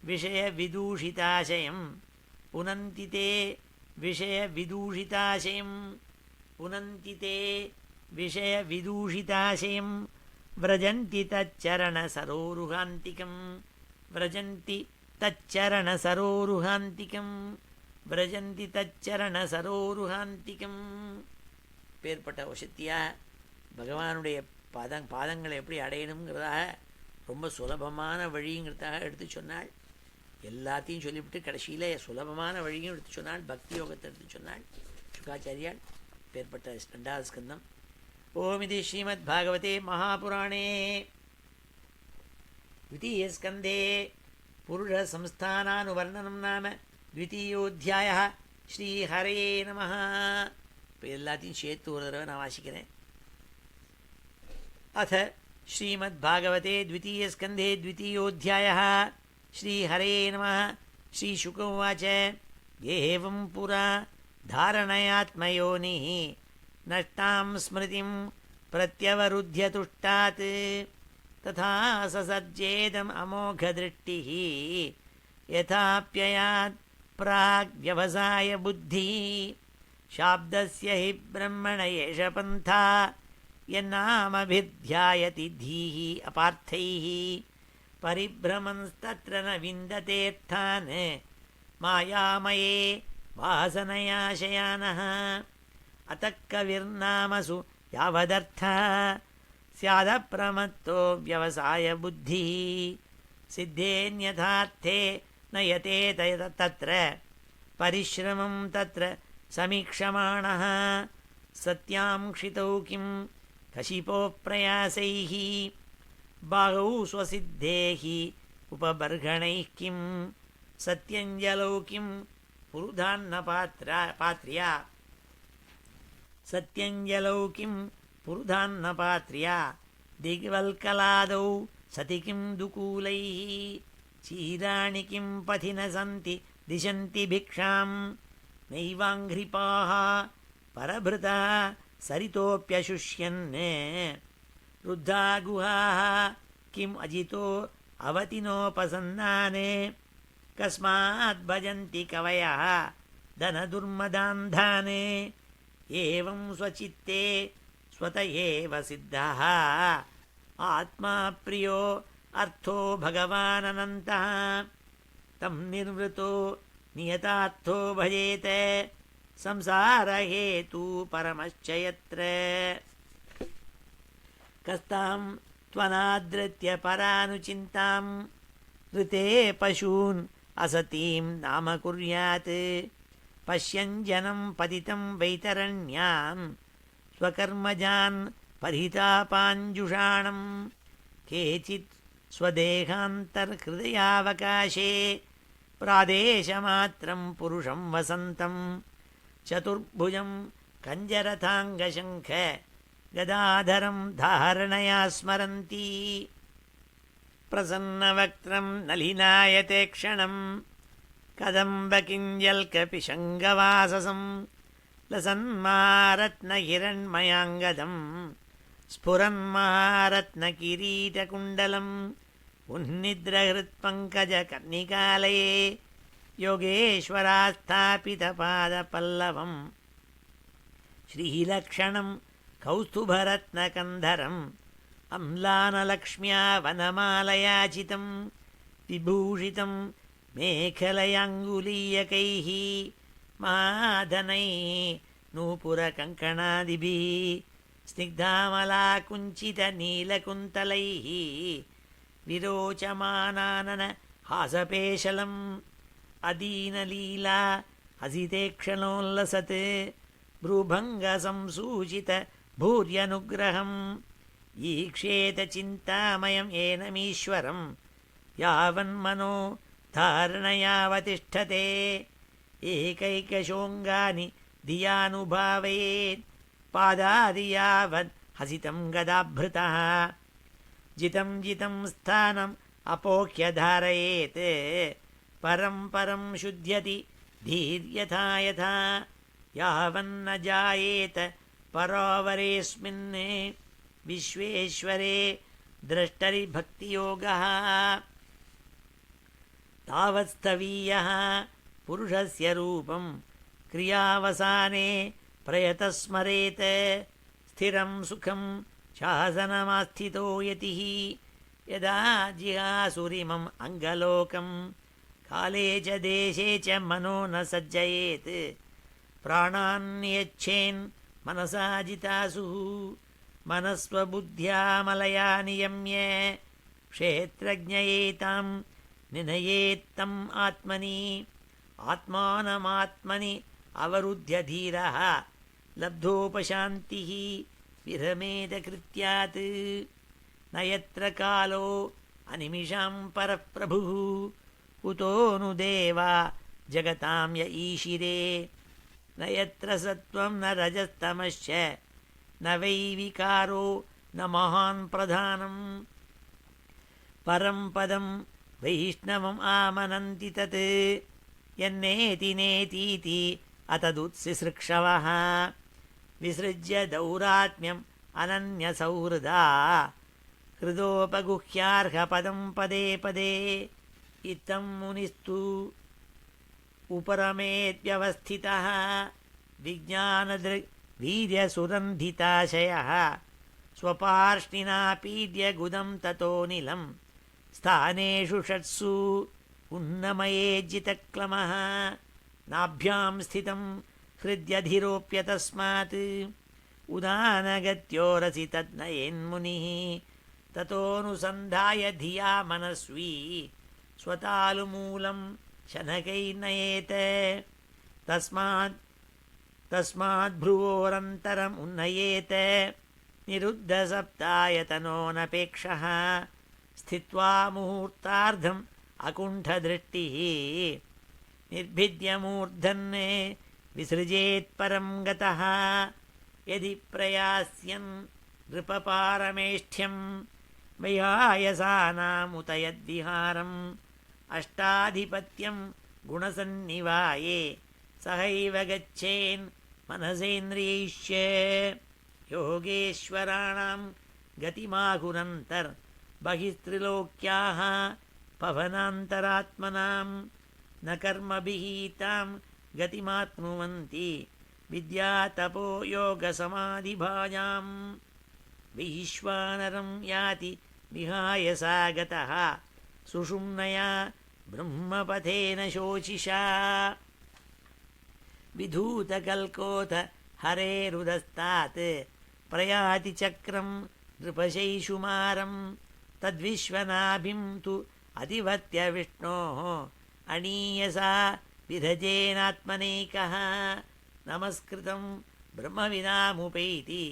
विषयविदूषिताशयं पुनन्ति ते विषयविदूषिताशयं पुनन्ति ते विषयविदूषिताशयं व्रजन्ति तच्चरणसरोरुहान्तिकं व्रजन्ति तच्चरणसरोरुहान्तिकं व्रजन्ति तच्चरणसरोरुहान्तिकं பேர்பட்ட வசத்தியாக பகவானுடைய பாதங்களை எப்படி அடையணுங்கிறதாக ரொம்ப சுலபமான வழிங்கிறதாக எடுத்து சொன்னாள். எல்லாத்தையும் சொல்லிவிட்டு கடைசியில் சுலபமான வழியும் எடுத்து சொன்னாள். பக்தி யோகத்தை எடுத்து சொன்னாள் சுகாச்சாரியால். பேர்பட்ட 2வது ஸ்கந்தம். ஓம் இது ஸ்ரீமத் பாகவதே மகாபுராணே द्वितीयस्कन्धे पुरुषसंस्थानानुवर्णनं नाम द्वितीयोऽध्यायः. श्रीहरे नमः. இப்போ எல்லாத்தையும் சேர்த்து ஒரு தடவை நான் வாசிக்கிறேன். अथ श्रीमद्भागवते द्वितीयस्कन्धे द्वितीयोऽध्यायः. श्रीहरे नमः. श्रीशुक उवाच एवं पुरा धारणयात्मयोनिः नष्टां स्मृतिं प्रत्यवरुध्य तुष्टात् तथा ससर्जेदम् अमोघदृष्टिः यथाप्ययात् प्राग्व्यवसाय बुद्धिः शाब्दस्य हि ब्रह्मण एष पन्था यन्नामभिध्यायति धीः अपार्थैः परिभ्रमंस्तत्र न विन्दतेऽर्थान् मायामये वासनयाशयानः अतः कविर्नामसु यावदर्थः स्यादप्रमत्तो व्यवसाय बुद्धिः सिद्धेऽन्यथार्थे न यतेत तत्र परिश्रमं तत्र समीक्षमाणः सत्यांक्षितौ किं कशिपो प्रयासैः बाहौ स्वसिद्धेः उपबर्हणैः किं सत्यञ्जलौ किं पुरुधान्नपात्र्या सत्यञ्जलौ किं पुरुधान्नपात्र्या दिग्वल्कलादौ सति किं दुकूलैः चीराणि किं पथि न सन्ति दिशन्ति भिक्षां नैवाङ्घ्रिपाः परभृता सरितोऽप्यशुष्यन् रुद्धा गुहाः किम् अजितो अवतिनोपसन्नान् कस्मात् भजन्ति कवयः धनदुर्मदान्धान् एवं स्वचित्ते स्वत एव सिद्धः आत्मा प्रियो अर्थो भगवाननन्तः तं निर्वृतो नियतार्थो भजेत संसारहेतु परमश्च यत्र कस्तां त्वनादृत्य परानुचिन्तां ऋते पशून् असतीं नाम कुर्यात् पश्यन् जनं पतितं वैतरण्यां स्वकर्मजान् परितापाञ्जुषाणं केचित् स्वदेहान्तर्हृदयावकाशे प्रादेशमात्रं पुरुषं वसन्तं चतुर्भुजं कञ्जरथाङ्गशङ्ख गदाधरं धारणया स्मरन्ति प्रसन्नवक्त्रं नलिनायते क्षणं कदम्बकिञ्जल्कपिशङ्गवाससं लसन्मारत्नहिरण्मयाङ्गदं स्फुरन्महारत्नकिरीटकुण्डलम् उन्निद्रहृत्पङ्कजकर्णिकालये योगेश्वरास्थापितपादपल्लवम् श्रीलक्षणं कौस्तुभरत्नकन्धरम् अम्लानलक्ष्म्या वनमालयाचितं विभूषितं मेखलयाङ्गुलीयकैः महाधनैः नूपुरकङ्कणादिभिः स्निग्धामलाकुञ्चितनीलकुन्तलैः विरोचमानानन हासपेशलम् अदीनलीला हसितेक्षणोल्लसत् भ्रूभङ्गसंसूचित भूर्यनुग्रहम् ईक्षेत चिन्तामयं येनमीश्वरं यावन्मनो धारणयावतिष्ठते एकैकशोऽङ्गानि धियानुभावयेत् पादादि यावत् हसितं गदाभृतः जितं जितं स्थानम् अपोह्य धारयेत् परं परं शुध्यति धीर्यथा यथा यावन्न जायेत परावरेऽस्मिन् विश्वेश्वरे द्रष्टरि भक्तियोगः तावत्स्थवीयः पुरुषस्य रूपं क्रियावसाने प्रयतस्मरेत् स्थिरं सुखं शासनमास्थितो यतिः यदा जिहासुरिमम् अङ्गलोकं काले च देशे च मनो न सज्जयेत् प्राणान्यच्छेन् मनसा जितासुः मनस्वबुद्ध्या मलया नियम्य क्षेत्रज्ञयेतां निनयेत्तम् आत्मनि आत्मानमात्मनि अवरुध्य धीरः लब्धोपशान्तिः विरमेदकृत्यात् न यत्र कालो अनिमिषां परः प्रभुः कुतो नु देवा जगतां य ईशिरे न यत्र सत्त्वं न रजस्तमश्च न वै विकारो न महान् प्रधानम् परं पदं वैष्णवम् आमनन्ति तत् यन्नेति नेतीति अतदुत्सिसृक्षवः विसृज्य दौरात्म्यम् अनन्यसौहृदा हृदोपगुह्यार्हपदं पदे पदे इत्थं मुनिस्तु उपरमेद्व्यवस्थितः विज्ञानदृग्वीर्यसुरन्धिताशयः स्वपार्ष्णिना पीड्य गुदं ततोऽनिलं स्थानेषु षट्सु उन्नमयेज्जितक्लमः नाभ्यां स्थितं हृद्यधिरोप्य तस्मात् उदानगत्योरसि तद्नयेन्मुनिः ततोऽनुसन्धाय धिया मनस्वी स्वतालुमूलं शनकैर्नयेत् तस्माद्भ्रुवोरन्तरम् उन्नयेत् निरुद्धसप्तायतनोऽनपेक्षः स्थित्वा मुहूर्तार्धम् अकुण्ठदृष्टिः निर्भिद्य मूर्धन् विसृजेत्परं गतः यदि प्रयास्यन् नृपपारमेष्ठ्यं वैहायसानामुत यद्विहारम् अष्टाधिपत्यं गुणसन्निवाये सहैव गच्छेन् मनसेन्द्रियैश्च योगेश्वराणां गतिमाहुरन्तर्बहिस्त्रिलोक्याः पवनान्तरात्मनां न कर्मभिः तां गतिमाप्नुवन्ति विद्यातपो योगसमाधिभाजाम् वैश्वानरं याति विहाय सा गतः सुषुम्नया ब्रह्मपथेन शोचिषा विधूतकल्कोथ हरेरुदस्तात् प्रयाति चक्रं नृपशैषुमारं तद्विश्वनाभिं तु अधिवत्य विष्णोः अणीयसा विधजेनात्मनैकः नमस्कृतं ब्रह्मविदामुपैति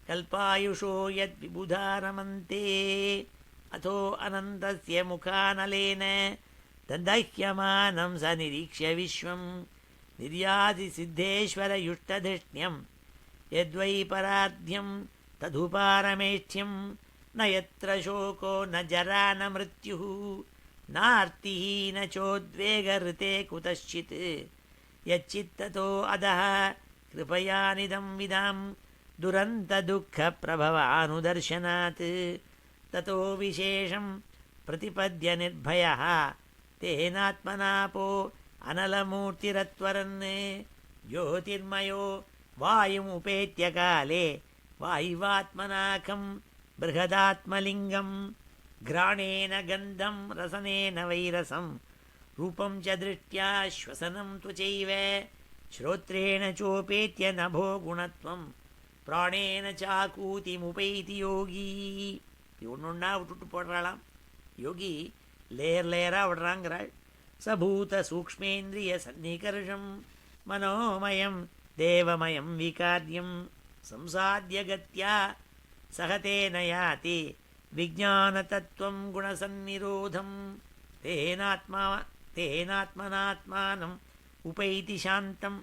कल्पायुषो यद्विबुधारमन्ते अथो अनन्तस्य मुखानलेन ददह्यमानं स निरीक्ष्य विश्वं निर्यातिसिद्धेश्वरयुष्टधिष्ण्यं यद्वै परार्ध्यं तदुपारमेष्ठ्यं न यत्र शोको न जरा न मृत्युः नार्तिः न चोद्वेगहृते कुतश्चित् यच्चित्ततो अधः कृपयानिदं विदां दुरन्तदुःखप्रभवानुदर्शनात् ततो विशेषं प्रतिपद्य निर्भयः तेनात्मनापो अनलमूर्तिरत्वरन् ज्योतिर्मयो वायुमुपेत्य काले वायुवात्मनाकं बृहदात्मलिङ्गं घ्राणेन गन्धं रसनेन वैरसं रूपं च दृष्ट्या श्वसनं त्वचैव श्रोत्रेण चोपेत्य नभो गुणत्वं பிராணேன சாக்கூதி முபைதி யோகி. இது ஒன்று ஒன்றா விட்டுட்டு போடுறாளாம் யோகி, லேயர் லேயராக விடுறாங்கிறாள். சபூத சூக்ஷ்மேந்திரிய சன்னிகர்ஷம் மனோமயம் தேவமயம் விகாரியம் சம்சாத்திய கத்யா சகதேன யாதி விஜானதத்துவம் குணசந்நிரோதம் தேனாத்மனாத்மானம் உபைதி சாந்தம்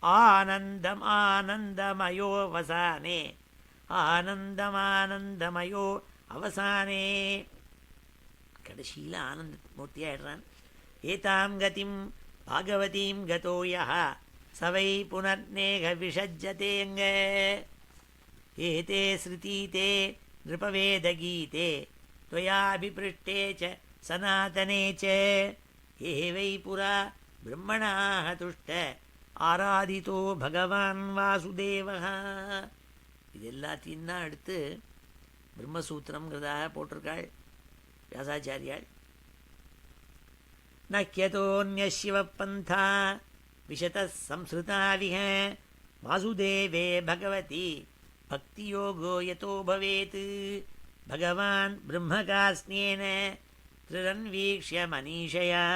ஆனந்தம் ஆனந்தமயோவசானே ஆனந்தமானந்தமயோ அவசானே. கடைசியில் ஆனந்த மூர்த்தியாயிடுறான். ஏதாம் கதிம் பாகவதீம் கதோ யஹ சவை புனர்நேக விஷஜ்ஜதேங்க. ஏதே ஸ்ருதீதே நிருபவேதகீதே त्वयाभिपृष्टे च सनातने च ये वै पुरा ब्रह्मणाः तुष्ट ஆராதித்தோ பகவான் வாசுதேவः. இது எல்லாத்தையும் தான் எடுத்து பிரம்மசூத்திரம்ங்கிறதாக போட்டிருக்காள் வியாசாச்சாரியாள். நக்கியதோன்ய சிவபந்தா விஷத சம்ஸ்ருதாவிஹ வாசுதேவே பகவதி பக்தியோகோ யதோ பவேத். பகவான் பிரம்மகாஸ்னேன த்ரிரன்வீக்ஷ்ய மனீஷயா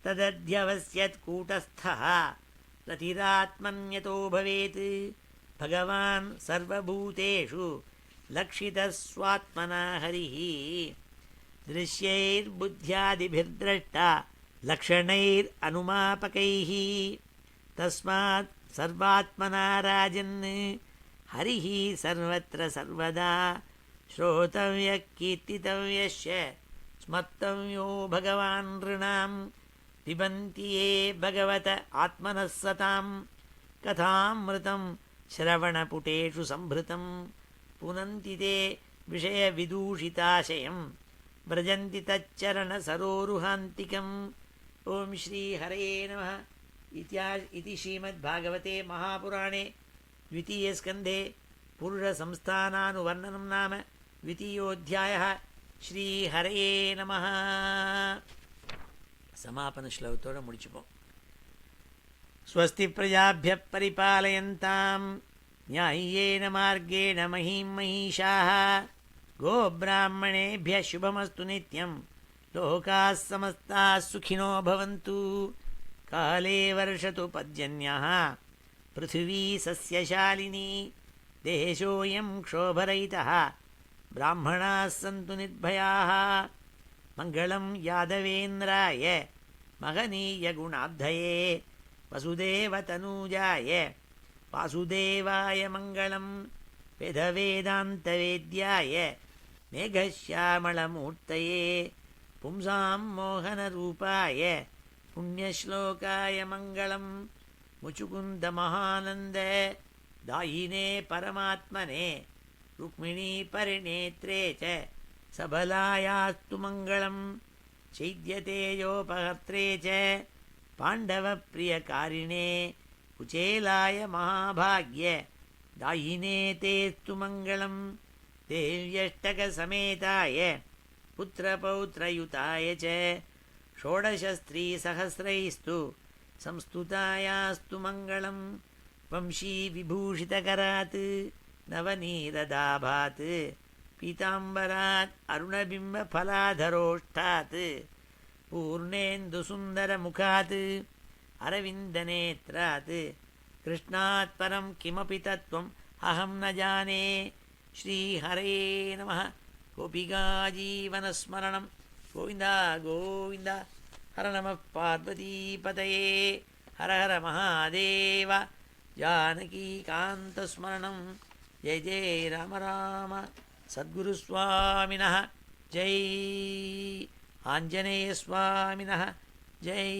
ததத்யவஸ்யத் கூட்டஸ்தः ரதிராத்மன்யதோ பவேத். பகவான் சர்வபூதேஷு லக்ஷிதஸ்வாத்மனா ஹரிः திருஷ்யைர்புத்யாதிபிர்திரஷ்டா லக்ஷணைர் அனுமாபகைः. தஸ்மாத் சர்வாத்மனா ராஜன் ஹரிः சர்வத்ர சர்வதா ஸ்ரோதவ்ய கீர்த்திதவ்யஸ்ய ஸ்மர்த்தவ்யோ பகவான் ரிணாம் பிபந்தி யே பகவத ஆத்மனः சதாம் கதாமிருதம் ஸ்ரவணபுடேஷு சம்பிருதம் புனந்தி தே விஷயவிதூஷிதாசயம் व्रजन्ति तच्चरणसरोरुहान्तिकम्. ओम श्री हरये नमः. इति श्रीमद्भागवते महापुराणे द्वितीयस्कन्धे पुरुषसंस्थानानुवर्णनं नाम द्वितीयोऽध्यायः. श्रीहरये नमः. समापन श्लोकத்தோட முடிச்சுப்போம். स्वस्ति प्रजाभ्यः परिपालयन्तां न्याय्येन मार्गेण महीं महिषाः गोब्राह्मणेभ्यः शुभमस्तु नित्यं लोकाः समस्ताः सुखिनो भवन्तु. काले वर्षतु पर्जन्यः पृथिवी सस्यशालिनी देशोऽयं क्षोभरहितः ब्राह्मणाः सन्तु निर्भयाः. मङ्गलं यादवेन्द्राय महनीयगुणाब्धये वसुदेवतनूजाय वासुदेवाय मङ्गलं वेदवेदान्तवेद्याय मेघश्यामलमूर्तये पुंसां मोहनरूपाय पुण्यश्लोकाय मङ्गलं मुचुकुन्दमहानन्द दायिने परमात्मने रुक्मिणीपरिणेत्रे च सबलायास्तु मङ्गलं चैद्यतेजोपहर्त्रे च पाण्डवप्रियकारिणे कुचेलाय महाभाग्य दायिने तेस्तु मङ्गलं देव्यष्टकसमेताय पुत्रपौत्रयुताय च षोडशस्त्रीसहस्रैस्तु संस्तुतायास्तु मङ्गलं वंशीविभूषितकरात् नवनीरदाभात् पीताम्बरात् अरुणबिम्बफलाधरोष्ठात् पूर्णेन्दुसुन्दरमुखात् अरविन्दनेत्रात् कृष्णात् परं किमपि तत्त्वम् अहं न जाने. श्रीहरे नमः. गोपिकाजीवनस्मरणं गोविन्द गोविन्द. हर नमः पार्वतीपतये. हर हर महादेव. जानकीकान्तस्मरणं जय जय राम राम. सद्गुरुस्वामिनः जय. आञ्जनेयस्वामिनः जय.